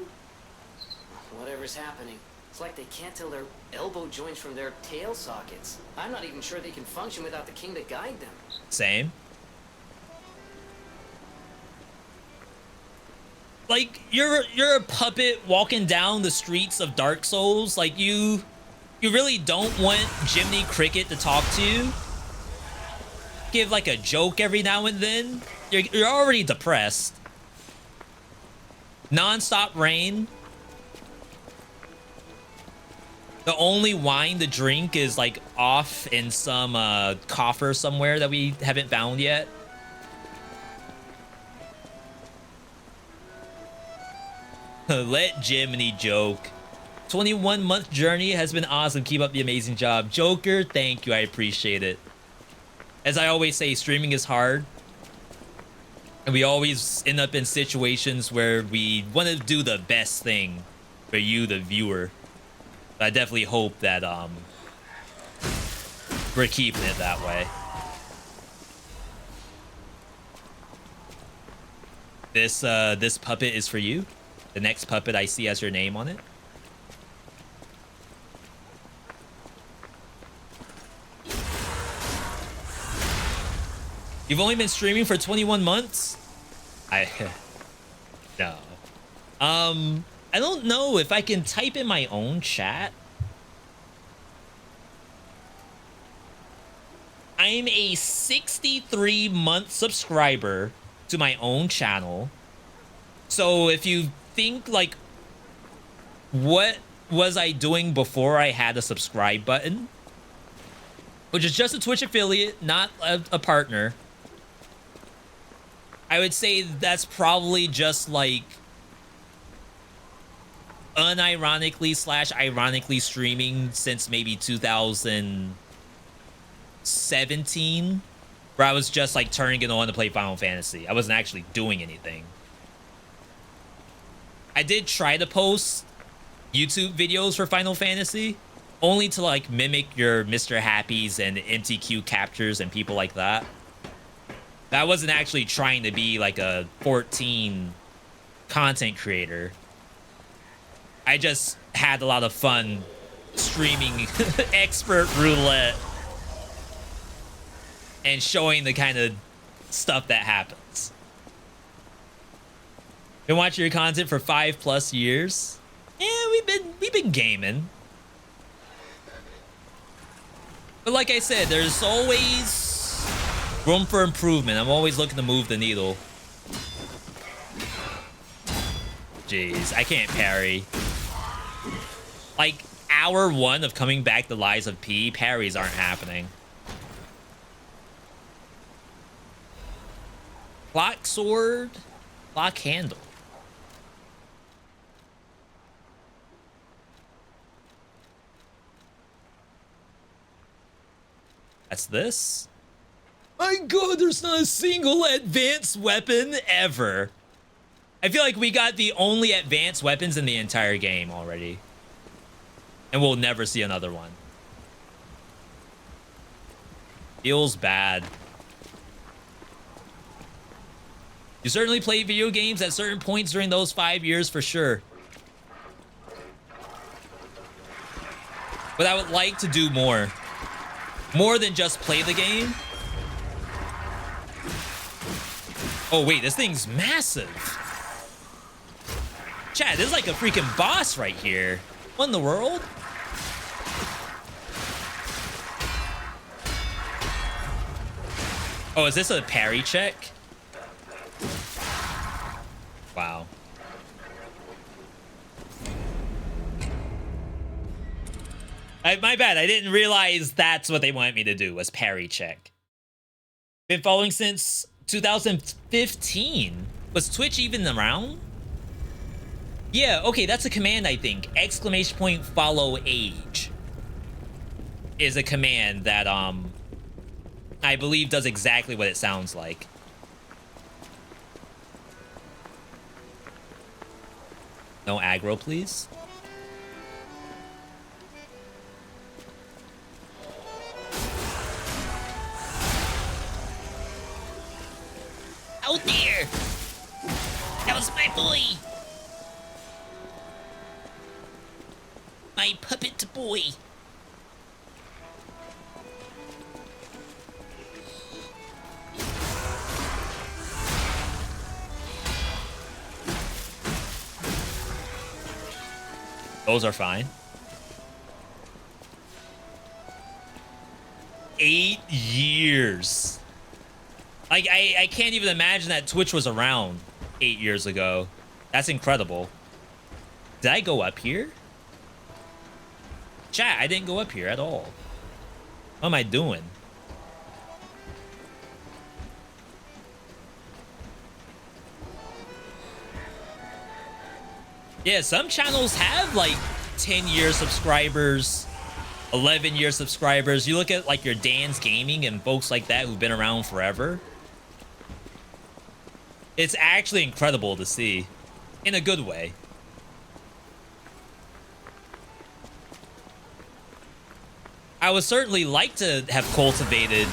Whatever's happening, it's like they can't tell their elbow joints from their tail sockets. I'm not even sure they can function without the king to guide them. Same. Like, you're a puppet walking down the streets of Dark Souls. Like, you really don't want Jiminy Cricket to talk to you. Give like a joke every now and then. You're already depressed. Non-stop rain. The only wine to drink is like off in some coffer somewhere that we haven't found yet. Let Jiminy joke. 21-month journey has been awesome. Keep up the amazing job. Joker, thank you. I appreciate it. As I always say, streaming is hard. And we always end up in situations where we want to do the best thing for you, the viewer. I definitely hope that we're keeping it that way. This puppet is for you. The next puppet I see has your name on it. You've only been streaming for 21 months? No. I don't know if I can type in my own chat. I'm a 63-month subscriber to my own channel. So if you think like, what was I doing before I had a subscribe button? Which is just a Twitch affiliate, not a partner. I would say that's probably just like unironically / ironically streaming since maybe 2017, where I was just like turning it on to play Final Fantasy. I wasn't actually doing anything. I did try to post YouTube videos for Final Fantasy, only to like mimic your Mr. Happies and MTQ captures and people like that. I wasn't actually trying to be like a 14 content creator. I just had a lot of fun streaming expert roulette and showing the kind of stuff that happens. Been watching your content for 5+ years. Yeah, we've been gaming. But like I said, there's always room for improvement. I'm always looking to move the needle. Jeez, I can't parry. Like, hour 1 of coming back to Lies of P, parries aren't happening. Clock sword, clock handle. That's this? My god, there's not a single advanced weapon ever. I feel like we got the only advanced weapons in the entire game already. And we'll never see another one. Feels bad. You certainly played video games at certain points during those 5 years for sure. But I would like to do more. More than just play the game. Oh wait, this thing's massive. Chat, this is like a freaking boss right here. What in the world? Oh, is this a parry check? Wow. My bad. I didn't realize that's what they wanted me to do, was parry check. Been following since 2015. Was Twitch even around? Yeah, okay, that's a command, I think. ! follow age is a command that, I believe does exactly what it sounds like. No aggro, please. Out there! That was my boy! My puppet boy! Those are fine. 8 years. Like, I can't even imagine that Twitch was around 8 years ago. That's incredible. Did I go up here? Chat, I didn't go up here at all. What am I doing? Yeah, some channels have like 10-year subscribers, 11-year subscribers. You look at like your Dan's Gaming and folks like that who've been around forever. It's actually incredible to see, in a good way. I would certainly like to have cultivated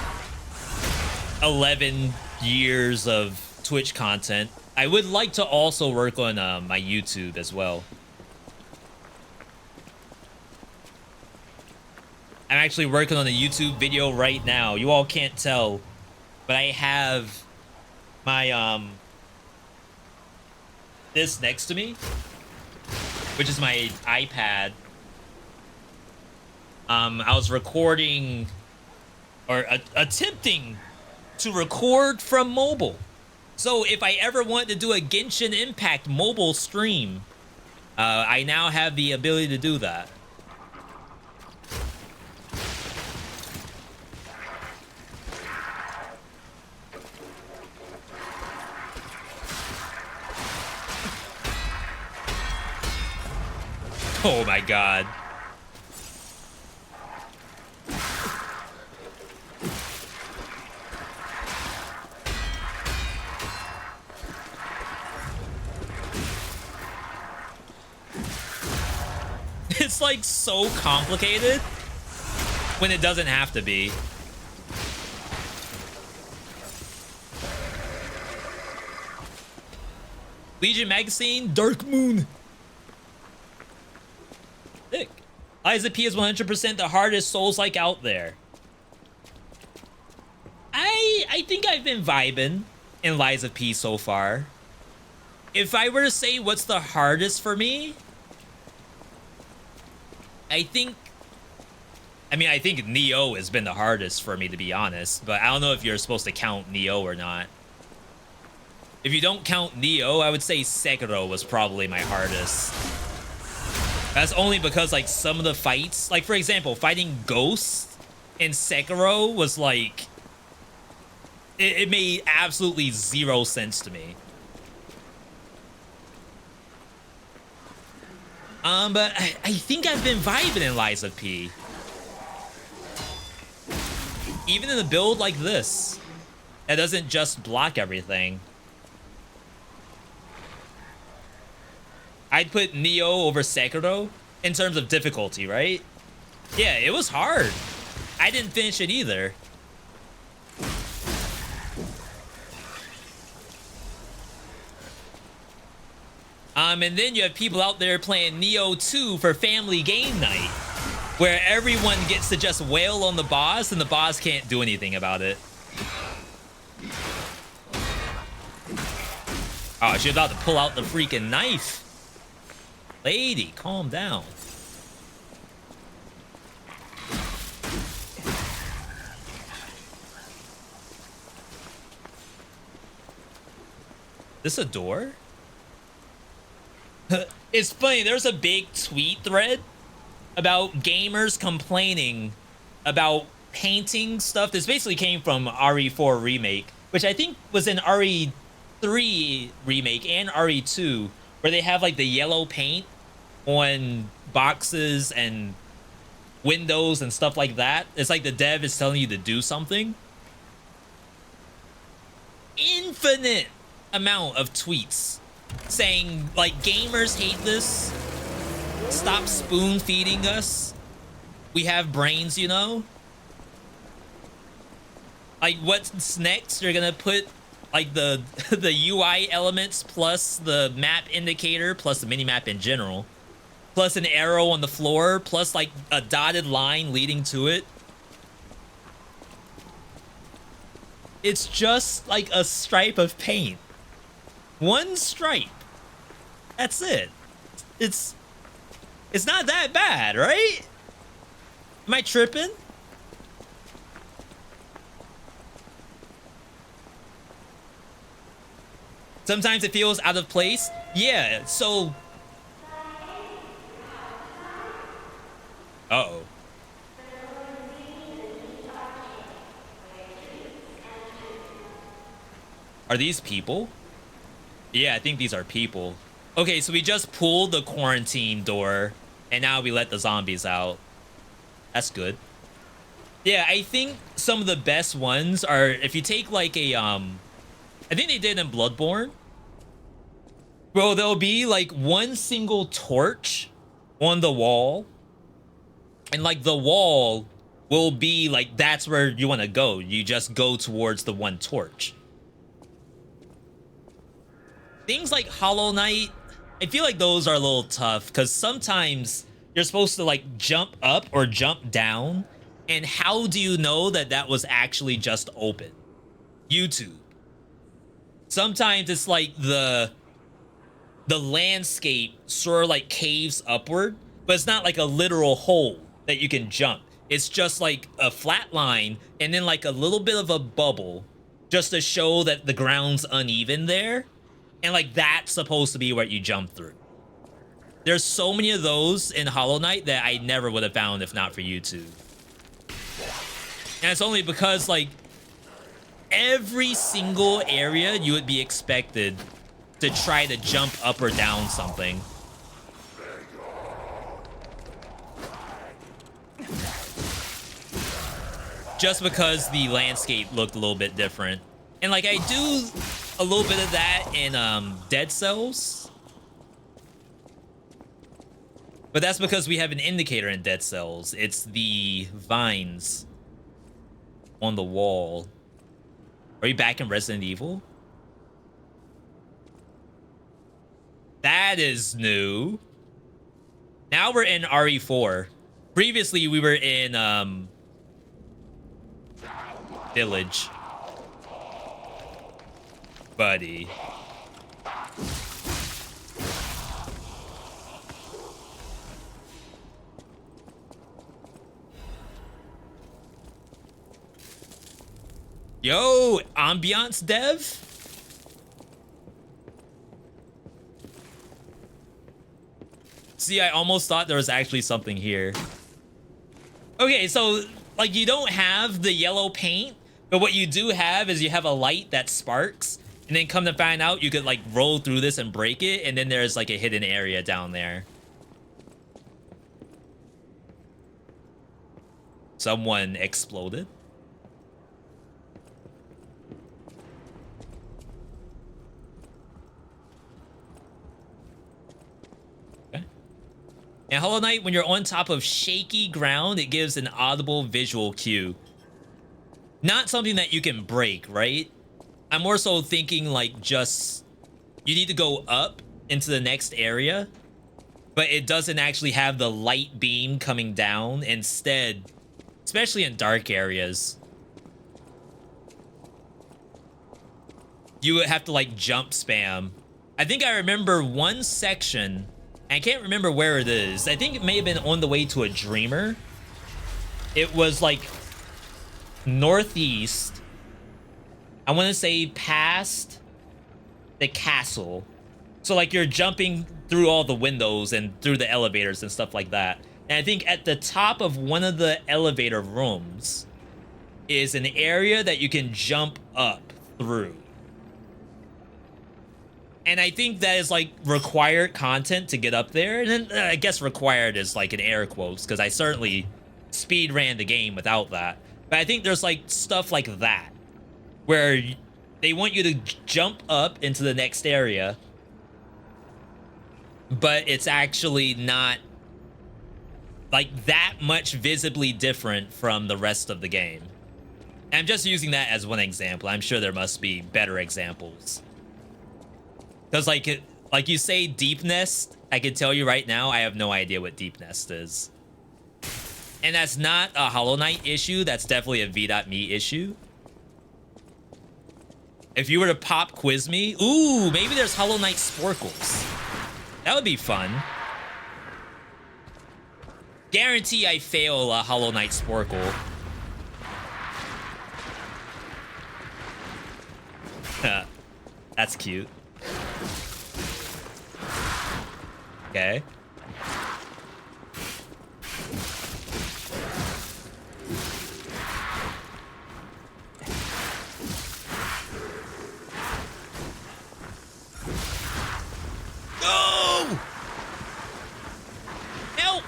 11 years of Twitch content. I would like to also work on my YouTube as well. I'm actually working on a YouTube video right now. You all can't tell, but I have my this next to me, which is my iPad. I was recording or attempting to record from mobile. So if I ever want to do a Genshin Impact mobile stream, I now have the ability to do that. Oh my god. just like so complicated when it doesn't have to be. Legion Magazine, Dark Moon. Thick. Liza P is 100% the hardest Souls-like out there. I think I've been vibing in Liza P so far. If I were to say what's the hardest for me, I think Neo has been the hardest for me, to be honest, but I don't know if you're supposed to count Neo or not. If you don't count Neo, I would say Sekiro was probably my hardest. That's only because, like, some of the fights, like, for example, fighting Ghost in Sekiro was, like, it made absolutely zero sense to me. But I think I've been vibing in Liza P. Even in a build like this, that doesn't just block everything. I'd put Neo over Sekiro in terms of difficulty, right? Yeah, it was hard. I didn't finish it either. And then you have people out there playing Neo 2 for family game night, where everyone gets to just wail on the boss and the boss can't do anything about it. Oh, she's about to pull out the freaking knife. Lady, calm down. This a door? It's funny, there's a big tweet thread about gamers complaining about painting stuff. This basically came from RE4 Remake, which I think was in RE3 Remake and RE2, where they have like the yellow paint on boxes and windows and stuff like that. It's like the dev is telling you to do something. Infinite amount of tweets saying, like, gamers hate this. Stop spoon feeding us. We have brains, you know? Like, what's next? You're gonna put, like, the UI elements plus the map indicator plus the minimap in general, plus an arrow on the floor, plus, like, a dotted line leading to it. It's just, like, a stripe of paint. One stripe. That's it. It's not that bad, right? Am I tripping? Sometimes it feels out of place. Yeah, so... Uh-oh. Are these people? Yeah, I think these are people. Okay, so we just pulled the quarantine door, and now we let the zombies out. That's good. Yeah, I think some of the best ones are, if you take like a, I think they did in Bloodborne. Bro, there'll be like one single torch on the wall, and like the wall will be like, that's where you want to go. You just go towards the one torch. Things like Hollow Knight, I feel like those are a little tough because sometimes you're supposed to like jump up or jump down. And how do you know that that was actually just open? YouTube. Sometimes it's like the landscape sort of like caves upward, but it's not like a literal hole that you can jump. It's just like a flat line and then like a little bit of a bubble just to show that the ground's uneven there. And like that's supposed to be what you jump through. There's so many of those in Hollow Knight that I never would have found if not for YouTube. And it's only because like every single area you would be expected to try to jump up or down something. Just because the landscape looked a little bit different. And like I do a little bit of that in Dead Cells. But that's because we have an indicator in Dead Cells. It's the vines on the wall. Are you back in Resident Evil? That is new. Now we're in RE4. Previously, we were in Village. Buddy. Yo, ambiance dev? See, I almost thought there was actually something here. Okay, so, like, you don't have the yellow paint, but what you do have is you have a light that sparks, and then come to find out, you could, like, roll through this and break it, and then there's, like, a hidden area down there. Someone exploded. In Hollow Knight, when you're on top of shaky ground, it gives an audible visual cue. Not something that you can break, right? I'm more so thinking like just you need to go up into the next area, but it doesn't actually have the light beam coming down. Instead, especially in dark areas, you would have to like jump spam. I think I remember one section. I can't remember where it is. I think it may have been on the way to a Dreamer. It was like northeast. I want to say past the castle. So like you're jumping through all the windows and through the elevators and stuff like that. And I think at the top of one of the elevator rooms is an area that you can jump up through. And I think that is like required content to get up there. And then I guess required is like in air quotes, because I certainly speed ran the game without that. But I think there's like stuff like that where they want you to jump up into the next area, but it's actually not like that much visibly different from the rest of the game. And I'm just using that as one example. I'm sure there must be better examples. Because, like you say, Deep Nest, I can tell you right now, I have no idea what Deep Nest is. And that's not a Hollow Knight issue. That's definitely a V.me issue. If you were to pop quiz me, ooh, maybe there's Hollow Knight Sporkles. That would be fun. Guarantee I fail a Hollow Knight Sporkle. That's cute. Okay. No! Help!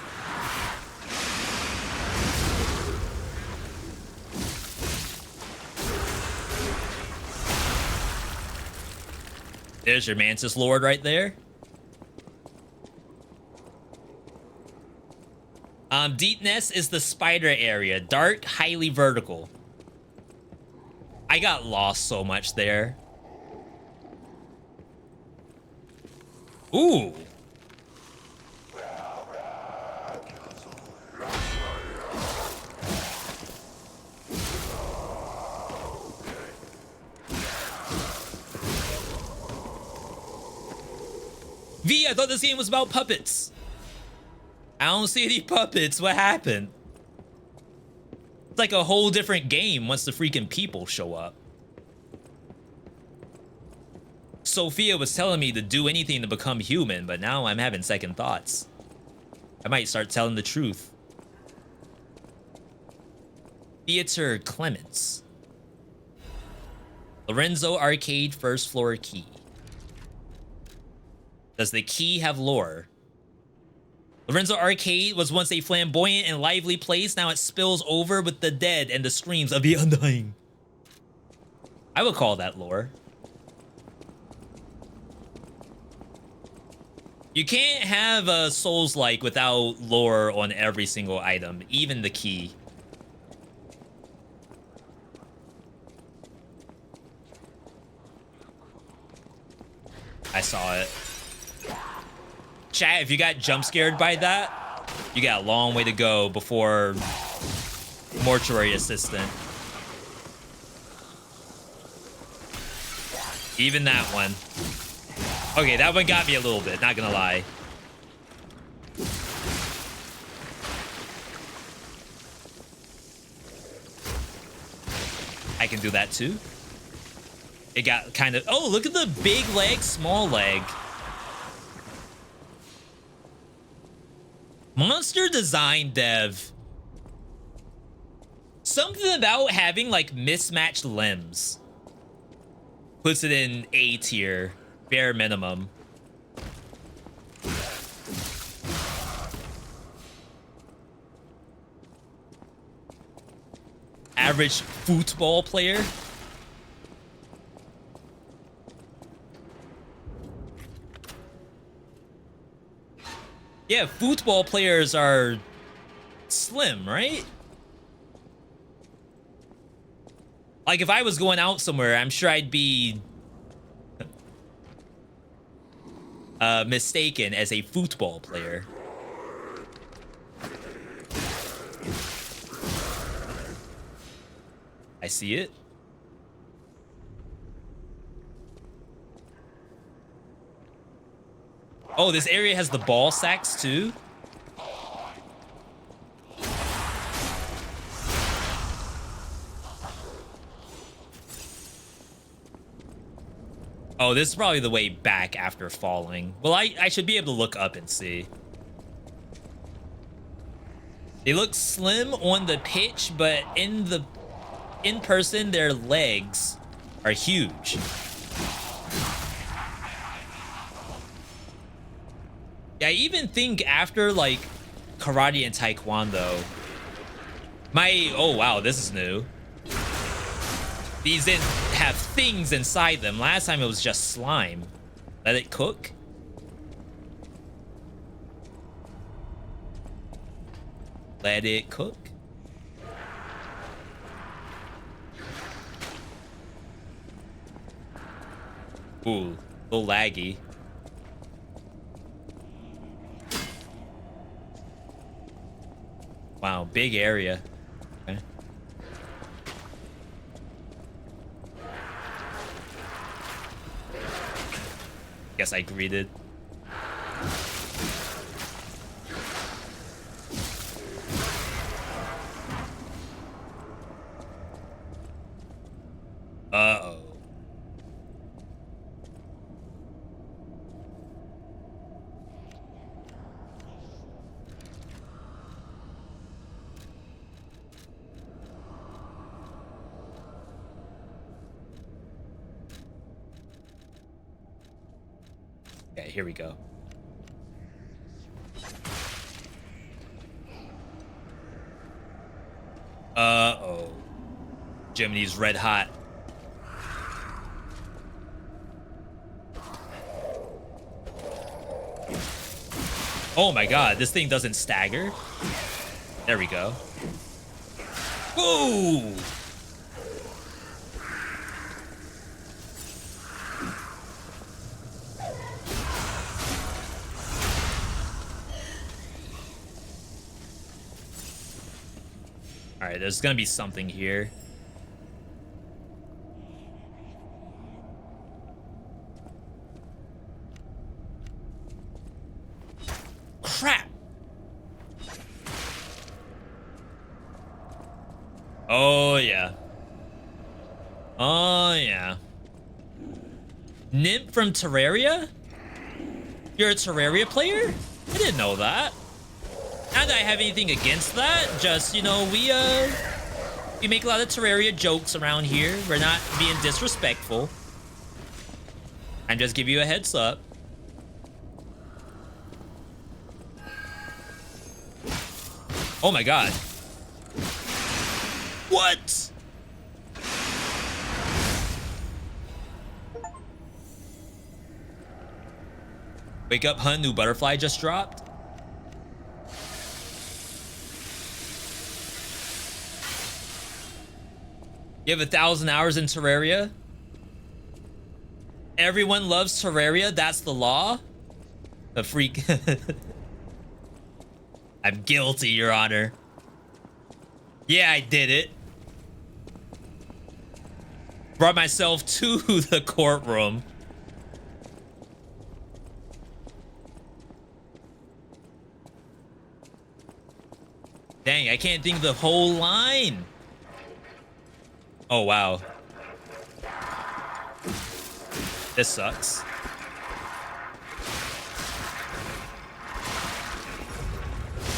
There's your Mantis Lord right there. Deep Nest is the spider area. Dark, highly vertical. I got lost so much there. Ooh. V, I thought this game was about puppets. I don't see any puppets. What happened? It's like a whole different game once the freaking people show up. Sophia was telling me to do anything to become human, but now I'm having second thoughts. I might start telling the truth. Theater Clements. Lorenzo Arcade first floor key. Does the key have lore? Lorenzo Arcade was once a flamboyant and lively place. Now it spills over with the dead and the screams of the undying. I would call that lore. You can't have a Souls-like without lore on every single item, even the key. I saw it. Chat, if you got jump scared by that, you got a long way to go before mortuary assistant. Even that one. Okay, that one got me a little bit, not gonna lie. I can do that too. It got kind of... Oh, look at the big leg, small leg. Monster design dev. Something about having, like, mismatched limbs puts it in A tier, bare minimum. Average football player. Yeah, football players are slim, right? Like, if I was going out somewhere, I'm sure I'd be mistaken as a football player. I see it. Oh, this area has the ball sacks too? Oh, this is probably the way back after falling. Well, I should be able to look up and see. They look slim on the pitch, but in person, their legs are huge. Yeah, I even think after, like, karate and taekwondo, oh wow, this is new. These didn't have things inside them. Last time it was just slime. Let it cook. Let it cook. Ooh, a little laggy. Wow, big area. Okay. Guess I greeted. Uh-oh. Okay, here we go. Uh-oh. Jiminy's red hot. Oh my god, this thing doesn't stagger. There we go. Whoa! Alright, there's gonna be something here. Crap! Oh, yeah. Oh, yeah. Nymph from Terraria? You're a Terraria player? I didn't know that. Not that I have anything against that, just, you know, we make a lot of Terraria jokes around here. We're not being disrespectful. I'm just giving you a heads up. Oh my god. What? Wake up, hun. New butterfly just dropped. You have 1,000 hours in Terraria. Everyone loves Terraria. That's the law. The freak. I'm guilty, Your Honor. Yeah, I did it. Brought myself to the courtroom. Dang, I can't think of the whole line. Oh, wow. This sucks.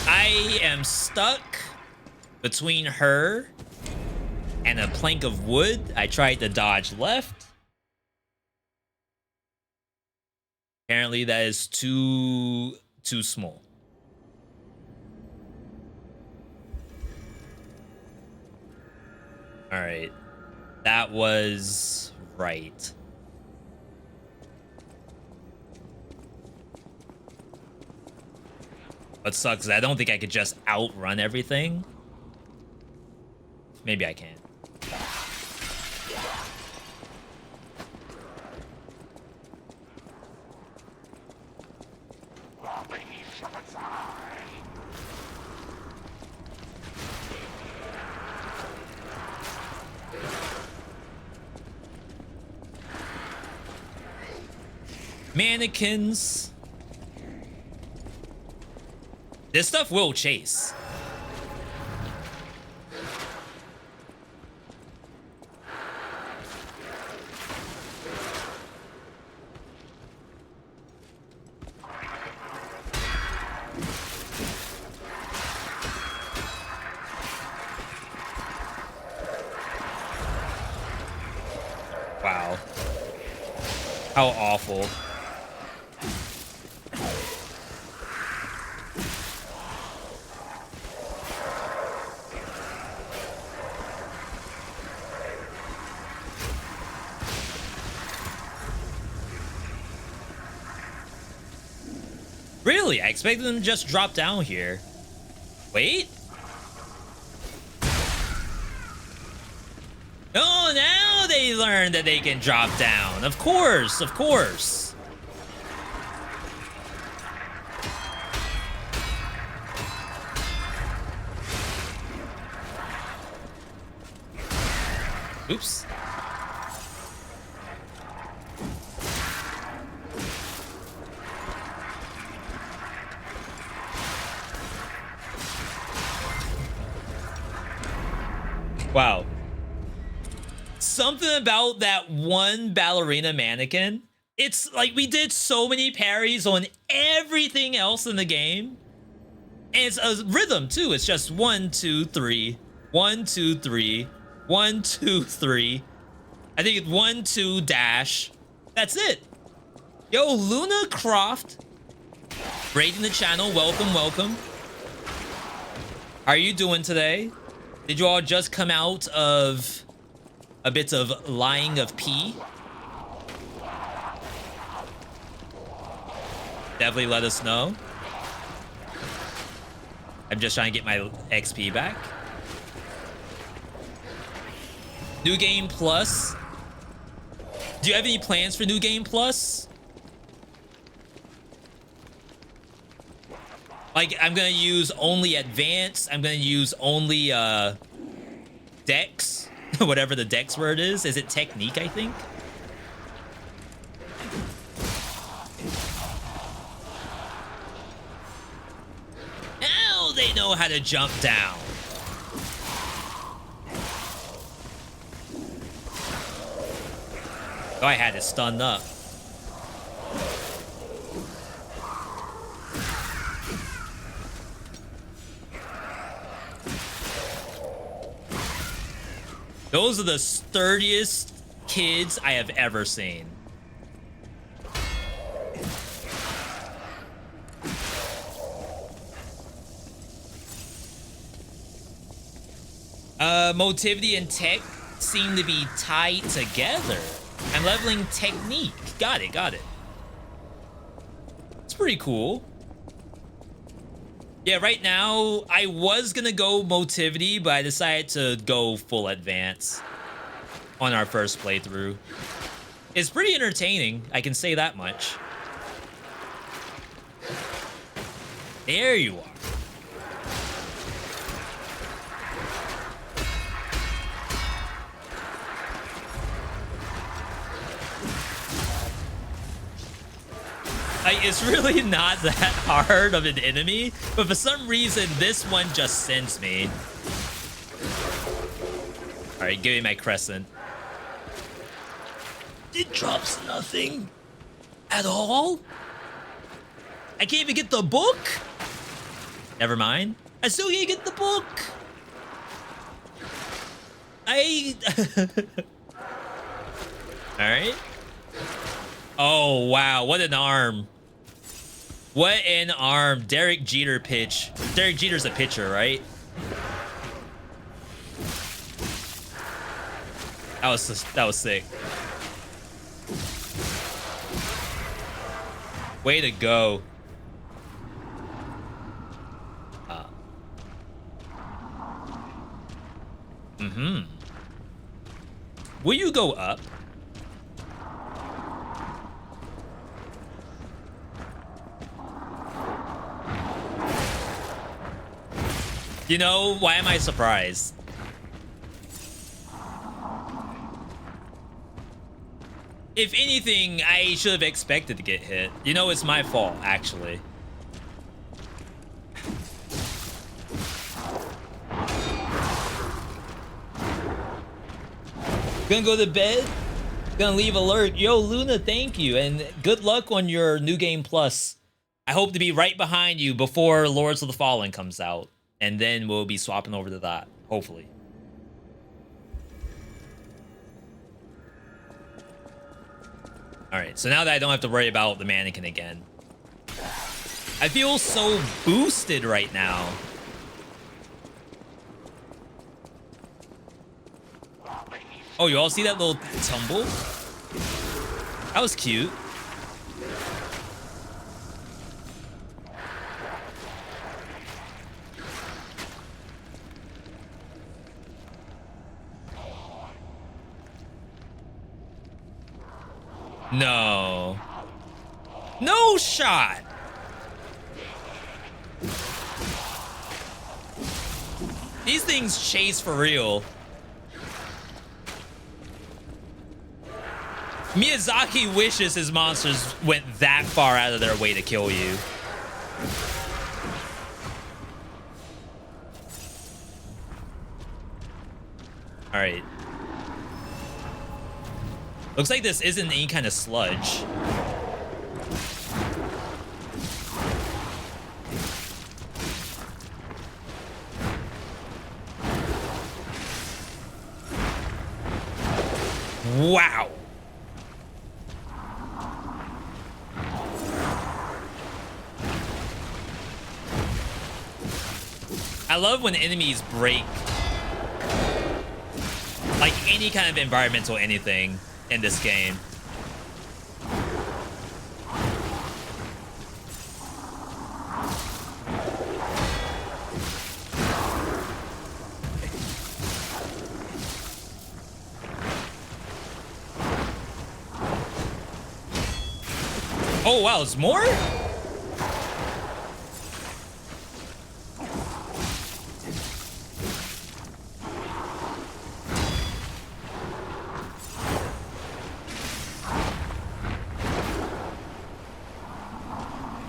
I am stuck between her and a plank of wood. I tried to dodge left. Apparently that is too small. All right. That was right. What sucks is I don't think I could just outrun everything. Maybe I can. Mannequins. This stuff will chase. Wow. How awful. Really? I expected them to just drop down here. Wait. Oh, now they learned that they can drop down. Of course, of course. Oops. Wow. Something about that one ballerina mannequin. It's like we did so many parries on everything else in the game. And it's a rhythm too. It's just 1, 2, 3. 1, 2, 3. 1, 2, 3. I think it's 1, 2 dash. That's it. Yo, Luna Croft. Raiding the channel. Welcome, welcome. How are you doing today? Did you all just come out of a bit of lying of pee? Definitely let us know. I'm just trying to get my XP back. New Game Plus. Do you have any plans for New Game Plus? Like, I'm gonna use only Advanced. I'm gonna use only Dex. Whatever the Dex word is. Is it Technique, I think? Now they know how to jump down. Oh, I had it stunned up. Those are the sturdiest kids I have ever seen. Motivity and tech seem to be tied together. I'm leveling technique. Got it, got it. pretty cool. Yeah, right now, I was gonna go Motivity, but I decided to go full advance on our first playthrough. It's pretty entertaining, I can say that much. There you are. It's really not that hard of an enemy, but for some reason, this one just sends me. All right, give me my crescent. It drops nothing at all. I can't even get the book. Never mind. I still can't get the book. All right. Oh, wow. What an arm. What an arm. Derek Jeter pitch. Derek Jeter's a pitcher, right? That was sick. Way to go. Will you go up? You know, why am I surprised? If anything, I should have expected to get hit. You know, it's my fault, actually. Gonna go to bed? Gonna leave alert. Yo, Luna, thank you. And good luck on your New Game Plus. I hope to be right behind you before Lords of the Fallen comes out. And then we'll be swapping over to that, hopefully. All right, so now that I don't have to worry about the mannequin again. I feel so boosted right now. Oh, you all see that little tumble? That was cute. No. No shot. These things chase for real. Miyazaki wishes his monsters went that far out of their way to kill you. All right. Looks like this isn't any kind of sludge. Wow. I love when enemies break like any kind of environmental anything in this game. Oh wow, there's more?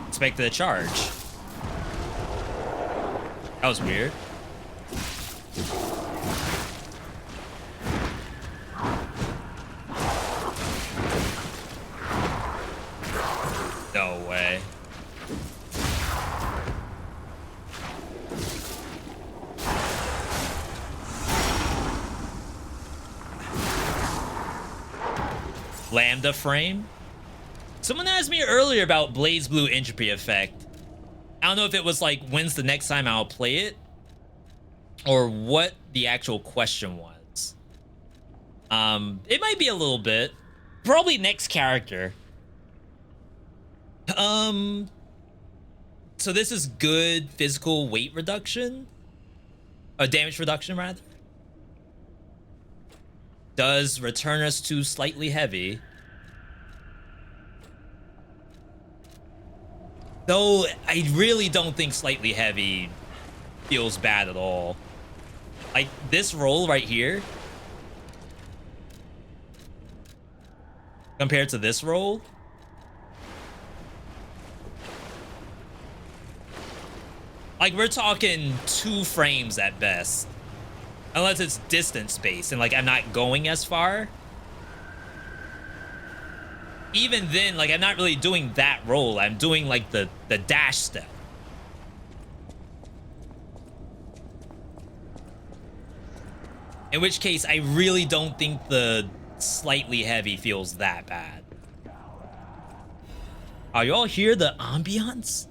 Expected a charge. That was weird. No way. Lambda frame? Someone asked me earlier about Blaze Blue entropy effect. I don't know if it was like, when's the next time I'll play it? Or what the actual question was. It might be a little bit. Probably next character. So this is good physical weight reduction, damage reduction rather. Does return us to slightly heavy. Though I really don't think slightly heavy feels bad at all. Like this roll right here compared to this roll, like we're talking 2 frames at best. Unless it's distance based and like I'm not going as far. Even then, like I'm not really doing that roll. I'm doing like the dash step. In which case, I really don't think the slightly heavy feels that bad. Are y'all hear the ambiance?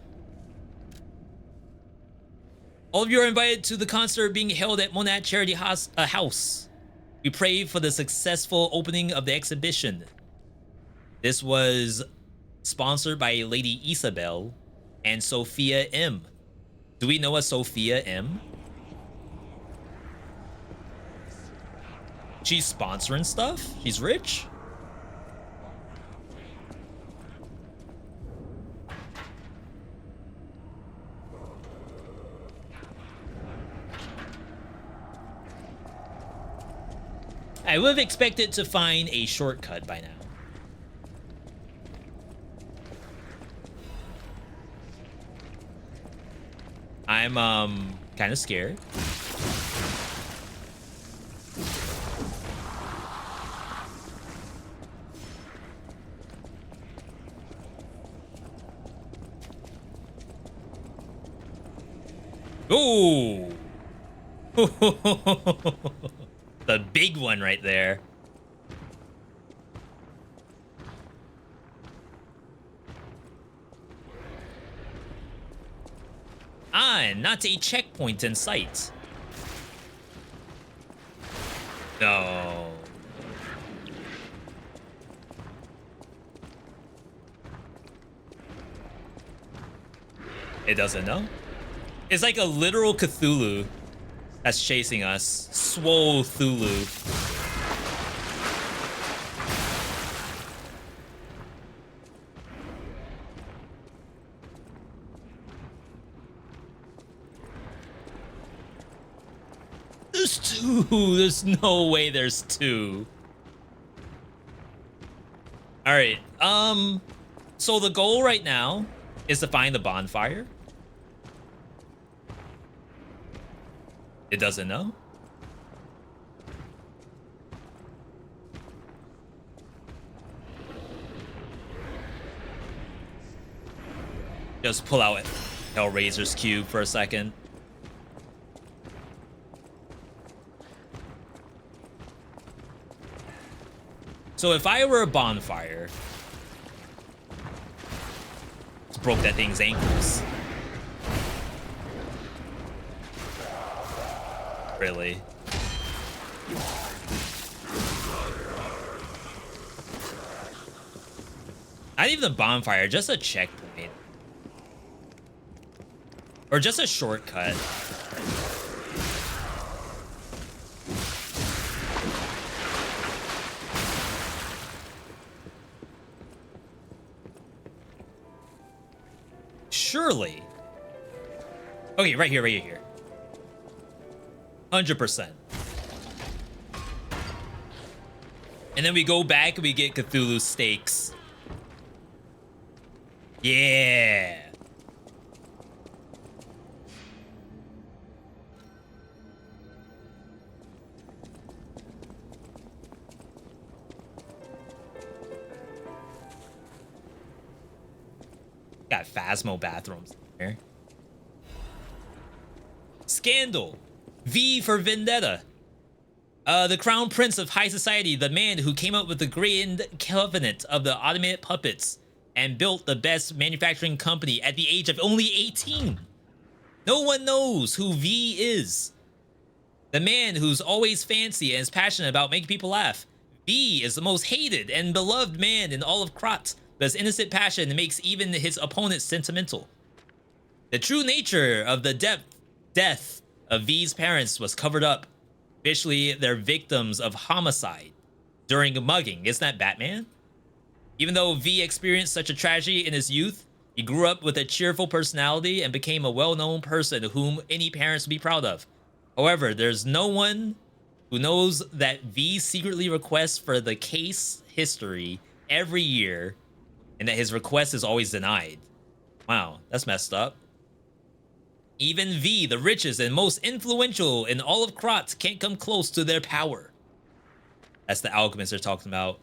All of you are invited to the concert being held at Monad Charity House. We pray for the successful opening of the exhibition. This was sponsored by Lady Isabel and Sophia M. Do we know a Sophia M? She's sponsoring stuff? She's rich? I would have expected to find a shortcut by now. I'm kind of scared. Ooh. The big one right there. Not a checkpoint in sight. No. It doesn't know. It's like a literal Cthulhu that's chasing us. Swole Thulu. There's 2. There's no way there's 2. All right. So the goal right now is to find the bonfire. It doesn't know. Just pull out Hellraiser's cube for a second. So if I were a bonfire, just broke that thing's ankles. Really? Not even a bonfire, just a checkpoint. Or just a shortcut. Surely. Okay, right here. 100%. And then we go back and we get Cthulhu steaks. Yeah. Got Phasmo bathrooms here. Scandal. V for Vendetta. The Crown Prince of High Society, the man who came up with the grand covenant of the automated puppets and built the best manufacturing company at the age of only 18. No one knows who V is. The man who's always fancy and is passionate about making people laugh. V is the most hated and beloved man in all of Krat, but his innocent passion makes even his opponents sentimental. The true nature of the death of V's parents was covered up. Officially, they're victims of homicide during a mugging. Isn't that Batman? Even though V experienced such a tragedy in his youth, he grew up with a cheerful personality and became a well-known person whom any parents would be proud of. However, there's no one who knows that V secretly requests for the case history every year and that his request is always denied. Wow, that's messed up. Even V, the richest and most influential in all of Krat, can't come close to their power. That's the alchemist they're talking about.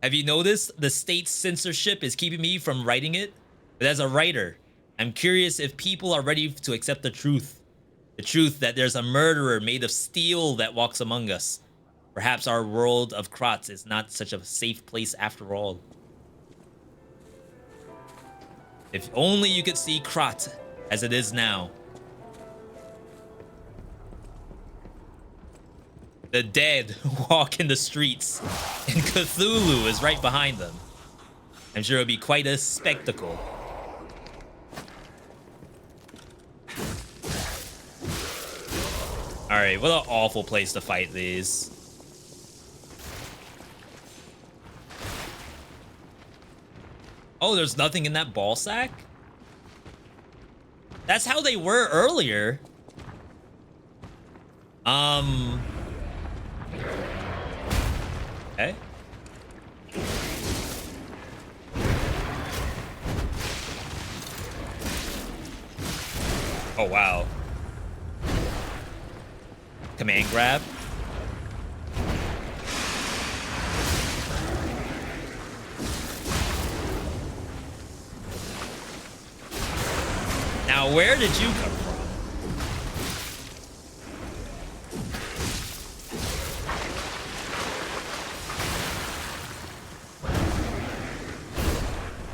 Have you noticed the state's censorship is keeping me from writing it? But as a writer, I'm curious if people are ready to accept the truth. The truth that there's a murderer made of steel that walks among us. Perhaps our world of Krat is not such a safe place after all. If only you could see Krat as it is now. The dead walk in the streets, and Cthulhu is right behind them. I'm sure it'll be quite a spectacle. Alright, what an awful place to fight these. Oh, there's nothing in that ball sack? That's how they were earlier. Okay. Oh, wow. Command grab. Now, where did you come from?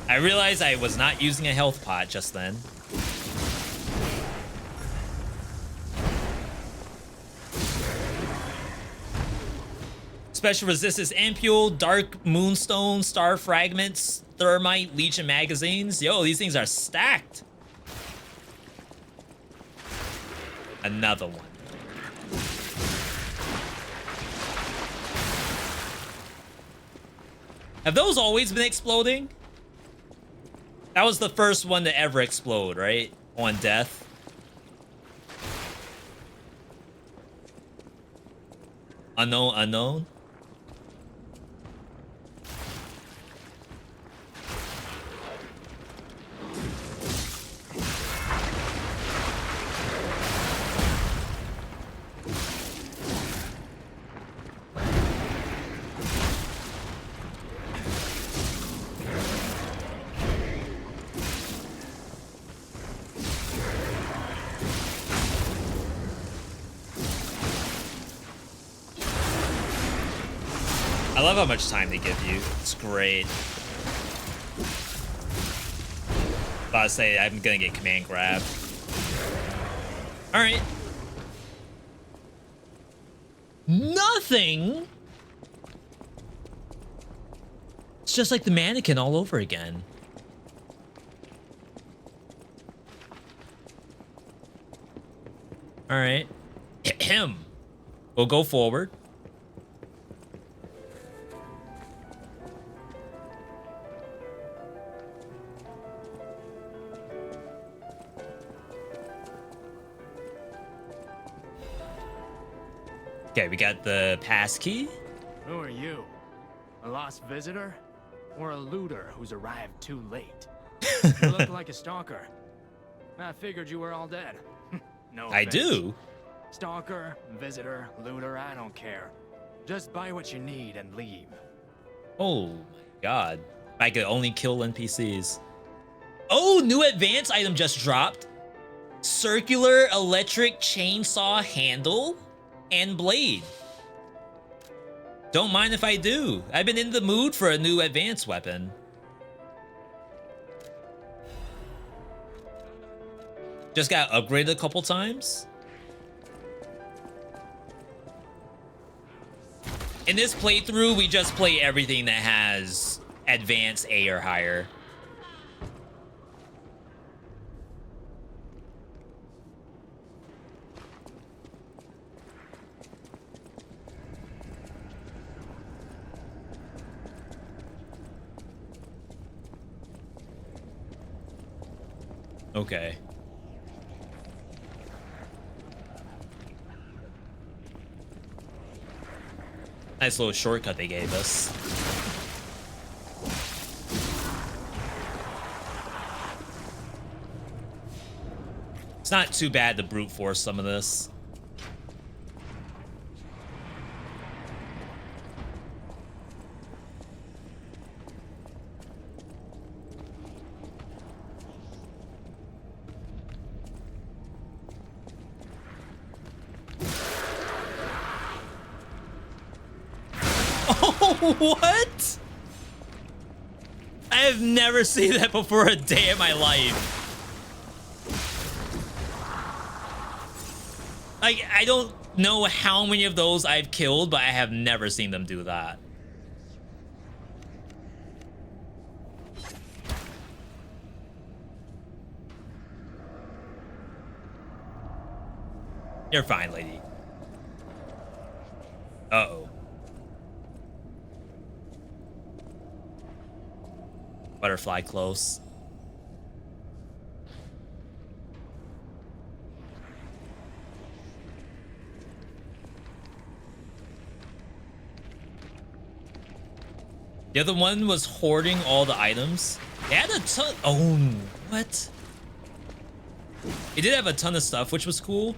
I realized I was not using a health pot just then. Special resistance ampule, dark moonstone, star fragments, thermite, legion magazines. Yo, these things are stacked. Another one. Have those always been exploding? That was the first one to ever explode, right? On death. Unknown, unknown. I love how much time they give you. It's great. About to say I'm gonna get command grab. All right. Nothing. It's just like the mannequin all over again. All right. Him. We'll go forward. Okay, we got the pass key. Who are you? A lost visitor? Or a looter who's arrived too late? You look like a stalker. I figured you were all dead. No I offense. do. Stalker, visitor, looter, I don't care. Just buy what you need and leave. Oh my god. I could only kill NPCs. Oh, new advanced item just dropped. Circular electric chainsaw handle and blade. Don't mind if I do. I've been in the mood for a new advanced weapon. Just got upgraded a couple times. In this playthrough, we just play everything that has advanced A or higher. Okay. Nice little shortcut they gave us. It's not too bad to brute force some of this. What? I have never seen that before a day in my life. Like, I don't know how many of those I've killed, but I have never seen them do that. You're fine, lady. Uh-oh. Butterfly close. The other one was hoarding all the items. They had a ton. Oh, what? It did have a ton of stuff, which was cool.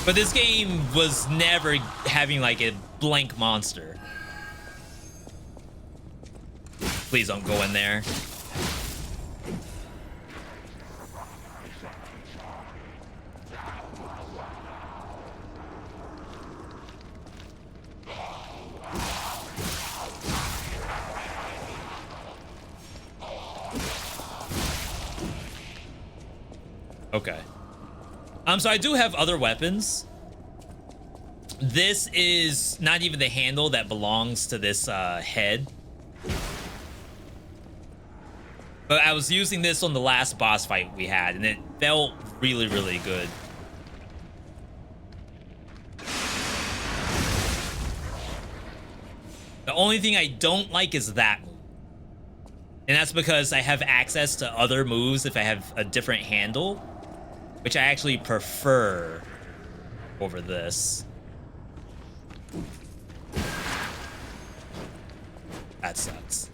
But this game was never having like a blank monster. Please don't go in there. Okay. So I do have other weapons. This is not even the handle that belongs to this head. But I was using this on the last boss fight we had, and it felt really, really good. The only thing I don't like is that move. And that's because I have access to other moves if I have a different handle, which I actually prefer over this. That sucks.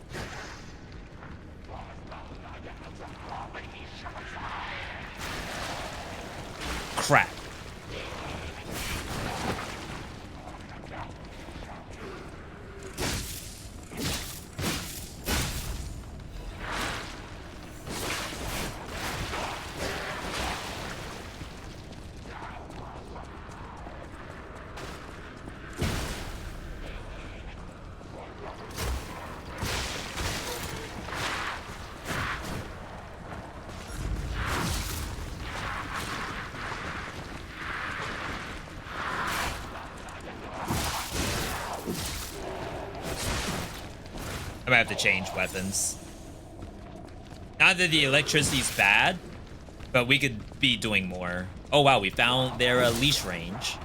Crap. I might have to change weapons. Not that the electricity's bad, but we could be doing more. Oh wow, we found their leash range.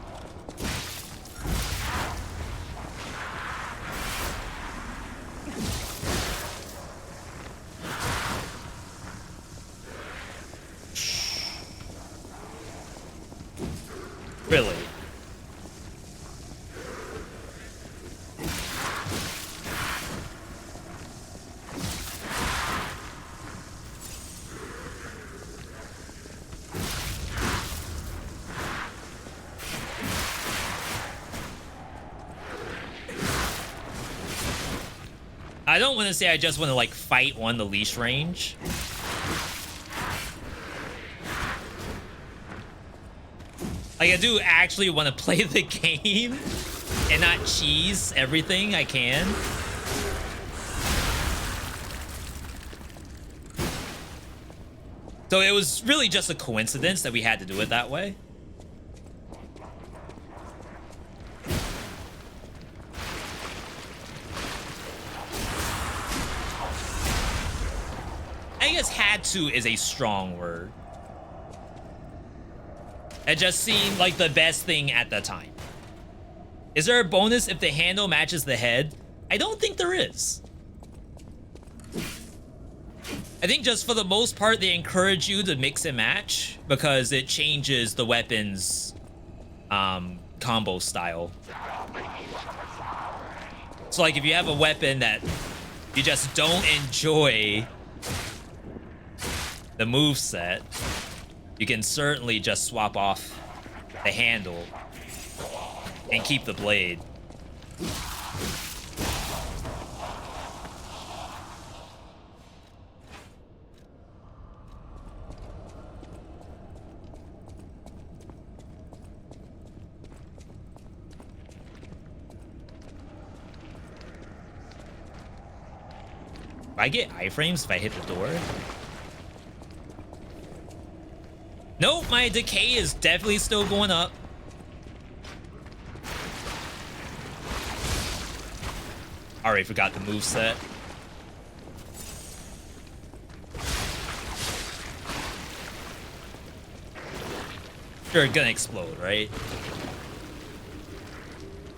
Really? I don't want to say I just want to like fight on the leash range. Like I do actually want to play the game and not cheese everything I can. So it was really just a coincidence that we had to do it that way. I guess had to is a strong word. It just seemed like the best thing at the time. Is there a bonus if the handle matches the head? I don't think there is. I think just for the most part, they encourage you to mix and match because it changes the weapon's combo style. So like if you have a weapon that you just don't enjoy the moveset, you can certainly just swap off the handle and keep the blade. I get iframes if I hit the door. Nope, my decay is definitely still going up. Already forgot the moveset. You're gonna explode, right?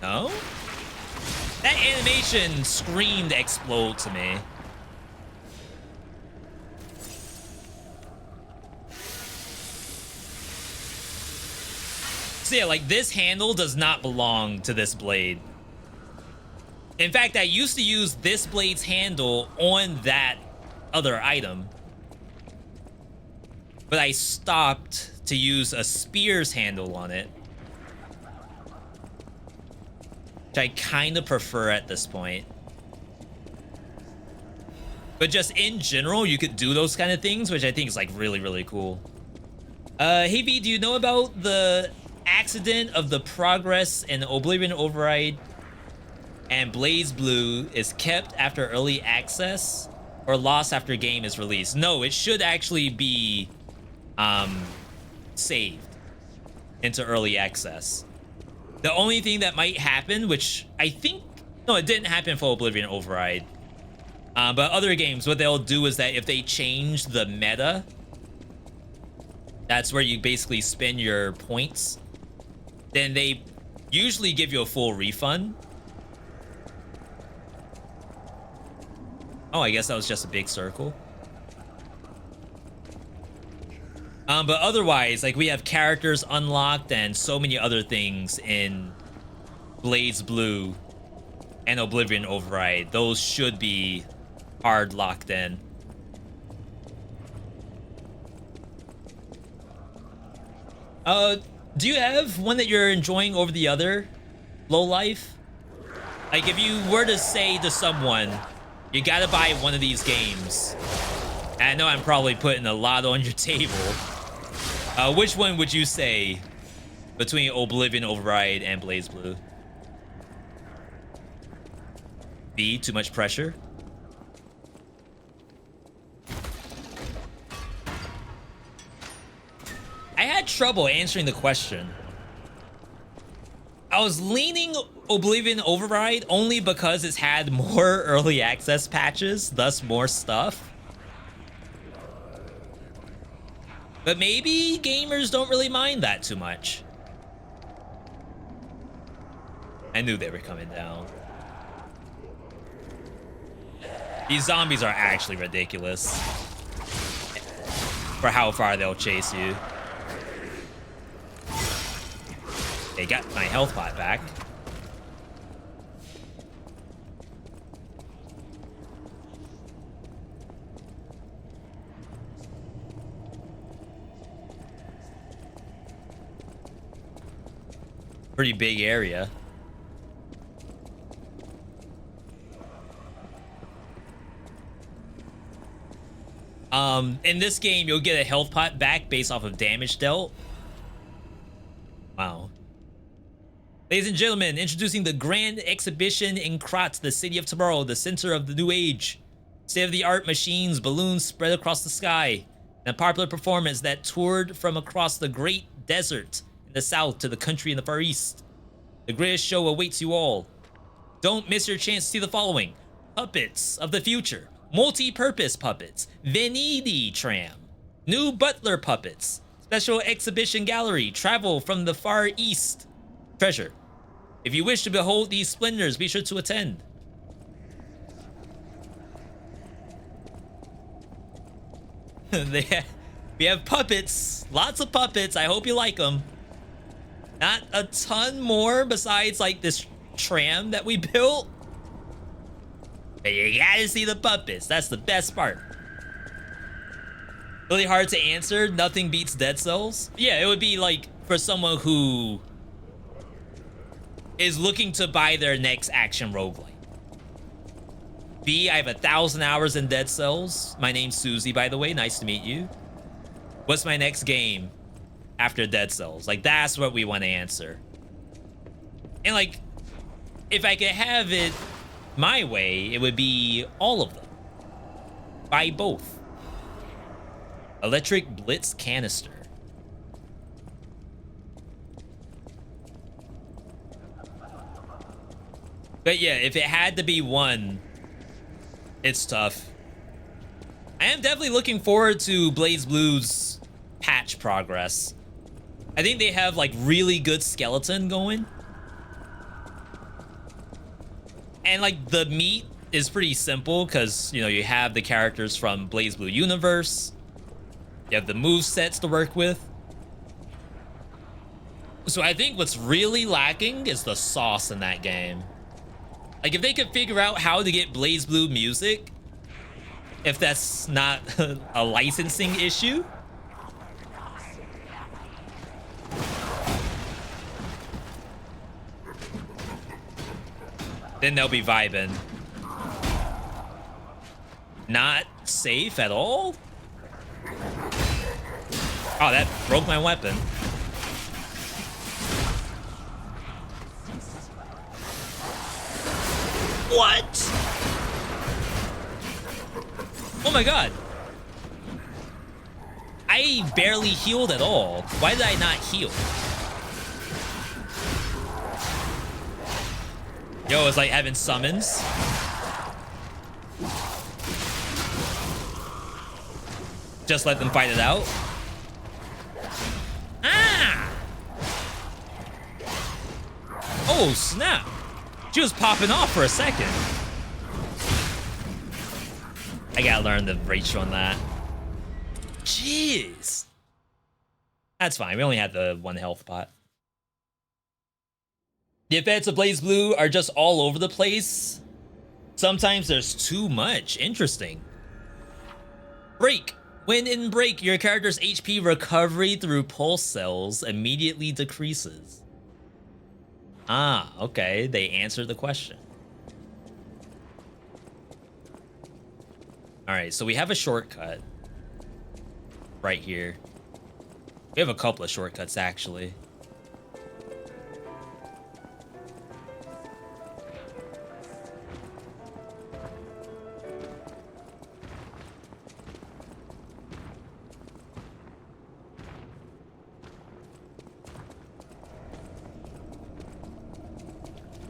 No? That animation screamed explode to me. So yeah, like this handle does not belong to this blade. In fact, I used to use this blade's handle on that other item, but I stopped to use a spear's handle on it, which I kind of prefer at this point. But just in general, you could do those kind of things, which I think is like really, really cool. Hey V, do you know about the accident of the progress in Oblivion Override and Blaze Blue is kept after early access or lost after game is released? No, it should actually be saved into early access. The only thing that might happen, which I think, no, it didn't happen for Oblivion Override, but other games, what they'll do is that if they change the meta, that's where you basically spend your points, then they usually give you a full refund. Oh, I guess that was just a big circle. But otherwise, like, we have characters unlocked and so many other things in Blaze Blue and Oblivion Override. Those should be hard locked in. Do you have one that you're enjoying over the other, Low Life? Like, if you were to say to someone, you gotta buy one of these games, and I know I'm probably putting a lot on your table, which one would you say between Oblivion Override and Blaze Blue? B, too much pressure? I had trouble answering the question. I was leaning Oblivion Override only because it's had more early access patches, thus more stuff. But maybe gamers don't really mind that too much. I knew they were coming down. These zombies are actually ridiculous for how far they'll chase you. They got my health pot back. Pretty big area. In this game, you'll get a health pot back based off of damage dealt. Wow. Ladies and gentlemen, introducing the Grand Exhibition in Krat, the city of tomorrow, the center of the new age. State-of-the-art machines, balloons spread across the sky, and a popular performance that toured from across the great desert in the south to the country in the far east. The greatest show awaits you all. Don't miss your chance to see the following: puppets of the future, multi-purpose puppets, Venedi tram, new butler puppets, special exhibition gallery, travel from the far east, treasure. If you wish to behold these splendors, be sure to attend. We have puppets, lots of puppets. I hope you like them. Not a ton more besides like this tram that we built. But you gotta see the puppets. That's the best part. Really hard to answer. Nothing beats Dead Cells. Yeah, it would be like for someone who is looking to buy their next action roguelike. B, I have 1,000 hours in Dead Cells. My name's Susie, by the way. Nice to meet you. What's my next game after Dead Cells? Like, that's what we want to answer. And like, if I could have it my way, it would be all of them. Buy both. Electric Blitz Canister. But yeah, if it had to be one, it's tough. I am definitely looking forward to BlazBlue's patch progress. I think they have like really good skeleton going. And like the meat is pretty simple because, you know, you have the characters from BlazBlue universe. You have the move sets to work with. So I think what's really lacking is the sauce in that game. Like if they could figure out how to get BlazBlue music, if that's not a licensing issue. Then they'll be vibing. Not safe at all? Oh, that broke my weapon. What? Oh my god. I barely healed at all. Why did I not heal? Yo, it's like having summons. Just let them fight it out. Ah! Oh, snap. She was popping off for a second. I gotta learn the ratio on that. Jeez. That's fine. We only had the 1 health pot. The effects of BlazBlue are just all over the place. Sometimes there's too much. Interesting. Break. When in break, your character's HP recovery through pulse cells immediately decreases. Ah, okay. They answered the question. All right, so we have a shortcut right here. We have a couple of shortcuts, actually.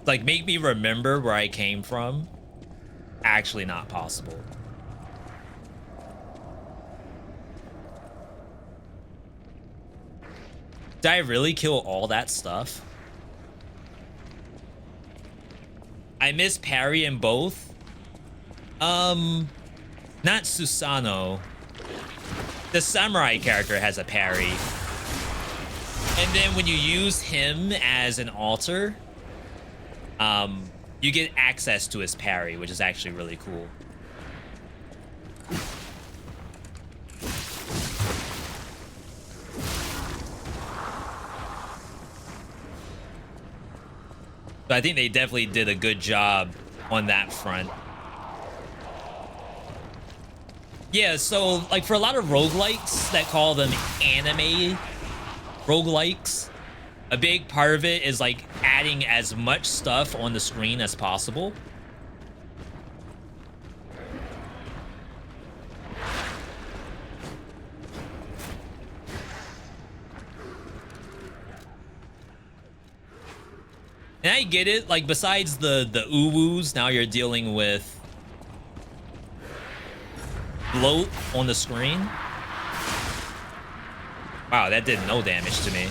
Like, make me remember where I came from. Actually not possible. Did I really kill all that stuff? I miss parry in both. Not Susano. The samurai character has a parry. And then when you use him as an altar, you get access to his parry, which is actually really cool. So I think they definitely did a good job on that front. Yeah, so like for a lot of roguelikes that call them anime roguelikes, a big part of it is like adding as much stuff on the screen as possible. And I get it, like besides the uwus, now you're dealing with bloat on the screen. Wow, that did no damage to me.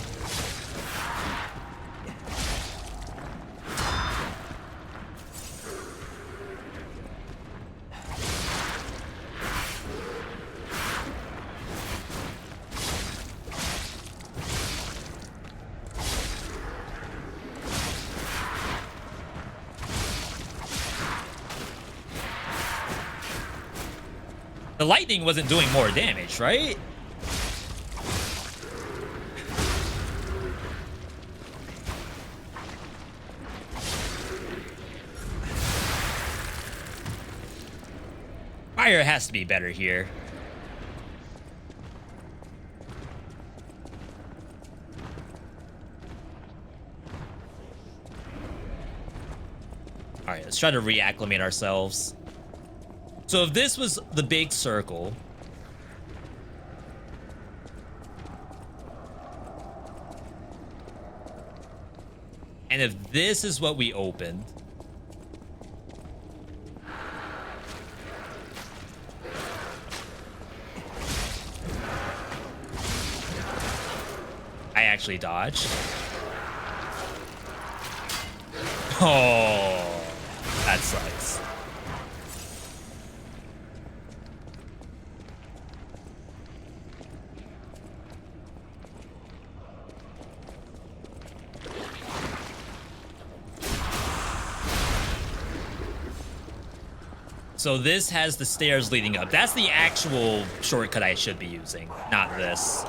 The lightning wasn't doing more damage, right? Fire has to be better here. All right, let's try to reacclimate ourselves. So if this was the big circle, and if this is what we opened, I actually dodged. Oh, that sucks. So this has the stairs leading up. That's the actual shortcut I should be using, not this.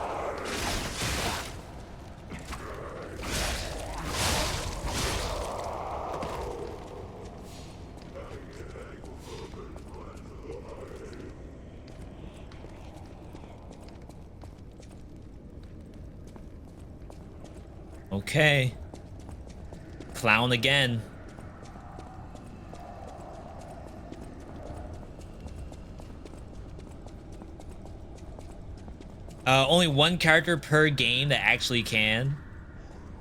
Okay. Clown again. Only one character per game that actually can.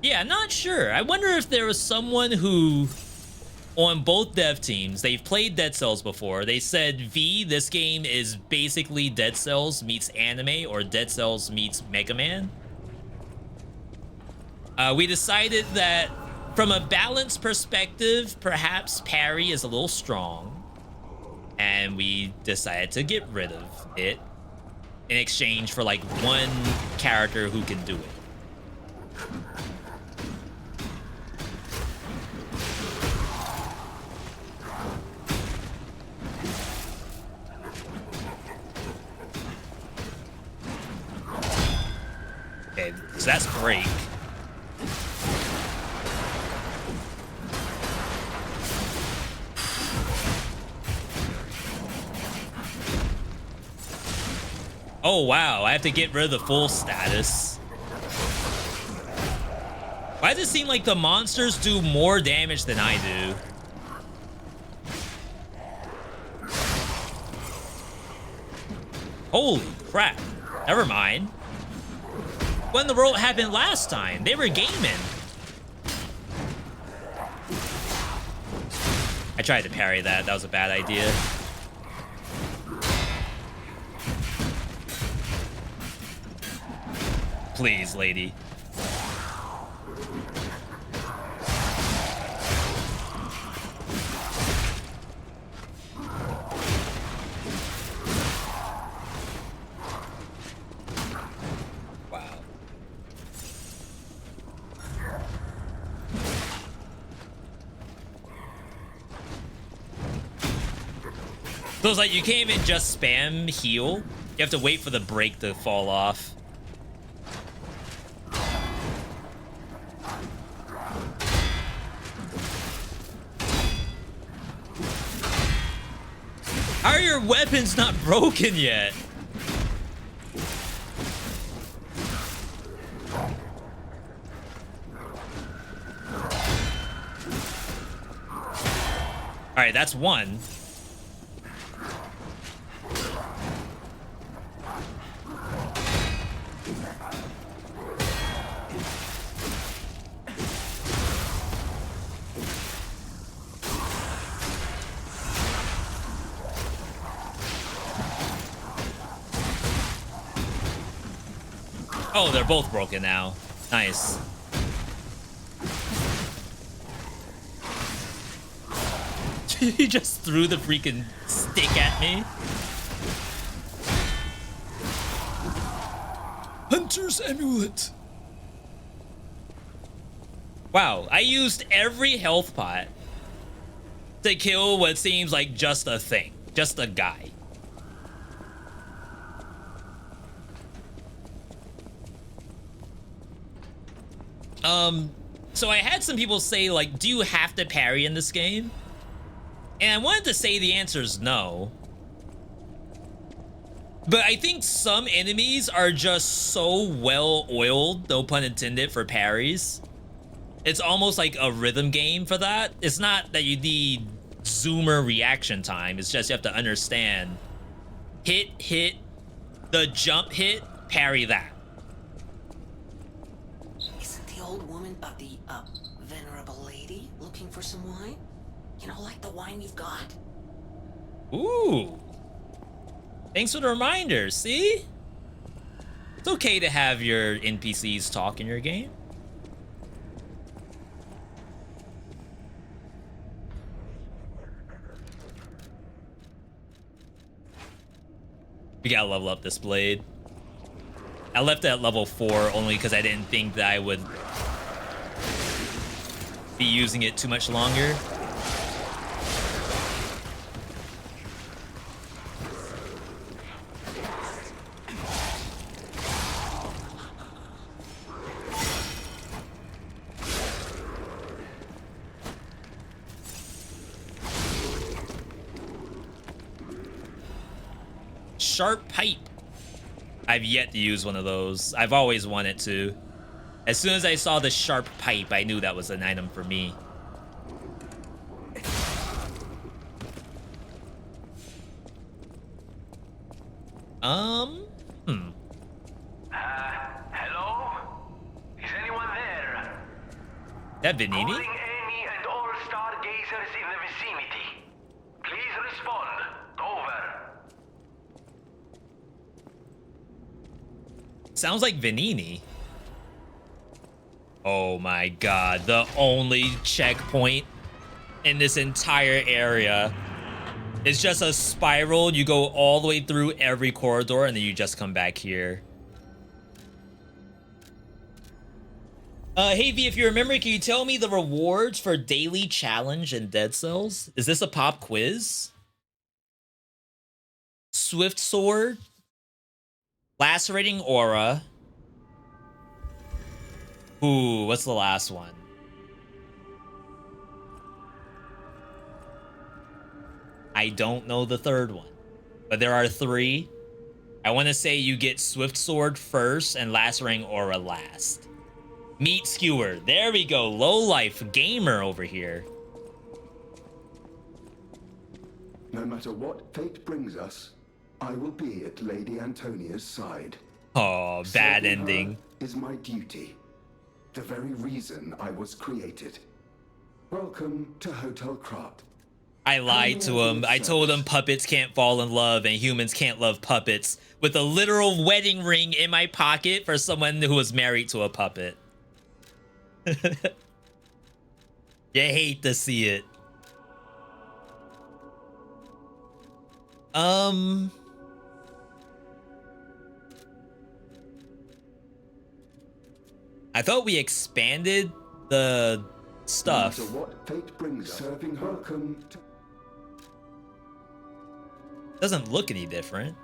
Yeah, not sure. I wonder if there was someone who, on both dev teams, they've played Dead Cells before. They said, V, this game is basically Dead Cells meets anime or Dead Cells meets Mega Man. We decided that from a balance perspective, perhaps parry is a little strong. And we decided to get rid of it in exchange for like one character who can do it. Okay, so that's break. Oh, wow. I have to get rid of the full status. Why does it seem like the monsters do more damage than I do? Holy crap. Never mind. When the world happened last time, they were gaming. I tried to parry that. That was a bad idea. Please, lady. Wow. So it's like you can't even just spam heal. You have to wait for the break to fall off. How are your weapons not broken yet? All right, that's one. Oh, they're both broken now. Nice. He just threw the freaking stick at me. Hunter's Amulet. Wow, I used every health pot to kill what seems like just a thing. Just a guy. So I had some people say, like, do you have to parry in this game? And I wanted to say the answer is no. But I think some enemies are just so well oiled, no pun intended, for parries. It's almost like a rhythm game for that. It's not that you need zoomer reaction time. It's just you have to understand. Hit, the jump hit, parry that. Isn't the old woman, the venerable lady, looking for some wine? You know, like the wine you've got. Ooh. Thanks for the reminder, see? It's okay to have your NPCs talk in your game. We gotta level up this blade. I left it at level 4 only because I didn't think that I would be using it too much longer. Sharp pipe. I've yet to use one of those. I've always wanted to. As soon as I saw the sharp pipe, I knew that was an item for me. Hello? Is anyone there? That Venini? Calling any and all stargazers in the vicinity. Please respond. Over. Sounds like Venini. Oh my god, the only checkpoint in this entire area. It's just a spiral. You go all the way through every corridor and then you just come back here. Hey V, if you remember, can you tell me the rewards for daily challenge in Dead Cells? Is this a pop quiz? Swift Sword. Lacerating Aura. Ooh, what's the last one? I don't know the third one, but there are 3. I want to say you get Swift Sword first and Lacerating Aura last. Meat Skewer. There we go. Low life gamer over here. No matter what fate brings us, I will be at Lady Antonia's side. Oh, bad Serving ending. her is my duty. The very reason I was created. Welcome to Hotel Krat. I lied to him. I told him puppets can't fall in love and humans can't love puppets, with a literal wedding ring in my pocket for someone who was married to a puppet. You hate to see it. I thought we expanded the stuff. No matter what fate brings, serving her. Welcome to... Doesn't look any different.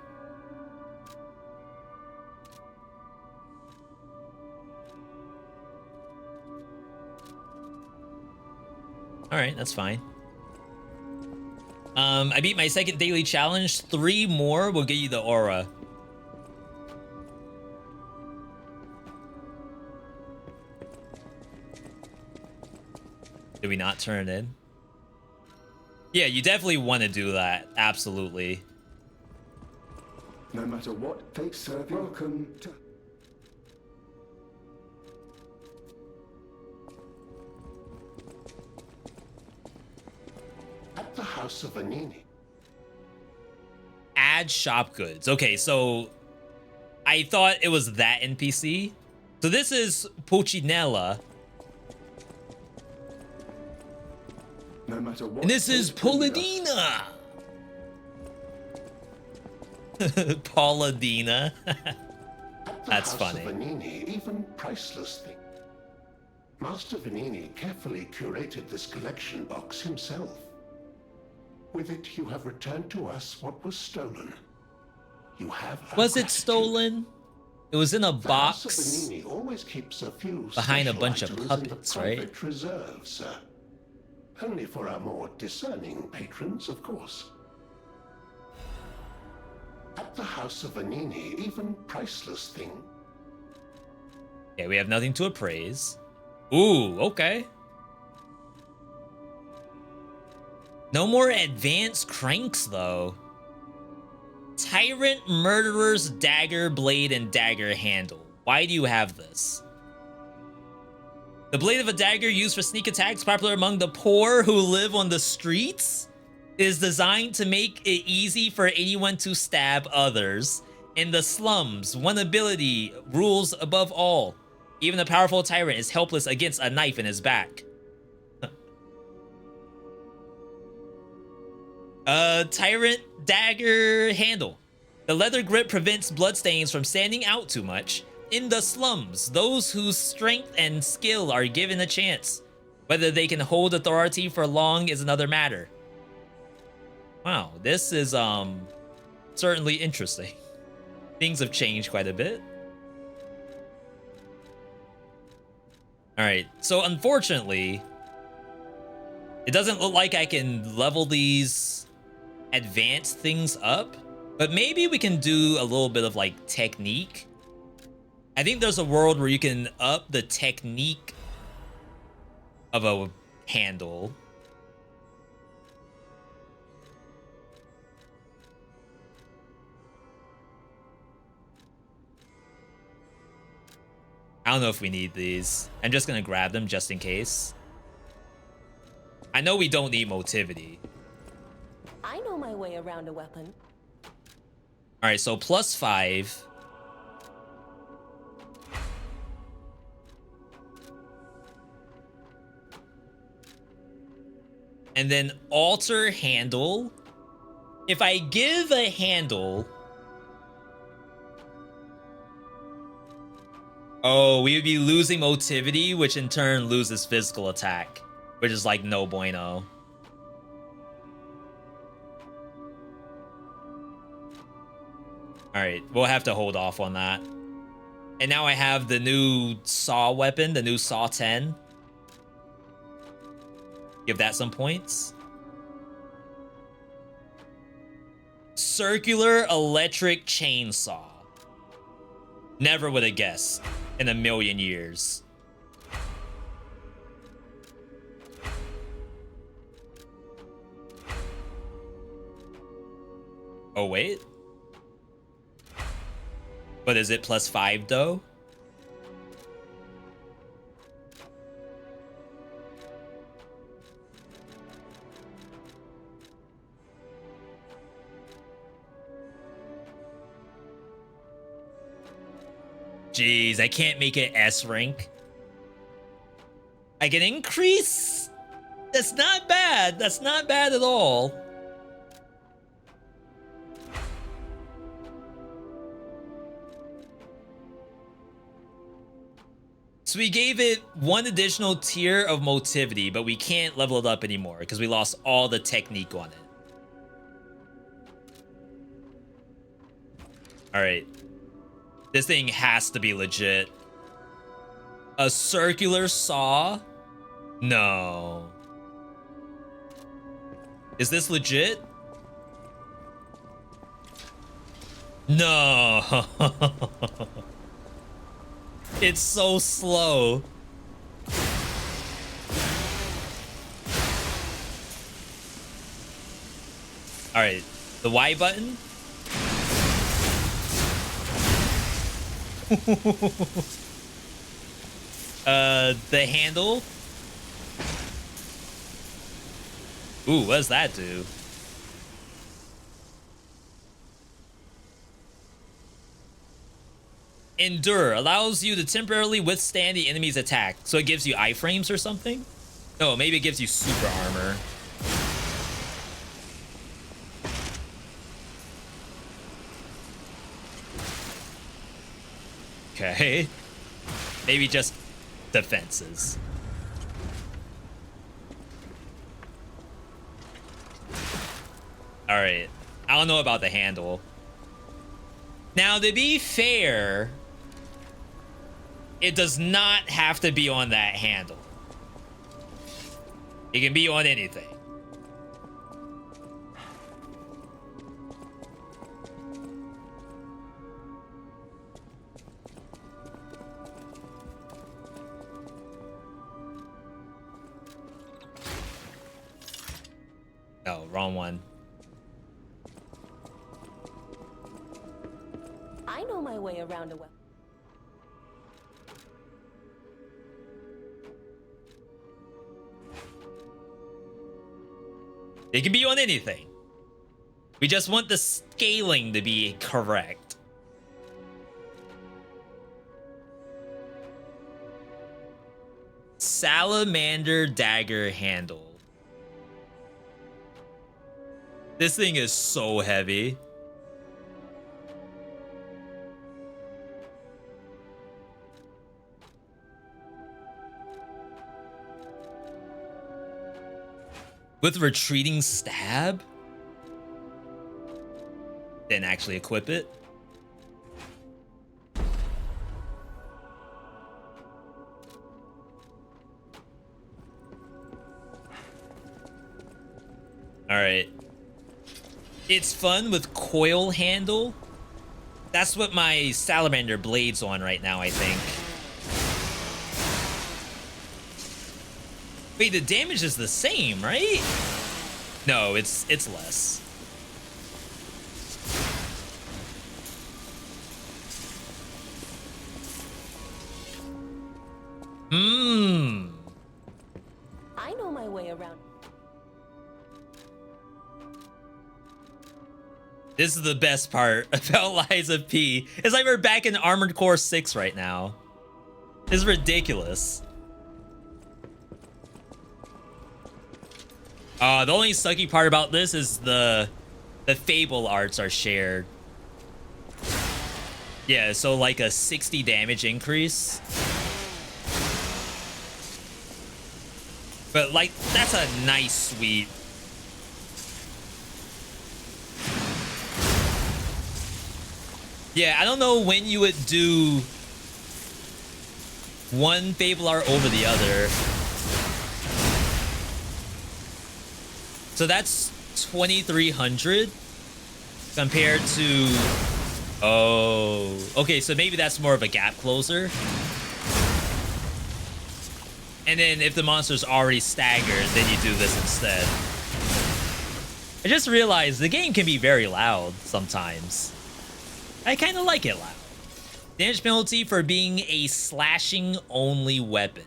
All right, that's fine. I beat my second daily challenge. 3 more will get you the aura. Did we not turn it in? Yeah, you definitely want to do that. Absolutely. No matter what fate serving. Welcome to... At the House of Vanini. Add shop goods. Okay, so I thought it was that NPC. So this is Pulcinella. No matter what. And this is Polladina. Polladina. That's funny. House of Vanini, even priceless things. Master Vanini carefully curated this collection box himself. With it, you have returned to us what was stolen. You have. Was it stolen? It was in a The House of box Venini always keeps a few behind a special bunch of items puppets, in the right? private reserve, sir. Only for our more discerning patrons, of course. At the House of Venini, even priceless things. Okay, we have nothing to appraise. Ooh, okay. No more advanced cranks, though. Tyrant, Murderer's Dagger, Blade, and Dagger Handle. Why do you have this? The blade of a dagger used for sneak attacks, popular among the poor who live on the streets, is designed to make it easy for anyone to stab others. In the slums, one ability rules above all. Even a powerful tyrant is helpless against a knife in his back. Tyrant Dagger Handle. The leather grip prevents bloodstains from standing out too much. In the slums, those whose strength and skill are given a chance. Whether they can hold authority for long is another matter. Wow, this is certainly interesting. Things have changed quite a bit. All right, so unfortunately, it doesn't look like I can level these advanced things up, but maybe we can do a little bit of like technique. I think there's a world where you can up the technique of a handle. I don't know if we need these. I'm just gonna grab them just in case. I know we don't need motivity. I know my way around a weapon. All right, so +5. And then alter handle. If I give a handle... Oh, we would be losing motivity, which in turn loses physical attack, which is like no bueno. All right, we'll have to hold off on that. And now I have the new saw weapon, the new saw 10. Give that some points. Circular electric chainsaw. Never would have guessed in a million years. Oh, wait. But is it +5 though? Jeez, I can't make it S rank. I can increase. That's not bad. That's not bad at all. So we gave it one additional tier of motivity, but we can't level it up anymore because we lost all the technique on it. All right. This thing has to be legit. A circular saw? No. Is this legit? No. It's so slow. All right, the Y button. The handle. Ooh, what does that do? Endure allows you to temporarily withstand the enemy's attack. So it gives you iframes or something? No, maybe it gives you super armor. Okay. Maybe just defenses. All right. I don't know about the handle. Now, to be fair, it does not have to be on that handle. It can be on anything. No, wrong one. I know my way around a weapon. It can be on anything. We just want the scaling to be correct. Salamander dagger handle. This thing is so heavy. With retreating stab? Then actually equip it. All right. It's fun with coil handle. That's what my salamander blade's on right now, I think. Wait, the damage is the same, right? No, it's less. I know my way around. This is the best part about Liza P. It's like we're back in Armored Core 6 right now. This is ridiculous. The only sucky part about this is the Fable arts are shared. Yeah, so like a 60 damage increase. But like, that's a nice sweep. Yeah, I don't know when you would do one Fable art over the other. So that's 2,300 compared to... Oh, okay, so maybe that's more of a gap closer. And then if the monster's already staggered, then you do this instead. I just realized the game can be very loud sometimes. I kind of like it loud. Damage penalty for being a slashing only weapon.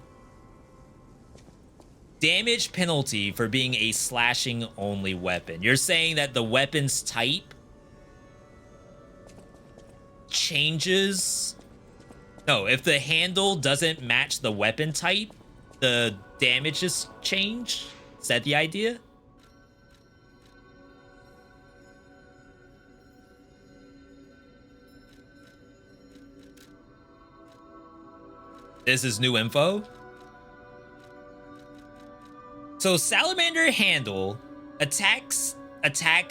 Damage penalty for being a slashing only weapon. You're saying that the weapon's type changes? No, if the handle doesn't match the weapon type, the damages change? Is that the idea? This is new info. So salamander handle attack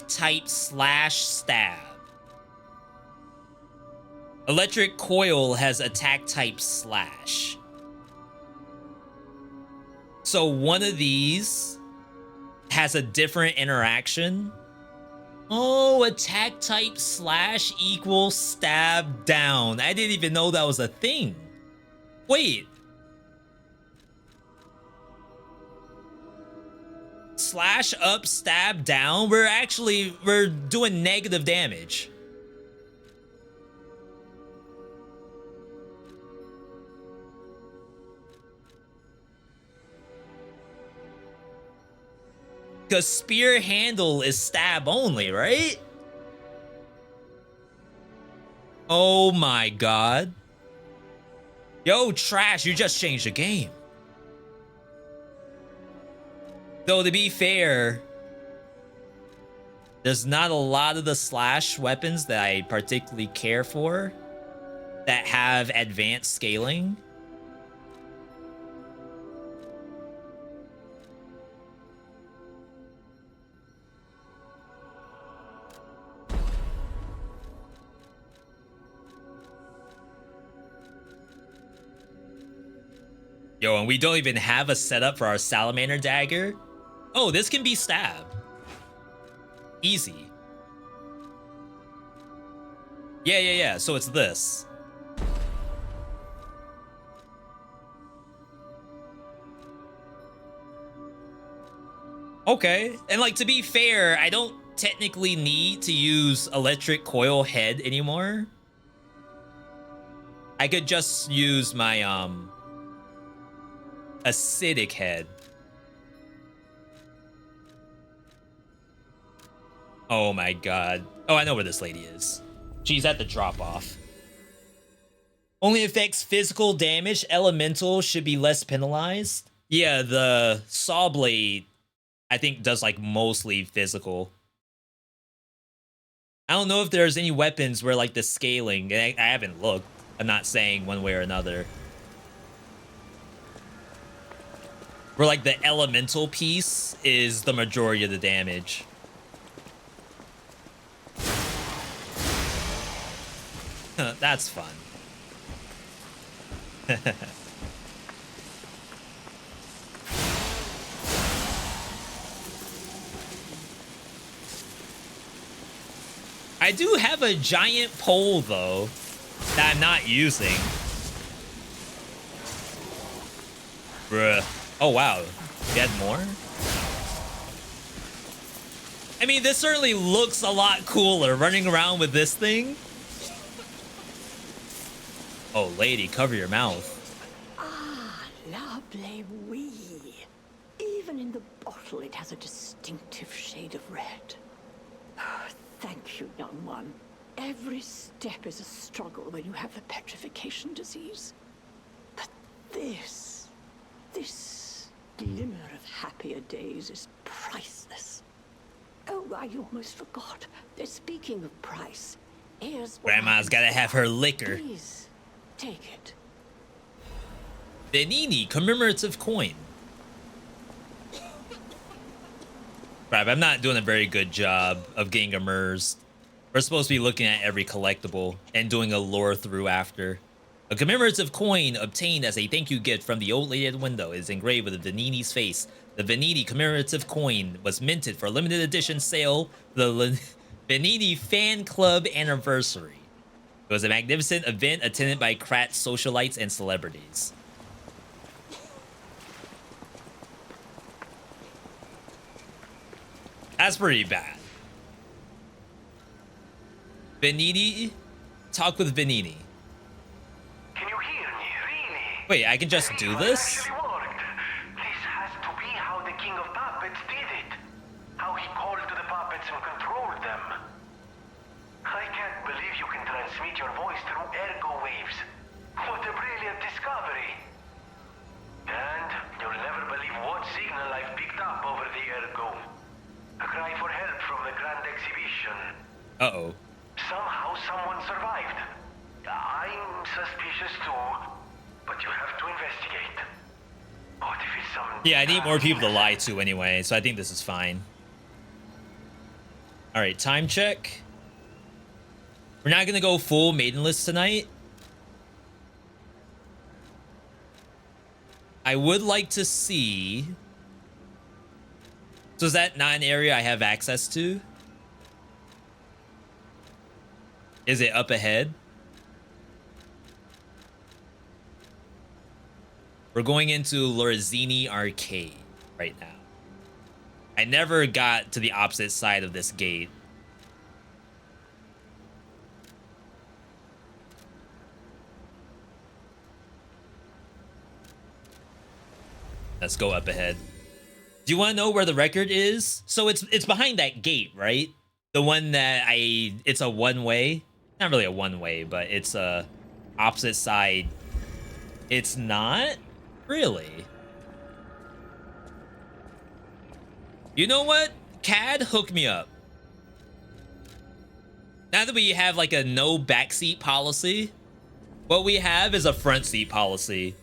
type slash stab. Electric coil has attack type slash. So one of these has a different interaction. Oh, attack type slash equals stab down. I didn't even know that was a thing. Wait. Slash up, stab down? We're doing negative damage. Because spear handle is stab only, right? Oh my god. Yo, Trash, you just changed the game. Though, to be fair, there's not a lot of the slash weapons that I particularly care for that have advanced scaling. Yo, and we don't even have a setup for our salamander dagger. Oh, this can be stabbed. Easy. Yeah. So it's this. Okay. And like, to be fair, I don't technically need to use electric coil head anymore. I could just use my acidic head. Oh my god. Oh, I know where this lady is. She's at the drop-off. Only affects physical damage. Elemental should be less penalized. Yeah, the saw blade, I think, does like mostly physical. I don't know if there's any weapons where like the scaling, I haven't looked. I'm not saying one way or another. Where like the elemental piece is the majority of the damage. That's fun. I do have a giant pole though that I'm not using. Bruh. Oh wow. You had more? I mean, this certainly looks a lot cooler running around with this thing. Oh, lady, cover your mouth. Ah, lovely wee. Even in the bottle, it has a distinctive shade of red. Oh, thank you, young one. Every step is a struggle when you have the petrification disease. But this glimmer of happier days is priceless. Oh, I almost forgot. Speaking of price, here's what Grandma's gotta have her liquor. Please. Take it. Benini commemorative coin. Right, I'm not doing a very good job of getting immersed. We're supposed to be looking at every collectible and doing a lore through after. A commemorative coin obtained as a thank you gift from the old lady at the window is engraved with Benini's face. The Benini commemorative coin was minted for a limited edition sale for the Benini fan club anniversary. It was a magnificent event attended by Krat socialites and celebrities. That's pretty bad. Benini? Talk with Benini. Can you hear me, really? Wait, I can just do this? Actually worked. This has to be how the King of Puppets did it. How he called to the puppets and controlled them. I can't believe you can transmit your voice through ergo waves. What a brilliant discovery. And you'll never believe what signal I've picked up over the ergo. A cry for help from the grand exhibition. Uh-oh. Somehow someone survived. I'm suspicious too, but you have to investigate. What if it's some... Yeah, I need more people to lie to anyway, so I think this is fine. Alright, time check. We're not gonna go full maidenless tonight. I would like to see... So is that not an area I have access to? Is it up ahead? We're going into Lorenzini Arcade right now. I never got to the opposite side of this gate. Let's go up ahead. Do you want to know where the record is? So it's behind that gate, right? The one that it's a one-way. Not really a one-way, but it's a opposite side. It's not? Really? You know what? CAD, hook me up. Now that we have like a no backseat policy, what we have is a front seat policy.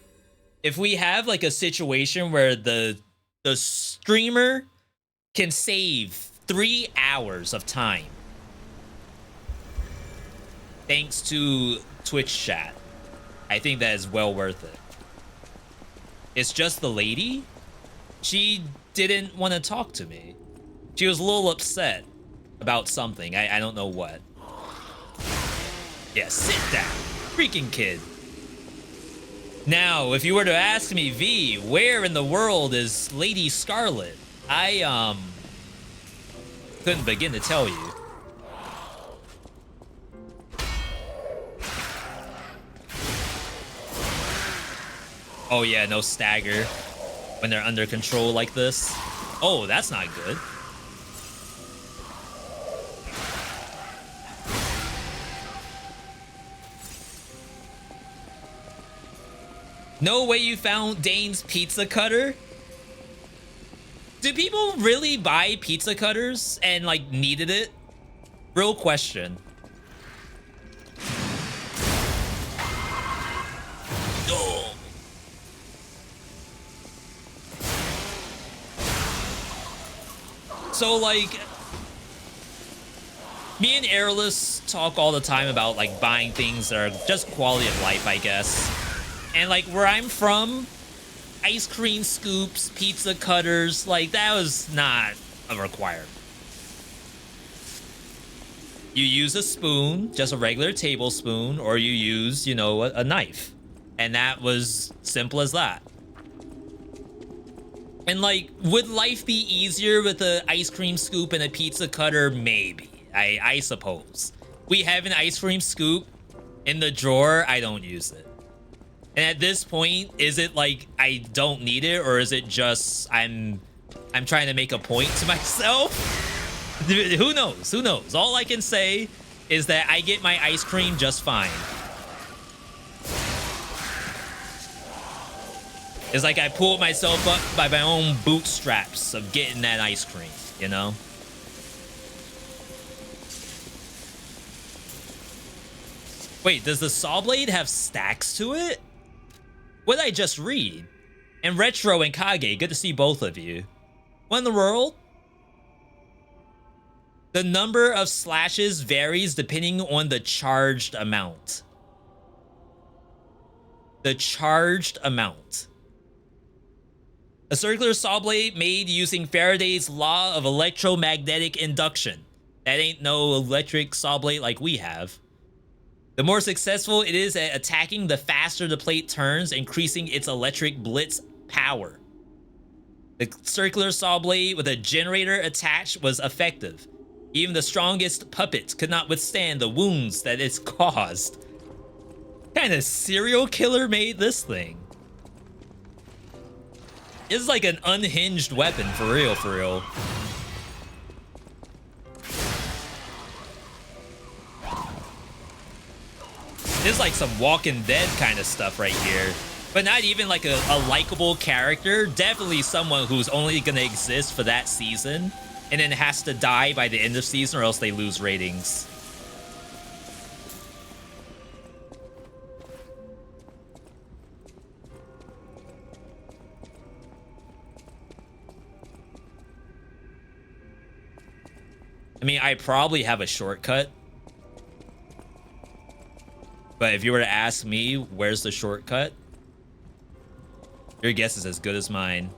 If we have like a situation where the streamer can save 3 hours of time thanks to Twitch chat, I think that is well worth it. It's just the lady. She didn't want to talk to me. She was a little upset about something. I don't know what. Yeah, sit down. Freaking kid. Now, if you were to ask me, V, where in the world is Lady Scarlet? I, couldn't begin to tell you. Oh yeah, no stagger when they're under control like this. Oh, that's not good. No way you found Dane's pizza cutter? Do people really buy pizza cutters and like needed it? Real question. Oh. So like, me and Airless talk all the time about like buying things that are just quality of life, I guess. And like where I'm from, ice cream scoops, pizza cutters, like that was not a requirement. You use a spoon, just a regular tablespoon, or you use, you know, a knife. And that was simple as that. And like, would life be easier with an ice cream scoop and a pizza cutter? Maybe. I suppose. We have an ice cream scoop in the drawer. I don't use it. And at this point, is it like I don't need it, or is it just I'm trying to make a point to myself? Who knows? Who knows? All I can say is that I get my ice cream just fine. It's like I pulled myself up by my own bootstraps of getting that ice cream, you know? Wait, does the saw blade have stacks to it? What did I just read? And Retro and Kage, good to see both of you. What in the world? The number of slashes varies depending on the charged amount. The charged amount. A circular saw blade made using Faraday's law of electromagnetic induction. That ain't no electric saw blade like we have. The more successful it is at attacking, the faster the plate turns, increasing its electric blitz power. The circular saw blade with a generator attached was effective. Even the strongest puppets could not withstand the wounds that it's caused. What kind of serial killer made this thing? It's like an unhinged weapon, for real, for real. It's like some Walking Dead kind of stuff right here. But not even like a likable character. Definitely someone who's only gonna exist for that season and then has to die by the end of season or else they lose ratings. I mean, I probably have a shortcut. But if you were to ask me, where's the shortcut? Your guess is as good as mine.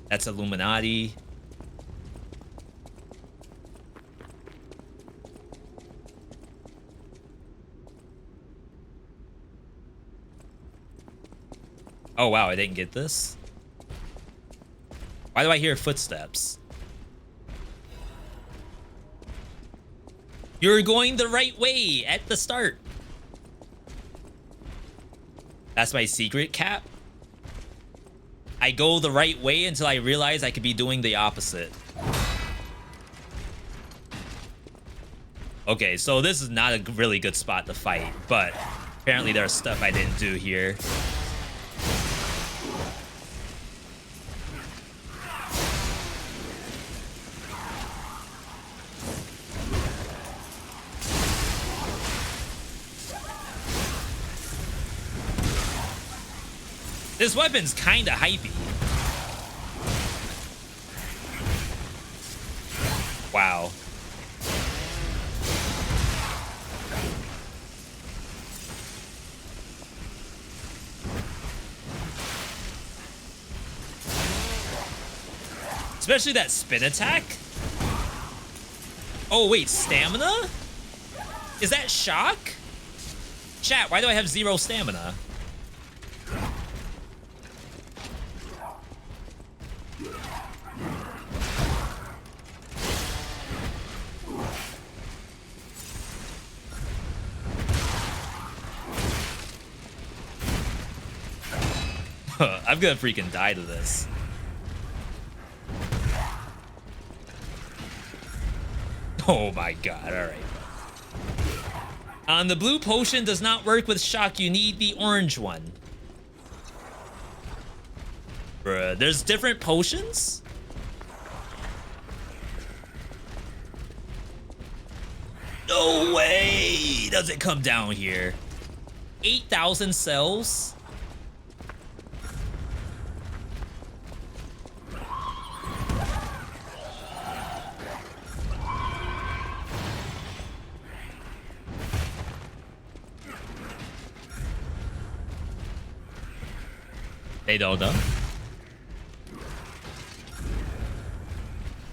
That's Illuminati. Oh, wow, I didn't get this. Why do I hear footsteps? You're going the right way at the start. That's my secret, Cap. I go the right way until I realize I could be doing the opposite. Okay, so this is not a really good spot to fight, but apparently there's stuff I didn't do here. This weapon's kinda hypey. Wow. Especially that spin attack. Oh, wait, stamina? Is that shock? Chat, why do I have 0 stamina? I'm gonna freaking die to this. Oh my god, alright. The blue potion does not work with shock. You need the orange one. Bruh, there's different potions? No way! Does it come down here? 8,000 cells? They don't know.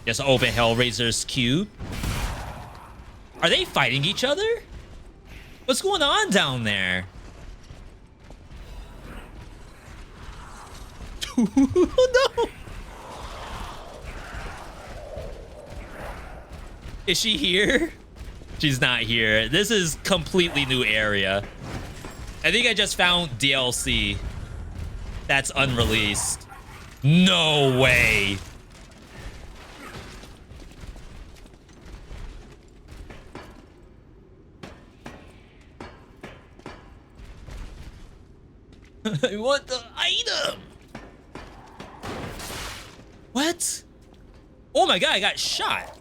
Just open Hellraiser's cube. Are they fighting each other? What's going on down there? No! Is she here? She's not here. This is completely new area. I think I just found DLC that's unreleased. No way. I want the item. What? Oh my god, I got shot.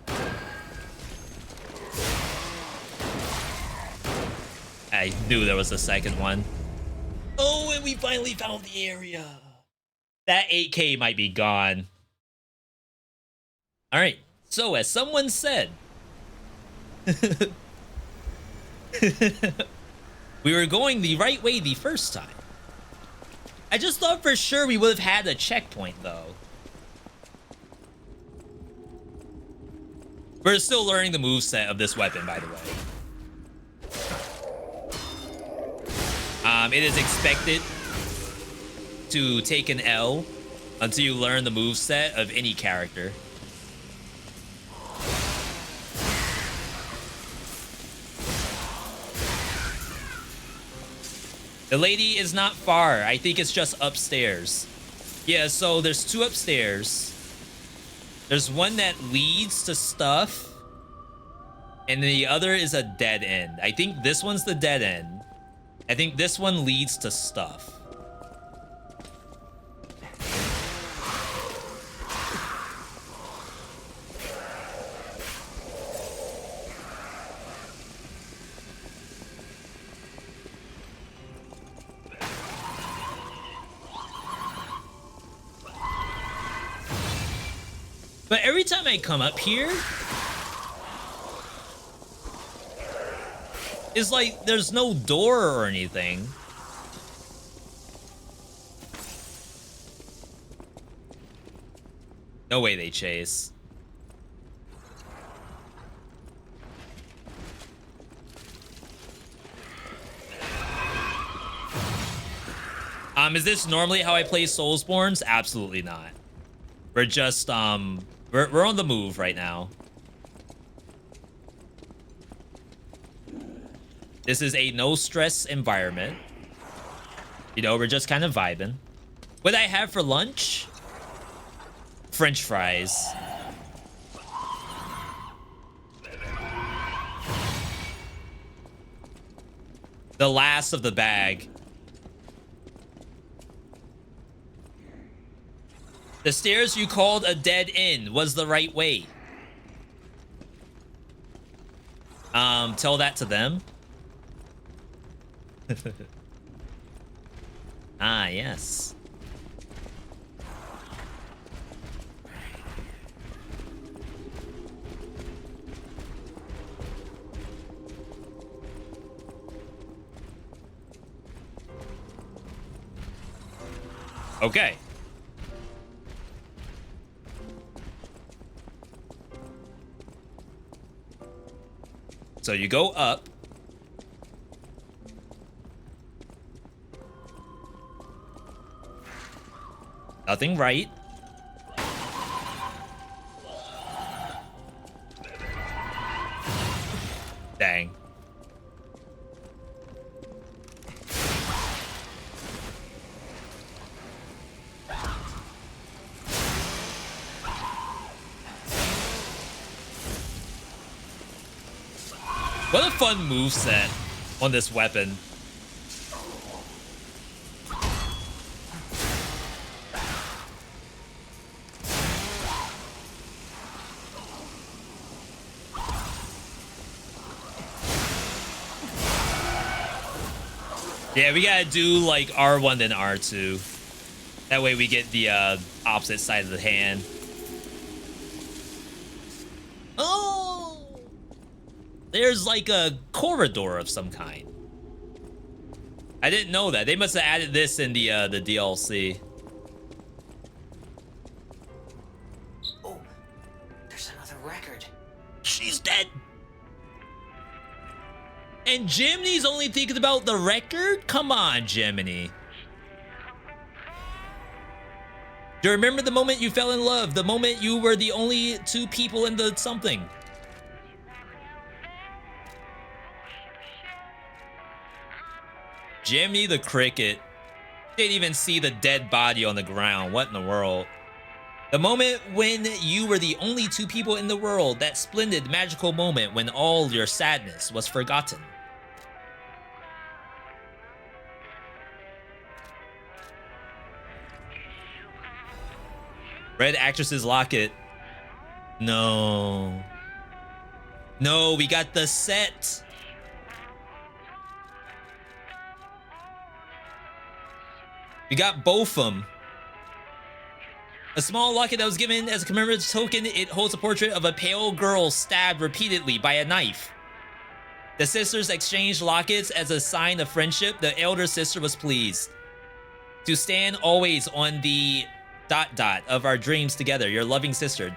I knew there was a second one. Oh, and we finally found the area. That 8K might be gone. All right. So, as someone said, we were going the right way the first time. I just thought for sure we would have had a checkpoint, though. We're still learning the moveset of this weapon, by the way. It is expected to take an L until you learn the moveset of any character. The lady is not far. I think it's just upstairs. Yeah, so there's 2 upstairs. There's one that leads to stuff. And the other is a dead end. I think this one's the dead end. I think this one leads to stuff. But every time I come up here, it's like there's no door or anything. No way they chase. Is this normally how I play Soulsborns? Absolutely not. We're just we're on the move right now. This is a no-stress environment. You know, we're just kind of vibing. What I have for lunch? French fries. The last of the bag. The stairs you called a dead end was the right way. Tell that to them. Ah, yes. Okay. So you go up. Nothing right. Dang. What a fun moveset on this weapon. Yeah, we gotta do like R1 then R2. That way we get the opposite side of the hand. Oh! There's like a corridor of some kind. I didn't know that. They must have added this in the DLC. Oh, there's another record. She's dead. And Jiminy's only thinking about the record? Come on, Jiminy. Do you remember the moment you fell in love? The moment you were the only two people in the something? Jiminy the cricket didn't even see the dead body on the ground. What in the world? The moment when you were the only two people in the world. That splendid, magical moment when all your sadness was forgotten. Red actress's locket. No. No, we got the set. We got both of them. A small locket that was given as a commemorative token. It holds a portrait of a pale girl stabbed repeatedly by a knife. The sisters exchanged lockets as a sign of friendship. The elder sister was pleased to stand always on the ... of our dreams together. Your loving sister ... You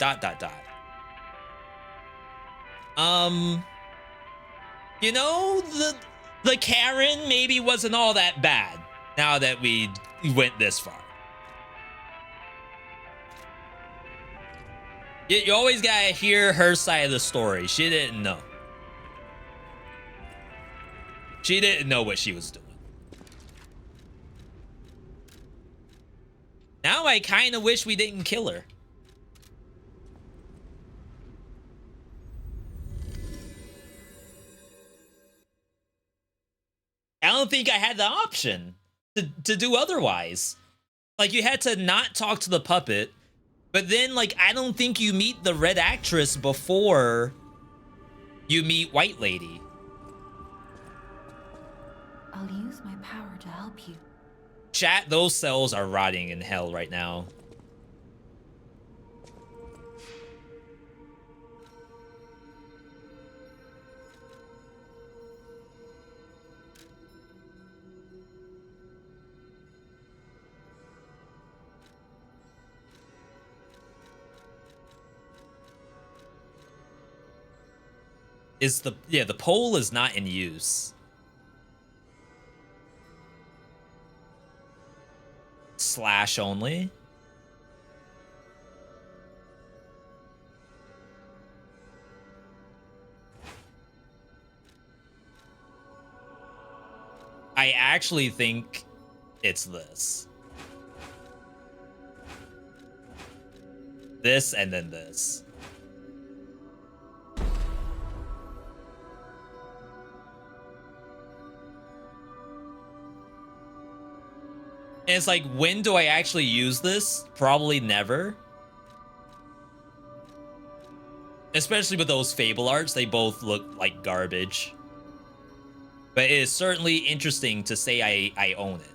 know, the Karen maybe wasn't all that bad now that we went this far. You always gotta hear her side of the story. She didn't know. She didn't know what she was doing. Now I kind of wish we didn't kill her. I don't think I had the option to do otherwise. Like, you had to not talk to the puppet, but then, like, I don't think you meet the red actress before you meet White Lady. I'll use my power to help you. Chat, those cells are rotting in hell right now. Is the pole is not in use. Slash only. I actually think it's this. This and then this. And it's like, when do I actually use this? Probably never. Especially with those Fable arts, they both look like garbage. But it is certainly interesting to say I own it.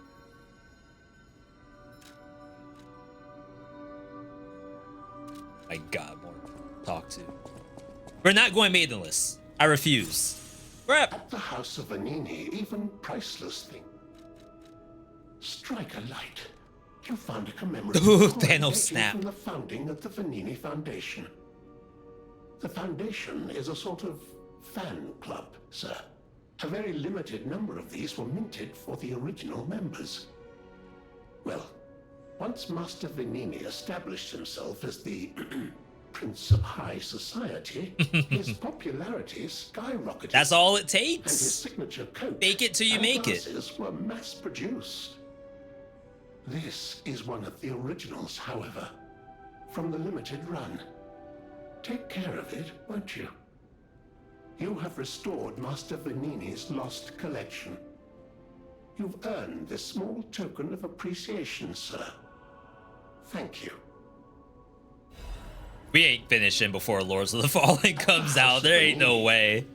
My God, more to talk to. We're not going maidenless. I refuse. Crap. At the house of Vanini, even priceless things strike a light You found a commemorative Ooh, coin Thanos dating snap. from the founding of the Venini Foundation. The Foundation is a sort of fan club, sir. A very limited number of these were minted for the original members. Well, once Master Venini established himself as the Prince of High Society, his popularity skyrocketed. That's all it And takes. his signature coat Fake it till you and make it. glasses were mass-produced. This is one of the originals, however, from the limited run. Take care of it, won't you? You have restored Master Venini's lost collection. You've earned this small token of appreciation, sir. Thank you. We ain't finishing before Lords of the Fallen comes out. There ain't no way.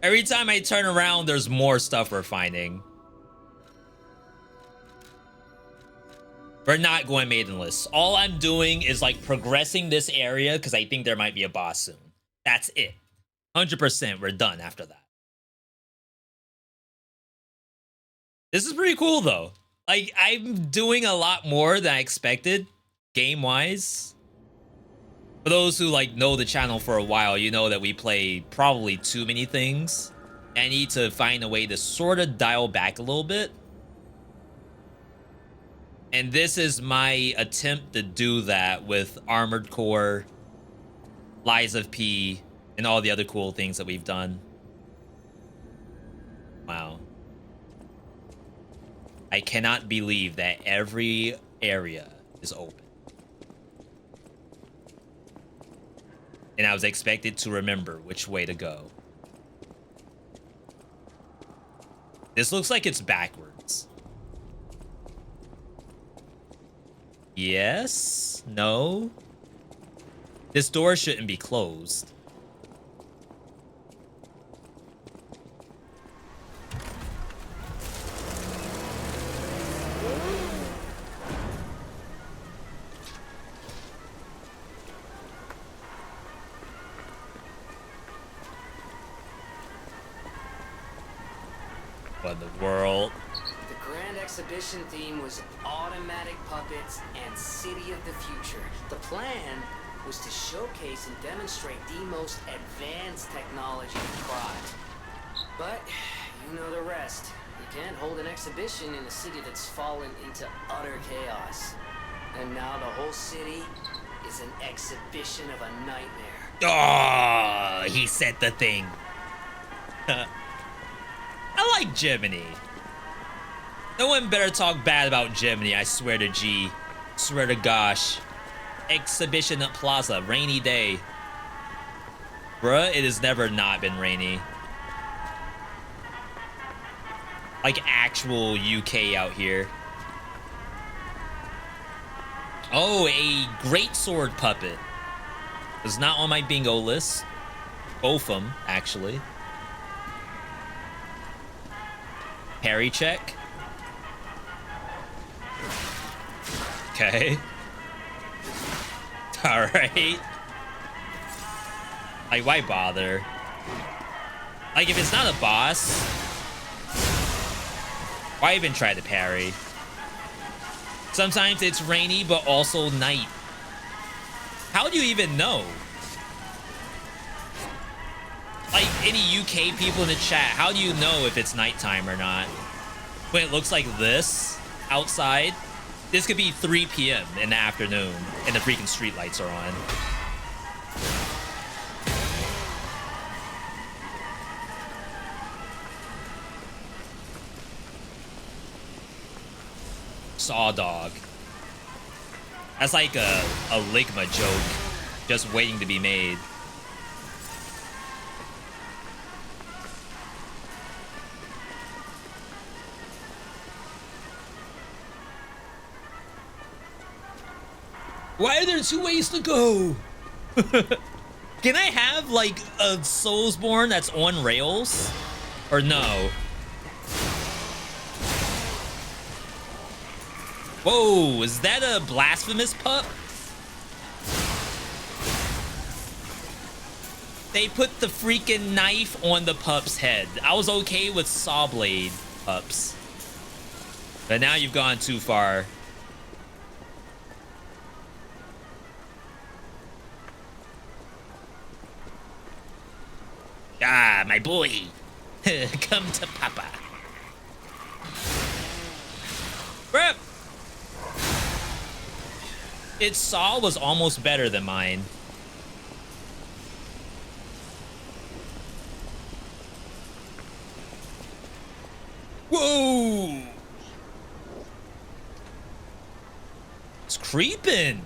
Every time I turn around, there's more stuff we're finding. We're not going maidenless. All I'm doing is like progressing this area because I think there might be a boss soon. That's it. 100%. We're done after that. This is pretty cool though. Like, I'm doing a lot more than I expected game-wise. For those who like know the channel for a while, you know that we play probably too many things. I need to find a way to sort of dial back a little bit. And this is my attempt to do that with Armored Core, Lies of P, and all the other cool things that we've done. Wow. I cannot believe that every area is open. And I was expected to remember which way to go. This looks like it's backwards. Yes? No? This door shouldn't be closed. What in the world? The grand exhibition theme was automatic puppets and city of the future. The plan was to showcase and demonstrate the most advanced technology in Prot. But you know the rest. You can't hold an exhibition in a city that's fallen into utter chaos. And now the whole city is an exhibition of a nightmare. Oh, he said the thing. I like Gemini. No one better talk bad about Gemini, I swear to G. Swear to gosh. Exhibition at Plaza, rainy day. Bruh, it has never not been rainy. Like actual UK out here. Oh, a great sword puppet. It's not on my bingo list. Both of them, actually. Parry check. Okay. Alright. Like, why bother? Like, if it's not a boss, why even try to parry? Sometimes it's rainy, but also night. How do you even know? Like, any UK people in the chat, how do you know if it's nighttime or not? When it looks like this outside, this could be 3 p.m. in the afternoon and the freaking streetlights are on. Saw dog. That's like a Ligma joke, just waiting to be made. Why are there 2 ways to go? Can I have like a Soulsborne that's on rails? Or no? Whoa, is that a blasphemous pup? They put the freaking knife on the pup's head. I was okay with saw blade pups. But now you've gone too far. Ah, my boy. Come to Papa. Rip! Its saw was almost better than mine. Whoa! It's creeping.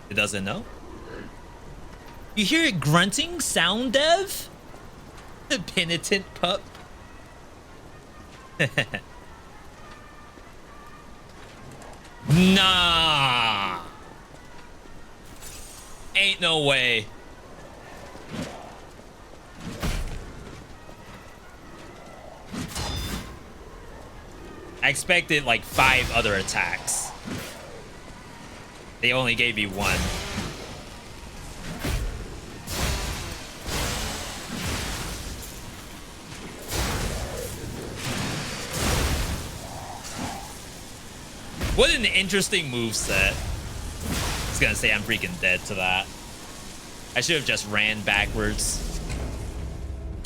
It doesn't know. You hear it grunting? Sound dev? The penitent pup. Nah. Ain't no way. I expected like 5 other attacks. They only gave me 1. What an interesting moveset. I was gonna say I'm freaking dead to that. I should have just ran backwards.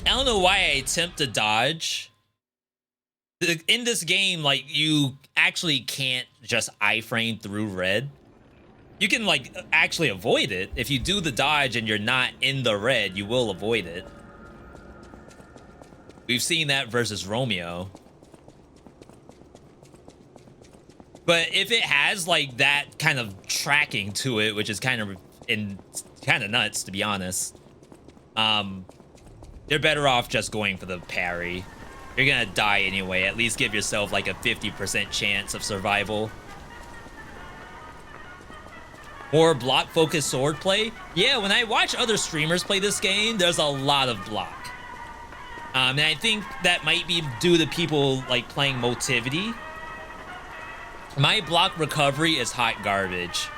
I don't know why I attempt to dodge. In this game, like, you actually can't just iframe through red. You can, like, actually avoid it. If you do the dodge and you're not in the red, you will avoid it. We've seen that versus Romeo. But if it has, like, that kind of tracking to it, which is kind of nuts, to be honest, you're better off just going for the parry. You're gonna die anyway. At least give yourself like a 50% chance of survival. More block-focused swordplay. Yeah, when I watch other streamers play this game, there's a lot of block. And I think that might be due to people like playing Motivity. My block recovery is hot garbage.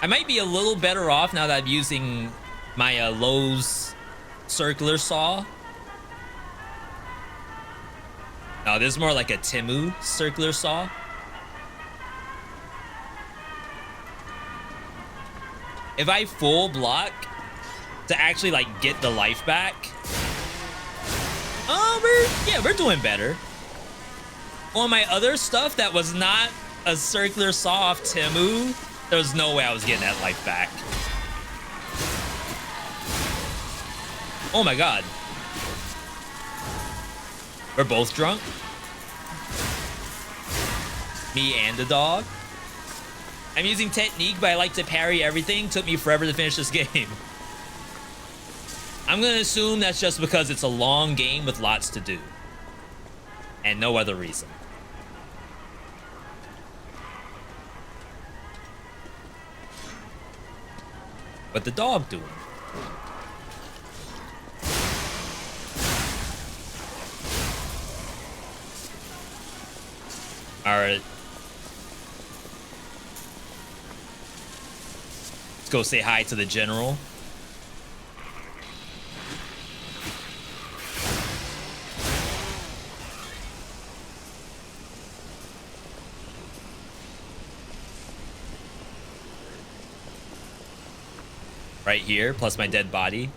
I might be a little better off now that I'm using my Lowe's circular saw. No, this is more like a Timu circular saw. If I full block to actually like get the life back, we're doing better. On my other stuff that was not a circular saw off Timu, there was no way I was getting that life back. Oh my god. We're both drunk? Me and the dog? I'm using technique, but I like to parry everything. Took me forever to finish this game. I'm gonna assume that's just because it's a long game with lots to do. And no other reason. What the dog doing? All right. Let's go say hi to the general. Right here, plus my dead body.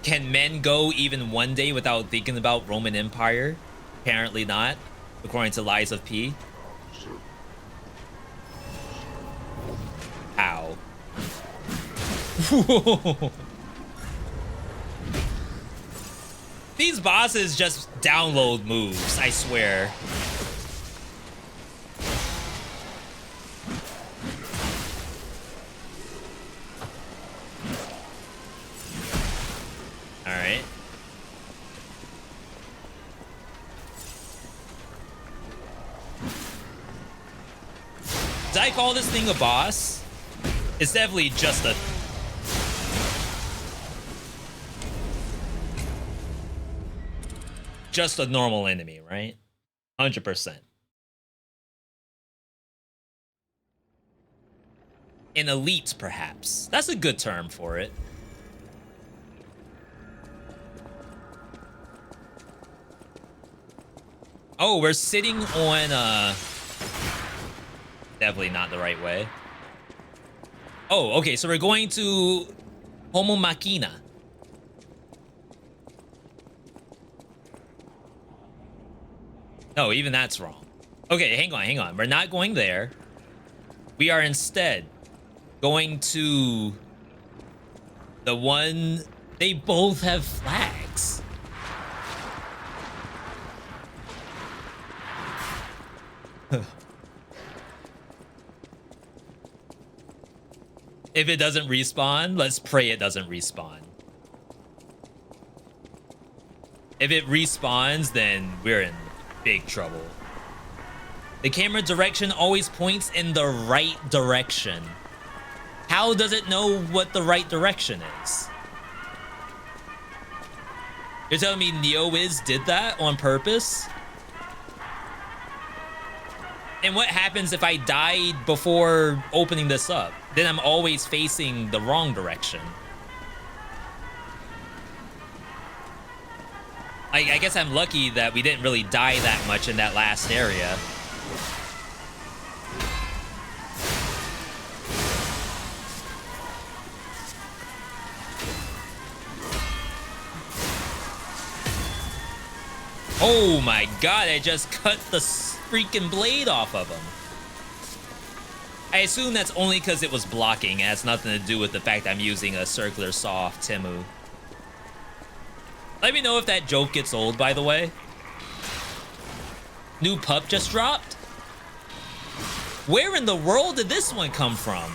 Can men go even one day without thinking about Roman Empire? Apparently not, according to Lies of P. How? These bosses just download moves, I swear. Alright. Did I call this thing a boss? It's definitely just a normal enemy, right? 100%. An elite, perhaps. That's a good term for it. Oh, we're sitting on, definitely not the right way. Oh, okay, so we're going to Homo Machina. No, even that's wrong. Okay, hang on. We're not going there. We are instead going to the one... They both have flags. If it doesn't respawn, let's pray it doesn't respawn. If it respawns, then we're in big trouble. The camera direction always points in the right direction. How does it know what the right direction is? You're telling me NeoWiz did that on purpose? And what happens if I died before opening this up? Then I'm always facing the wrong direction. I guess I'm lucky that we didn't really die that much in that last area. Oh my god, I just cut the freaking blade off of him. I assume that's only because it was blocking. It has nothing to do with the fact I'm using a circular saw off Timu. Let me know if that joke gets old, by the way. New pup just dropped? Where in the world did this one come from?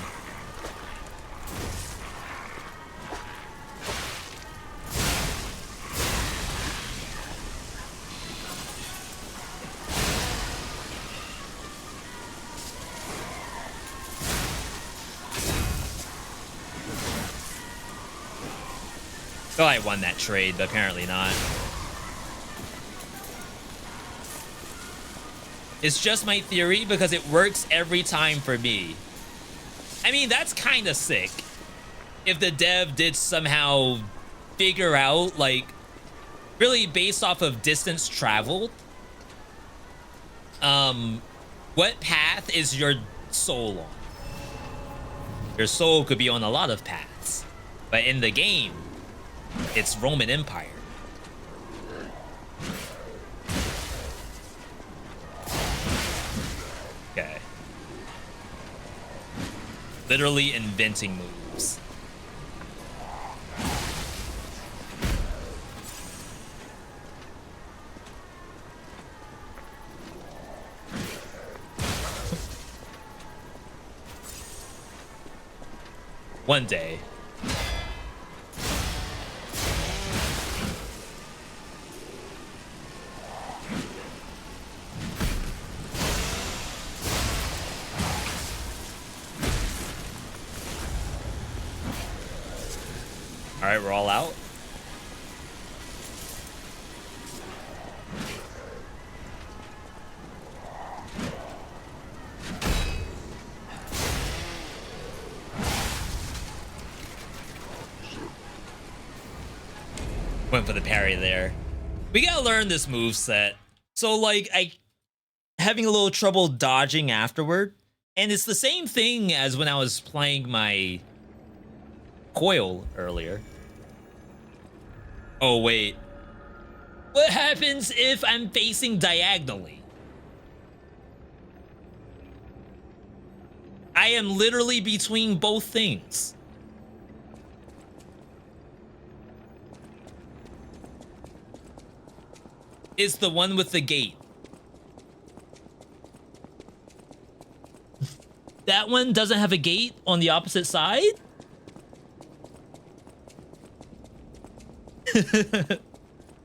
Oh, I won that trade, but apparently not. It's just my theory because it works every time for me. I mean, that's kind of sick. If the dev did somehow figure out, like, really based off of distance traveled, what path is your soul on? Your soul could be on a lot of paths, but in the game, it's Roman Empire. Okay. Literally inventing moves. One day. All right, we're all out. Went for the parry there. We gotta learn this move set. So like having a little trouble dodging afterward. And it's the same thing as when I was playing my coil earlier. Oh, wait. What happens if I'm facing diagonally? I am literally between both things. It's the one with the gate. That one doesn't have a gate on the opposite side?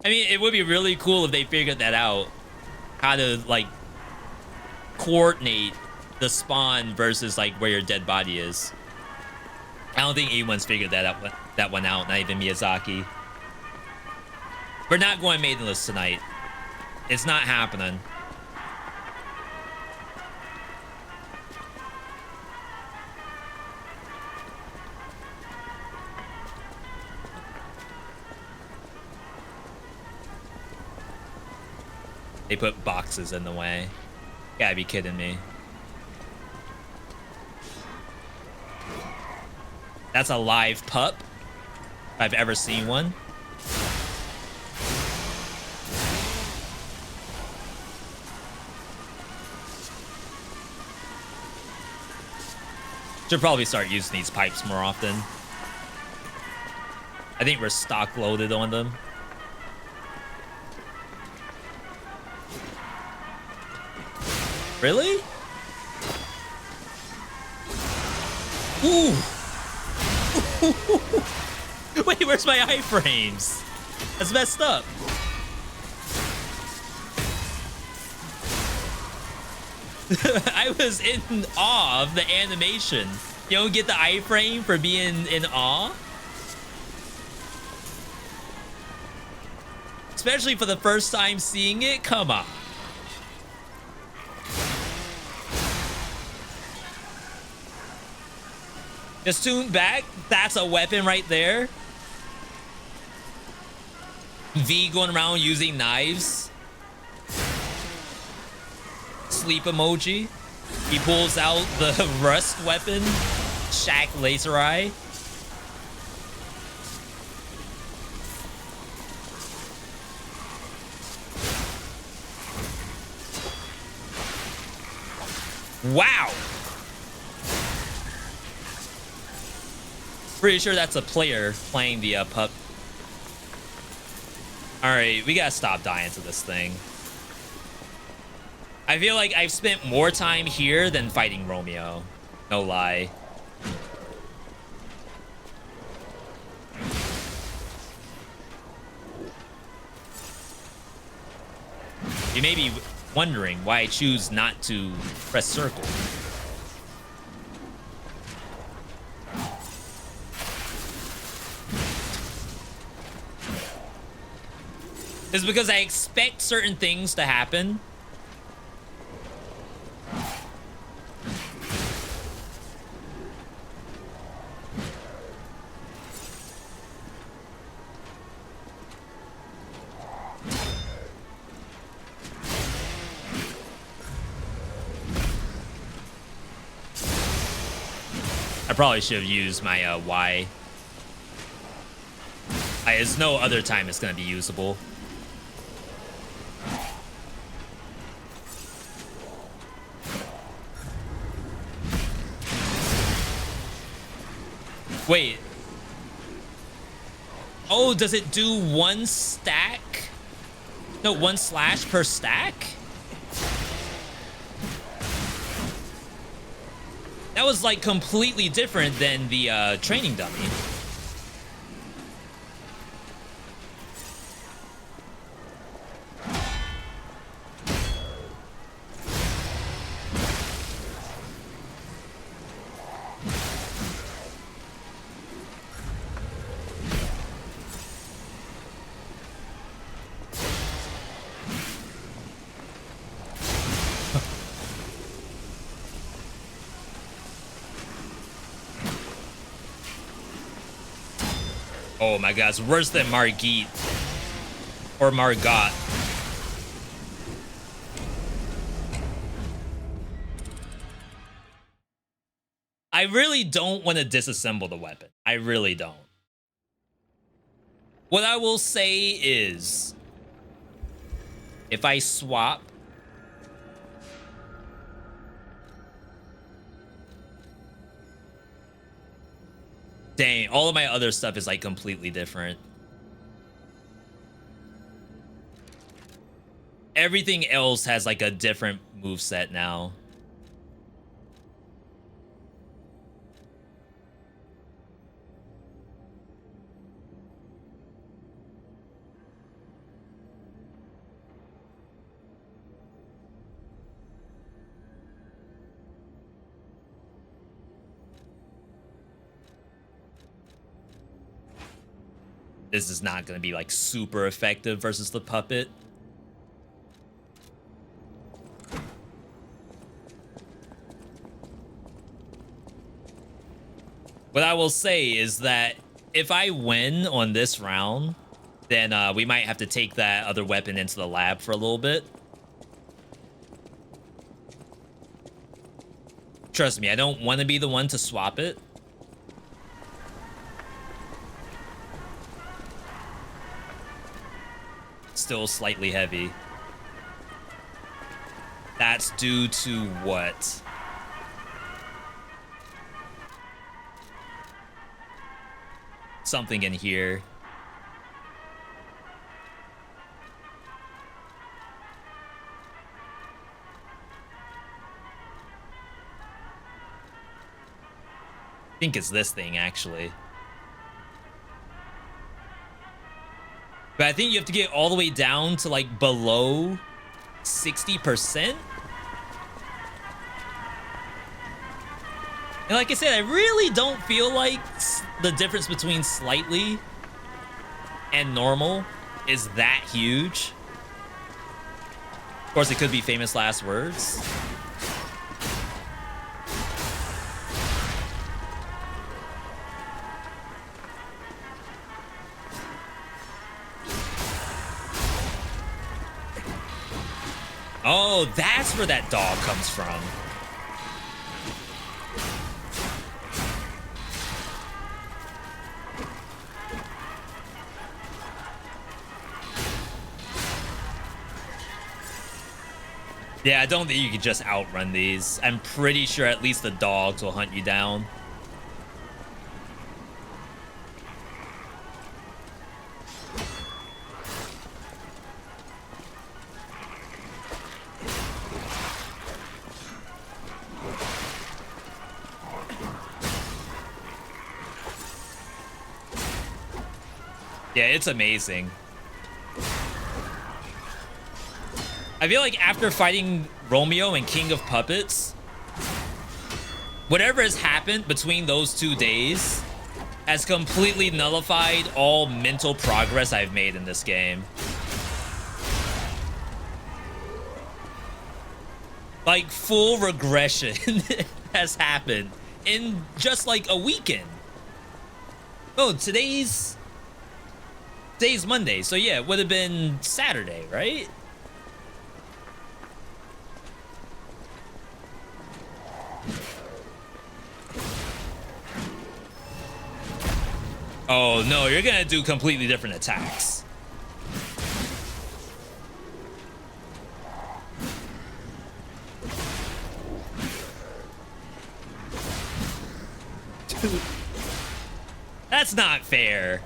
I mean, it would be really cool if they figured that out. How to, like, coordinate the spawn versus, like, where your dead body is. I don't think anyone's figured that one out, not even Miyazaki. We're not going maidenless tonight. It's not happening. They put boxes in the way. Gotta be kidding me. That's a live pup, if I've ever seen one. Should probably start using these pipes more often. I think we're stock loaded on them. Really? Ooh. Wait, where's my iframes? That's messed up. I was in awe of the animation. You don't get the iframe for being in awe? Especially for the first time seeing it? Come on. Just tune back. That's a weapon right there. V going around using knives. Sleep emoji. He pulls out the rust weapon. Shaq laser eye. Wow. Pretty sure that's a player playing the pup. All right, we gotta stop dying to this thing. I feel like I've spent more time here than fighting Romeo. No lie. You may be wondering why I choose not to press circle. It's because I expect certain things to happen. I probably should have used my Y. There's no other time it's gonna be usable. Wait. Oh, does it do one stack? No, one slash per stack? That was like completely different than the training dummy. Oh my gosh, worse than Margit or Margot. I really don't want to disassemble the weapon. I really don't. What I will say is, if I swap dang, all of my other stuff is like completely different. Everything else has like a different moveset now. This is not going to be like super effective versus the puppet. What I will say is that if I win on this round, then we might have to take that other weapon into the lab for a little bit. Trust me, I don't want to be the one to swap it. Still slightly heavy. That's due to what? something in here. I think it's this thing, actually. But I think you have to get all the way down to like below 60%. And like I said, I really don't feel like the difference between slightly and normal is that huge. Of course, it could be famous last words. Oh, that's where that dog comes from. Yeah, I don't think you can just outrun these. I'm pretty sure at least the dogs will hunt you down. Yeah, it's amazing. I feel like after fighting Romeo and King of Puppets, whatever has happened between those 2 days has completely nullified all mental progress I've made in this game. Like, full regression has happened in just like a weekend. Oh, today's Monday, so yeah, it would have been Saturday, right? Oh no, you're gonna do completely different attacks. Dude, that's not fair.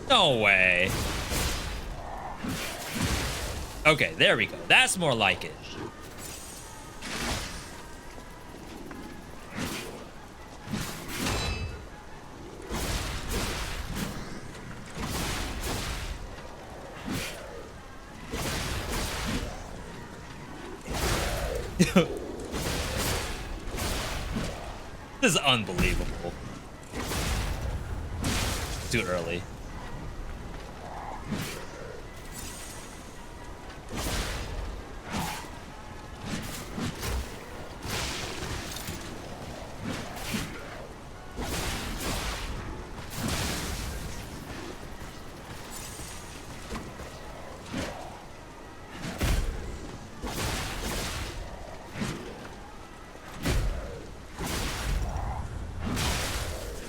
No way. Okay, there we go. That's more like it. This is unbelievable. Too early.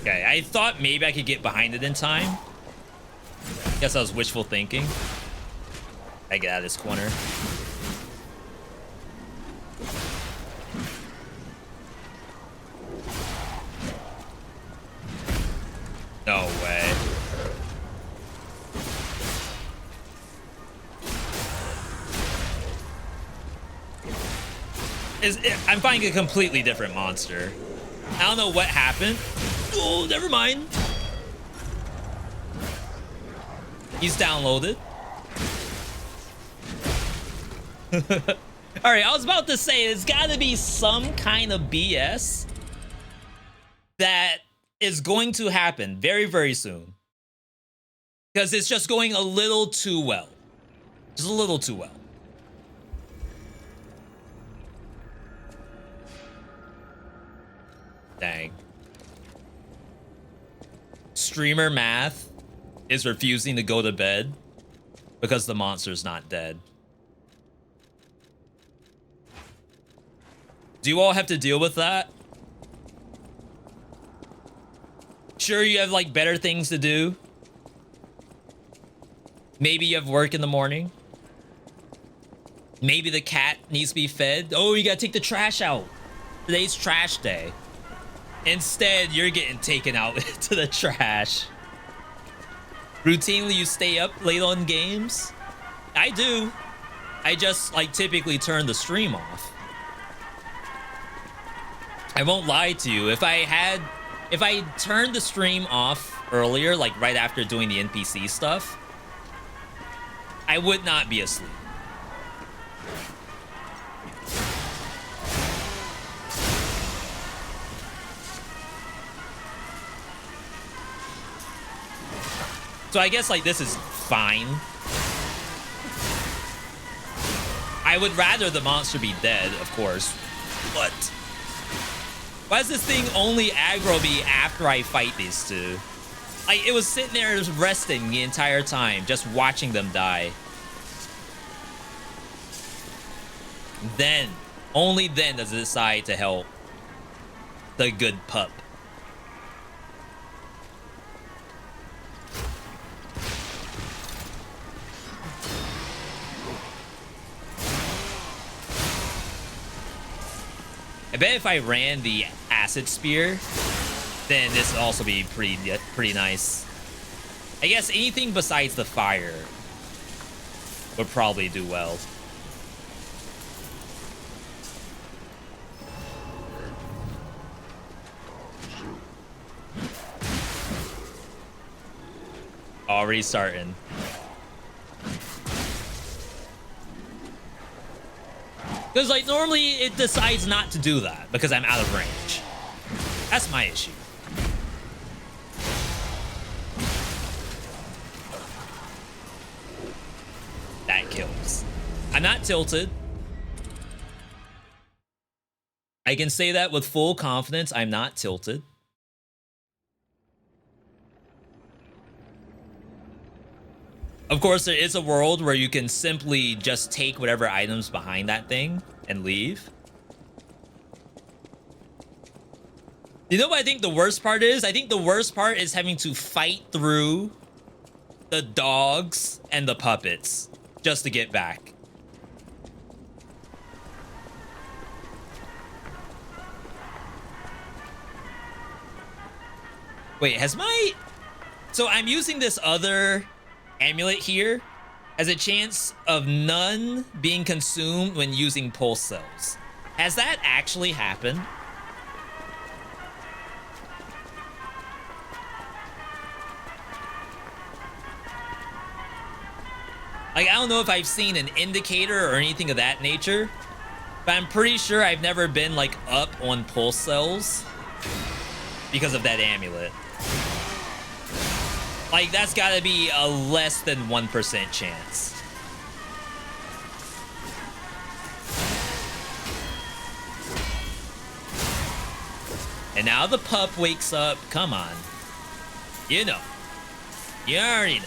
Okay, I thought maybe I could get behind it in time. Guess I was wishful thinking. I get out of this corner. No way. I'm finding a completely different monster. I don't know what happened. Oh, never mind. He's downloaded. All right, I was about to say there's got to be some kind of BS that is going to happen very, very soon. Because it's just going a little too well. Just a little too well. Dang. Streamer Math is refusing to go to bed because the monster's not dead. Do you all have to deal with that? Sure, you have like better things to do. Maybe you have work in the morning. Maybe the cat needs to be fed. Oh, you gotta take the trash out. Today's trash day. Instead, you're getting taken out to the trash. Routinely, you stay up late on games? I do. I just, like, typically turn the stream off. I won't lie to you. If I turned the stream off earlier, like right after doing the NPC stuff, I would not be asleep. So I guess, like, this is fine. I would rather the monster be dead, of course. But why does this thing only aggro me after I fight these two? Like, it was sitting there just resting the entire time, just watching them die. Then, only then does it decide to help the good pup. I bet if I ran the acid spear, then this would also be pretty nice. I guess anything besides the fire would probably do well. Already starting. Because, like, normally it decides not to do that because I'm out of range. That's my issue. That kills. I'm not tilted. I can say that with full confidence. I'm not tilted. Of course, there is a world where you can simply just take whatever items behind that thing and leave. You know what I think the worst part is? I think the worst part is having to fight through the dogs and the puppets just to get back. Wait, has my... So I'm using this other amulet here has a chance of none being consumed when using pulse cells. Has that actually happened? Like, I don't know if I've seen an indicator or anything of that nature, but I'm pretty sure I've never been, like, up on pulse cells because of that amulet. Like, that's gotta be a less than 1% chance. And now the pup wakes up. Come on. You know. You already know.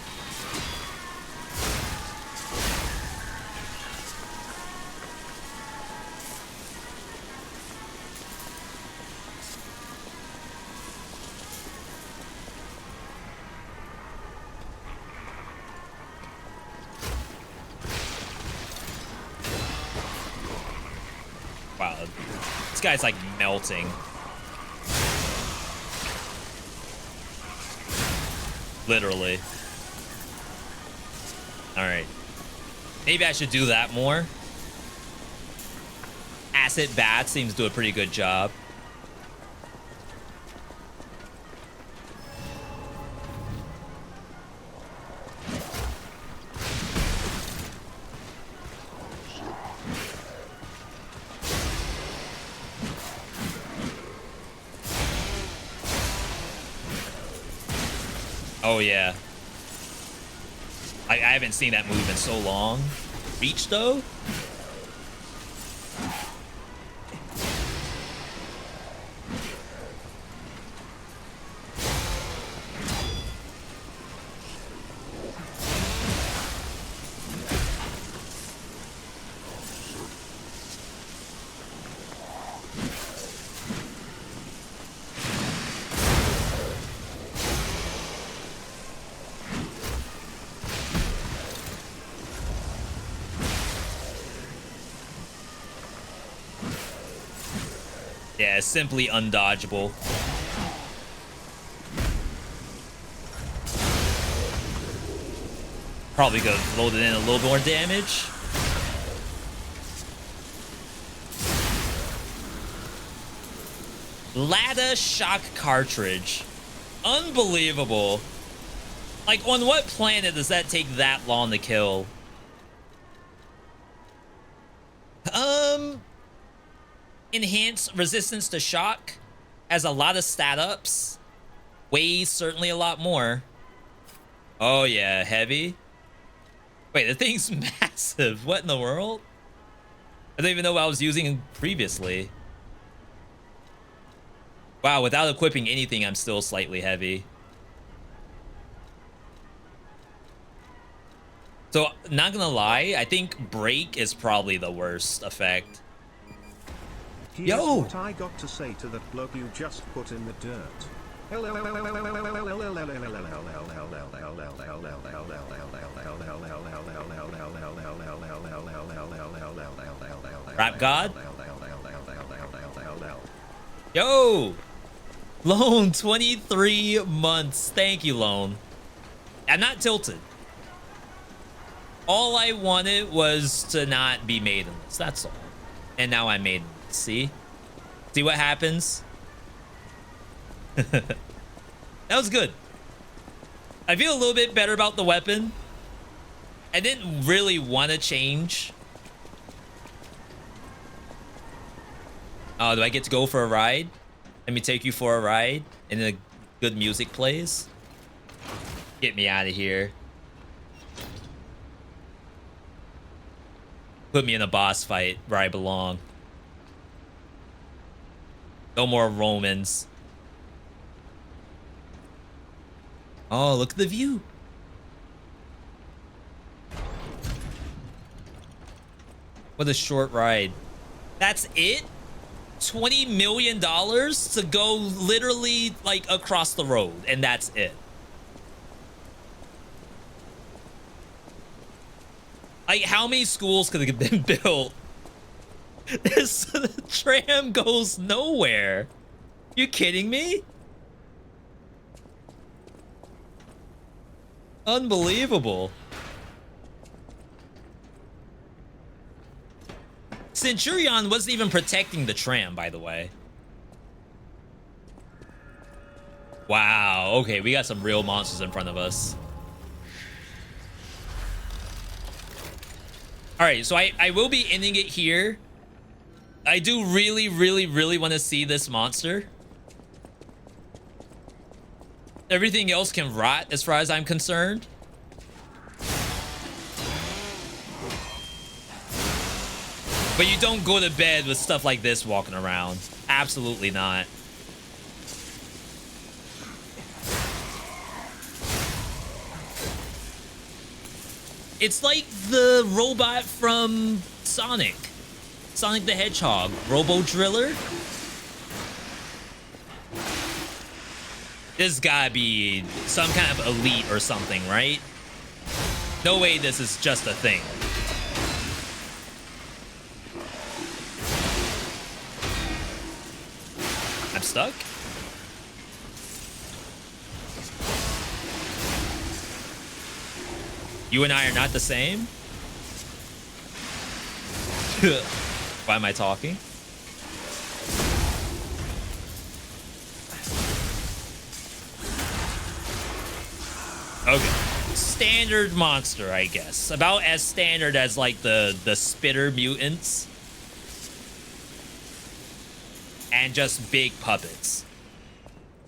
Wow, this guy's like melting. Literally. All right. Maybe I should do that more. Acid Bat seems to do a pretty good job. Oh, yeah. I haven't seen that move in so long. Reach, though? Yeah, simply undodgeable. Probably could have loaded in a little more damage. Ladder shock cartridge. Unbelievable. Like, on what planet does that take that long to kill? Enhanced resistance to shock. Has a lot of stat ups. Weighs certainly a lot more. Oh yeah, heavy. Wait, the thing's massive. What in the world? I don't even know what I was using previously. Wow, without equipping anything, I'm still slightly heavy. So, not gonna lie, I think break is probably the worst effect. Here's Yo! what I got to say to that bloke you just put in the dirt. Rap God? Yo! Lone, 23 months. Thank you, Lone. I'm not tilted. All I wanted was to not be maidenless. That's all. And now I'm maidenless. See? See what happens? That was good. I feel a little bit better about the weapon. I didn't really want to change. Oh, do I get to go for a ride? Let me take you for a ride. And then good music plays. Get me out of here. Put me in a boss fight where I belong. No more Romans. Oh, look at the view. What a short ride. That's it? $20 million to go literally like across the road, and that's it. Like, how many schools could have been built? This tram goes nowhere. You kidding me? Unbelievable. Centurion wasn't even protecting the tram, by the way. Wow. Okay, we got some real monsters in front of us. All right, so I will be ending it here. I do really want to see this monster. Everything else can rot as far as I'm concerned. But you don't go to bed with stuff like this walking around. Absolutely not. It's like the robot from Sonic. Sonic the Hedgehog. Robo Driller. This gotta be some kind of elite or something, right? No way this is just a thing. I'm stuck? You and I are not the same? Why am I talking? Okay. Standard monster, I guess. About as standard as like the spitter mutants. And just big puppets.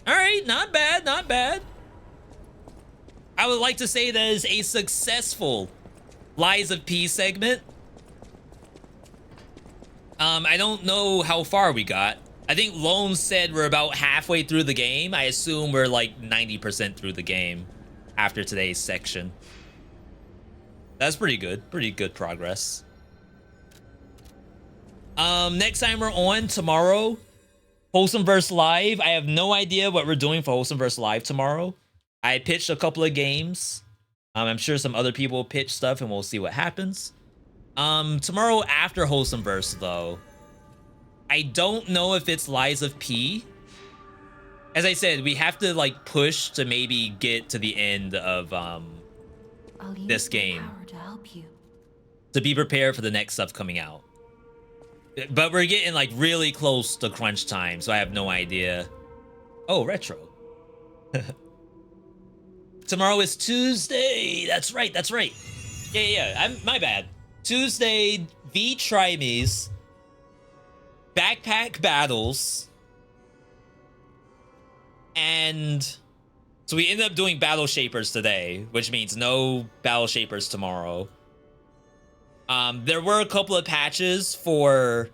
Alright, not bad, not bad. I would like to say that is a successful Lies of P segment. I don't know how far we got. I think Lone said we're about halfway through the game. I assume we're like 90% through the game after today's section. That's pretty good progress. Next time we're on tomorrow, Wholesomeverse Live. I have no idea what we're doing for Wholesomeverse Live tomorrow. I pitched a couple of games. I'm sure some other people will pitch stuff and we'll see what happens. Tomorrow after Wholesomeverse though, I don't know if it's Lies of P. As I said, we have to like push to maybe get to the end of this game to help you. to be prepared for the next stuff coming out. But we're getting like really close to crunch time, so I have no idea. Oh, retro. Tomorrow is Tuesday. That's right. That's right. Yeah. My bad. Tuesday, VeeDotVod, backpack battles, and so we ended up doing battle shapers today, which means no battle shapers tomorrow. There were a couple of patches for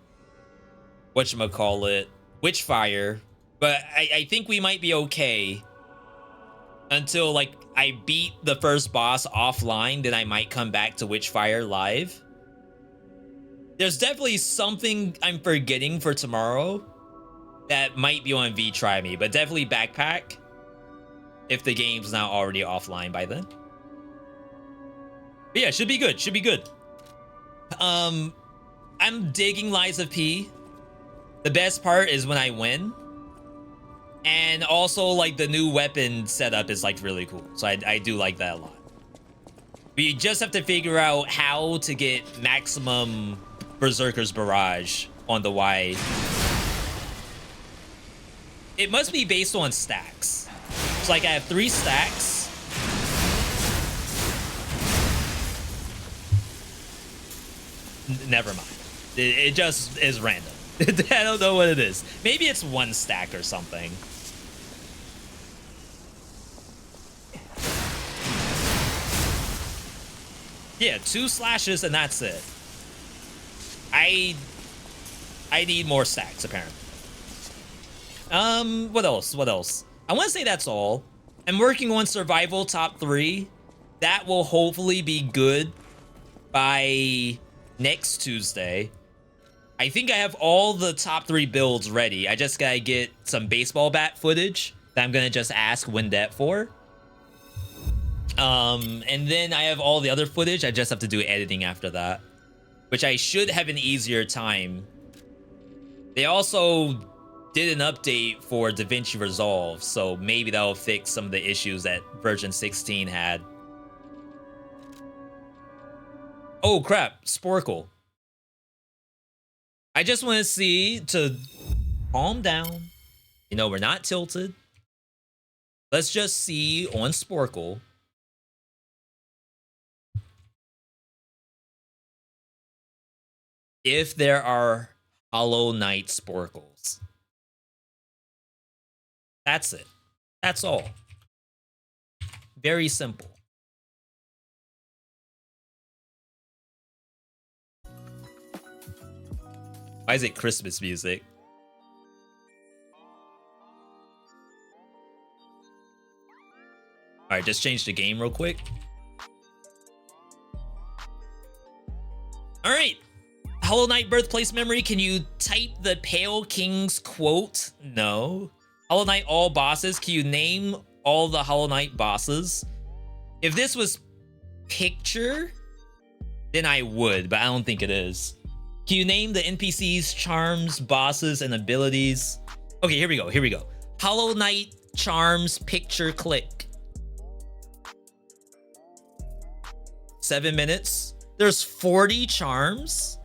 whatchamacallit, Witchfire, but I think we might be okay until like I beat the first boss offline, then I might come back to Witchfire live. There's definitely something I'm forgetting for tomorrow that might be on VeeDotVod, but definitely backpack if the game's not already offline by then. But yeah, should be good. Should be good. I'm digging Lies of P. The best part is when I win. And also like the new weapon setup is like really cool. So I do like that a lot. We just have to figure out how to get maximum Berserker's Barrage on the Y. It must be based on stacks. So like I have 3 stacks. Never mind. It just is random. I don't know what it is. Maybe it's 1 stack or something. Yeah, 2 slashes and that's it. I need more stacks apparently. What else? I want to say that's all. I'm working on survival top 3. That will hopefully be good by next Tuesday. I think I have all the top 3 builds ready. I just gotta get some baseball bat footage that I'm gonna just ask Windet for. And then I have all the other footage. I just have to do editing after that, which I should have an easier time. They also did an update for DaVinci Resolve, so maybe that'll fix some of the issues that version 16 had. Oh crap, Sporkle. I just want to see to calm down. You know, we're not tilted. Let's just see on Sporkle. If there are Hollow Knight Sporkles. That's it. That's all. Very simple. Why is it Christmas music? All right, just change the game real quick. All right. Hollow Knight birthplace memory. Can you type the Pale King's quote? No. Hollow Knight all bosses. Can you name all the Hollow Knight bosses? If this was picture, then I would, but I don't think it is. Can you name the NPCs, charms, bosses, and abilities? Okay, here we go. Here we go. Hollow Knight charms picture click. 7 minutes. There's 40 charms.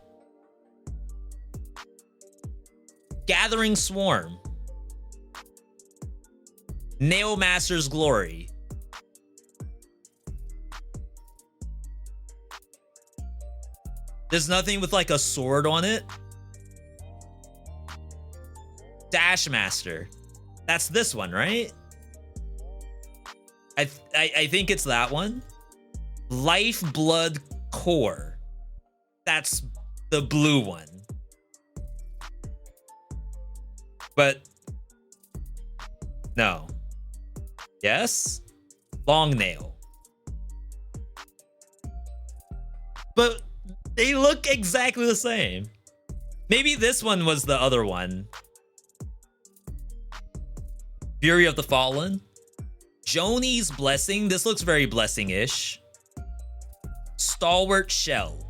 Gathering Swarm. Nail Master's Glory. There's nothing with like a sword on it. Dash Master. That's this one, right? I think it's that one. Lifeblood Core. That's the blue one. But no. Yes? Long Nail. But they look exactly the same. Maybe this one was the other one. Fury of the Fallen. Joni's Blessing. This looks very blessing-ish. Stalwart Shell.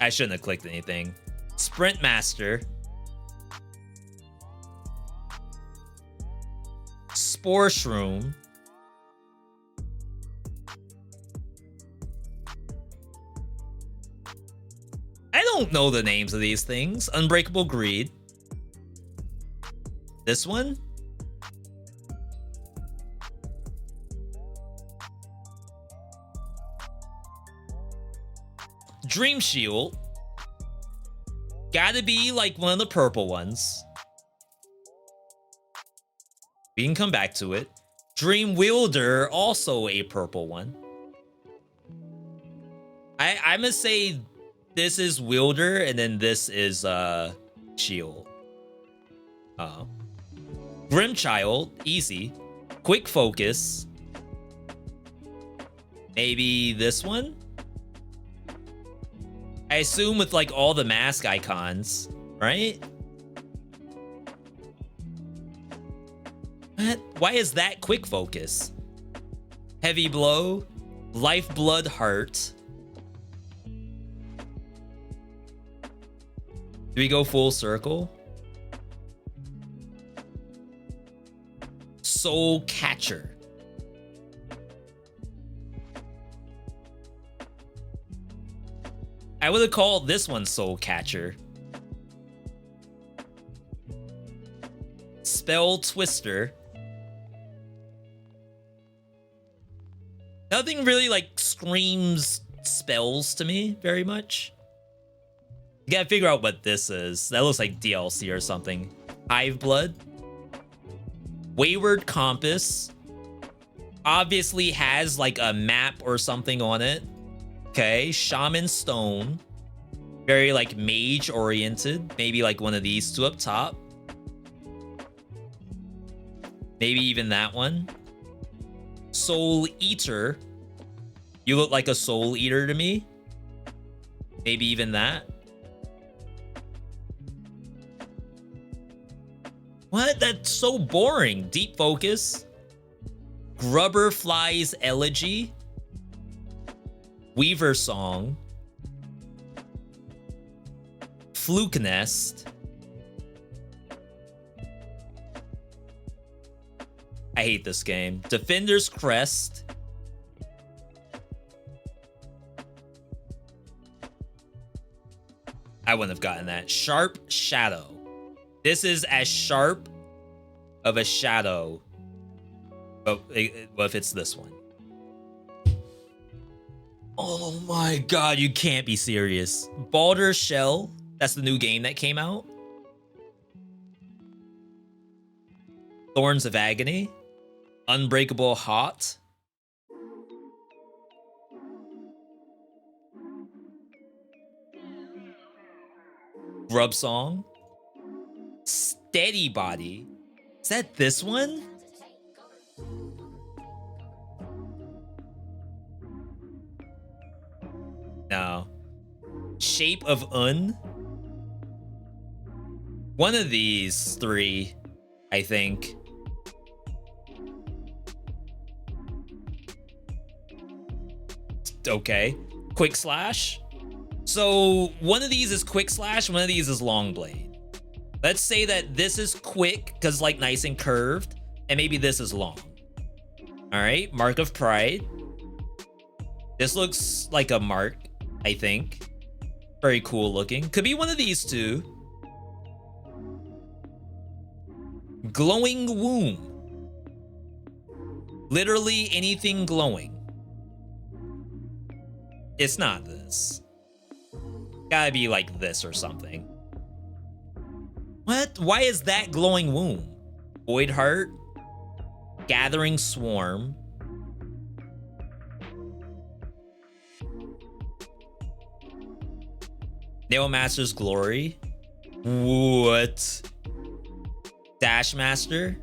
I shouldn't have clicked anything. Sprint Master. Spore Shroom. I don't know the names of these things. Unbreakable Greed. This one? Dream Shield. Gotta be like one of the purple ones. We can come back to it. Dream Wielder, also a purple one. I'm gonna say this is Wielder, and then this is Shield. Grimchild, easy. Quick Focus. Maybe this one? I assume with like all the mask icons, right? What? Why is that Quick Focus? Heavy Blow, Lifeblood Heart. Do we go full circle? Soul Catcher. I would have called this one Soul Catcher. Spell Twister. Nothing really like screams spells to me very much. You gotta figure out what this is. That looks like DLC or something. Hive Blood. Wayward Compass. Obviously has like a map or something on it. Okay, Shaman Stone. Very like mage oriented. Maybe like one of these two up top. Maybe even that one. Soul Eater. You look like a Soul Eater to me. Maybe even that. What? That's so boring. Deep Focus. Grubberfly's Elegy. Weaver Song. Fluke Nest. I hate this game. Defender's Crest. I wouldn't have gotten that. Sharp Shadow. This is as sharp of a shadow. But if it's this one. Oh my god, you can't be serious. Baldur's Shell. That's the new game that came out. Thorns of Agony. Unbreakable Hot. Grub Song. Steady Body. Is that this one? No. Shape of Un. One of these three, I think. Okay. Quick Slash. So one of these is Quick Slash, one of these is Long Blade. Let's say that this is quick because like nice and curved, and maybe this is long. All right, Mark of Pride. This looks like a mark, I think. Very cool looking. Could be one of these two. Glowing Womb. Literally anything glowing. It's not this. Gotta be like this or something. What? Why is that Glowing Womb? Void Heart. Gathering Swarm. Nailmaster's Glory. What? Dash Master.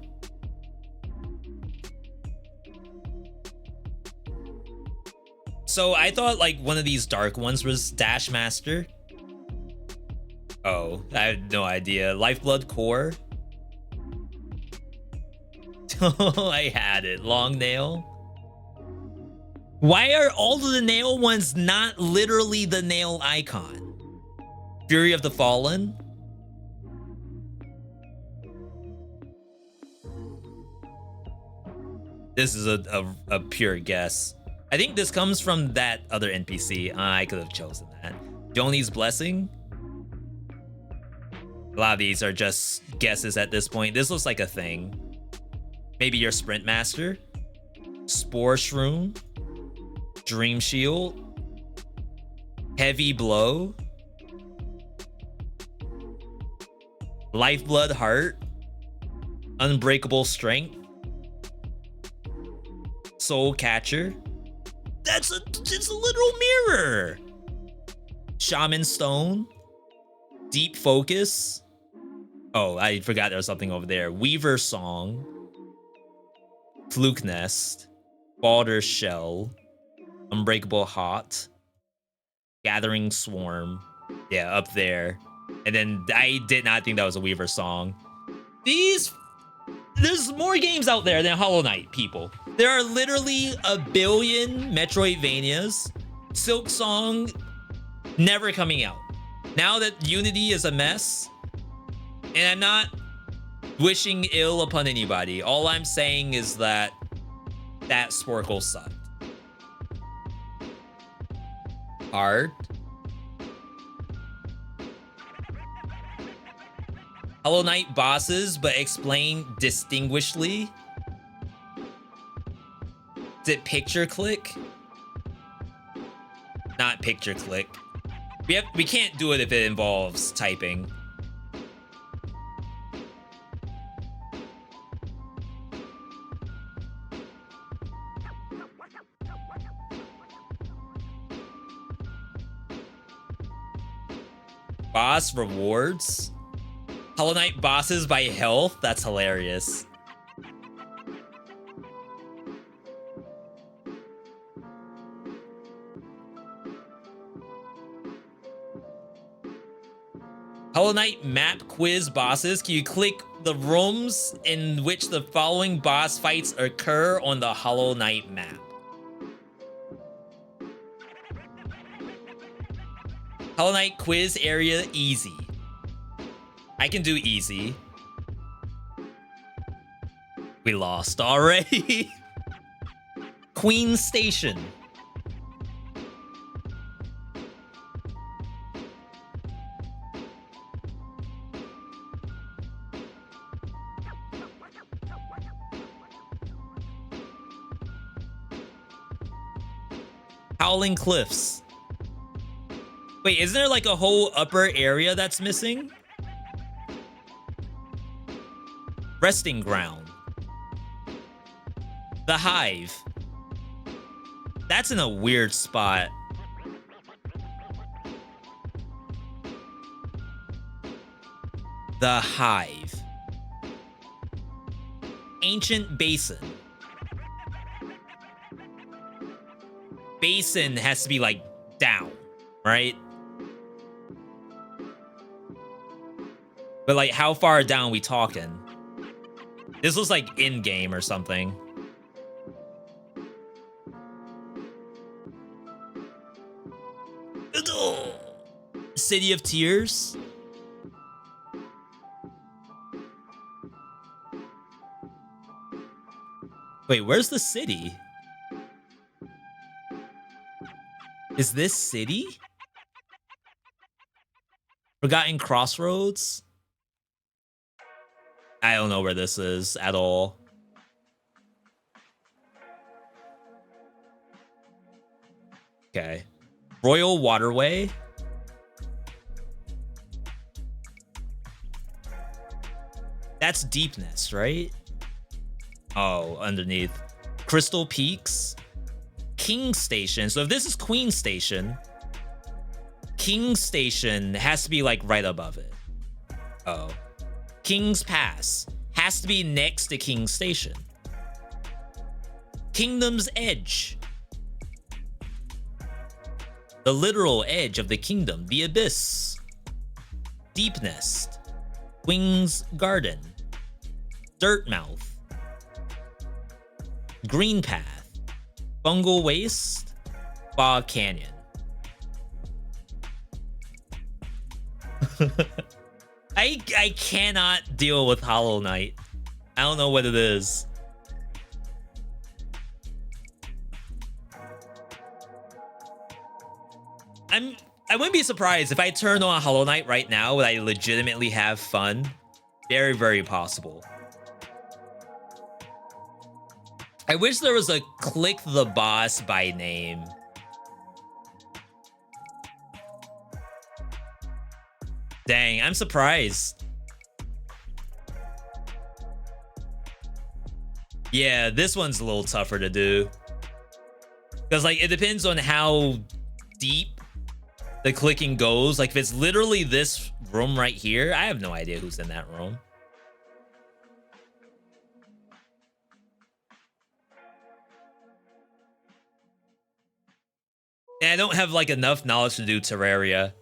So I thought like one of these dark ones was Dash Master. Oh, I have no idea. Lifeblood Core. Oh, I had it. Long Nail. Why are all of the nail ones not literally the nail icon? Fury of the Fallen. This is a pure guess. I think this comes from that other NPC. I could have chosen that. Joni's Blessing. A lot of these are just guesses at this point. This looks like a thing. Maybe your Sprint Master. Spore Shroom. Dream Shield. Heavy Blow. Lifeblood Heart. Unbreakable Strength. Soul Catcher. It's a literal mirror. Shaman Stone. Deep Focus. Oh, I forgot there was something over there. Weaver Song. Fluke Nest. Baldur's Shell. Unbreakable Hot. Gathering Swarm. Yeah, up there. And then I did not think that was a Weaver Song. There's more games out there than Hollow Knight, people. There are literally a billion Metroidvanias. Silk Song never coming out. Now that Unity is a mess, and I'm not wishing ill upon anybody, all I'm saying is that Sporkle sucked. Hard. Hollow Knight bosses, but explain distinguishedly. Is it picture click? Not picture click. We can't do it if it involves typing. Boss rewards. Hollow Knight bosses by health? That's hilarious. Hollow Knight map quiz bosses. Can you click the rooms in which the following boss fights occur on the Hollow Knight map? Hollow Knight quiz area easy. I can do easy. We lost already. Queen Station. Howling Cliffs. Wait, isn't there like a whole upper area that's missing? Resting Ground. The Hive. That's in a weird spot. The Hive. Ancient Basin. Basin has to be like down, right? But like how far down we talking? This looks like in-game or something. City of Tears. Wait, where's the city? Is this city? Forgotten Crossroads? I don't know where this is at all. Okay. Royal Waterway. That's Deepness, right? Oh, underneath. Crystal Peaks. King Station. So if this is Queen Station, King Station has to be like right above it. Oh. King's Pass has to be next to King Station. Kingdom's Edge. The literal edge of the kingdom. The Abyss. Deep Nest. Wings Garden. Dirtmouth. Green Path. Bungle Waste. Bog Canyon. I cannot deal with Hollow Knight. I don't know what it is. I wouldn't be surprised if I turned on Hollow Knight right now. Would I legitimately have fun? Very, very possible. I wish there was a click the boss by name. Dang, I'm surprised. Yeah, this one's a little tougher to do. Because, like, it depends on how deep the clicking goes. Like, if it's literally this room right here, I have no idea who's in that room. And I don't have, like, enough knowledge to do Terraria.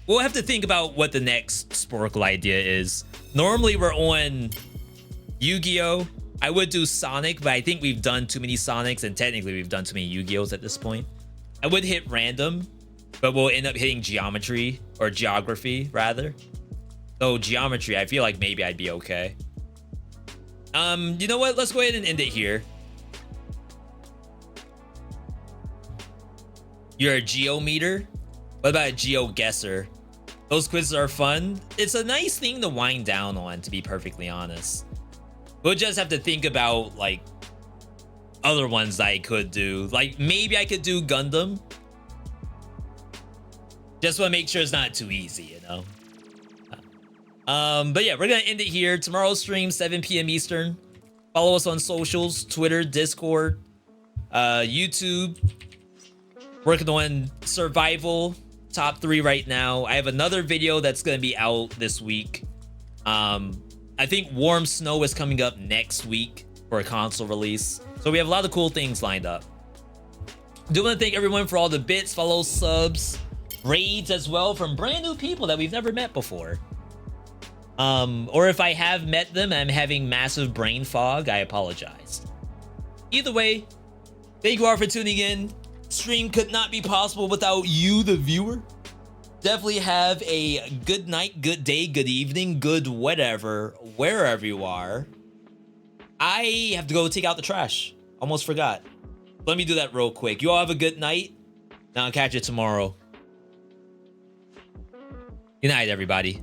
We'll have to think about what the next Sporkle idea is. Normally, we're on Yu-Gi-Oh! I would do Sonic, but I think we've done too many Sonics, and technically we've done too many Yu-Gi-Ohs at this point. I would hit random, but we'll end up hitting geometry, or geography, rather. So geometry, I feel like maybe I'd be okay. You know what? Let's go ahead and end it here. You're a geometer? What about a geo-guesser? Those quizzes are fun. It's a nice thing to wind down on, to be perfectly honest. We'll just have to think about, like, other ones that I could do. Like, maybe I could do Gundam. Just want to make sure it's not too easy, you know? But yeah, we're going to end it here. Tomorrow's stream, 7 p.m. Eastern. Follow us on socials, Twitter, Discord, YouTube. Working on survival, top 3 right now. I have another video that's going to be out this week. I think Warm Snow is coming up next week for a console release. So we have a lot of cool things lined up. Do want to thank everyone for all the bits, follows, subs, raids as well from brand new people that we've never met before. Or if I have met them and I'm having massive brain fog, I apologize. Either way, thank you all for tuning in. Stream could not be possible without you, the viewer. Definitely have a good night, good day, good evening, good whatever, wherever you are. I have to go take out the trash. Almost forgot. Let me do that real quick. You all have a good night. Now I'll catch you tomorrow. Good night, everybody.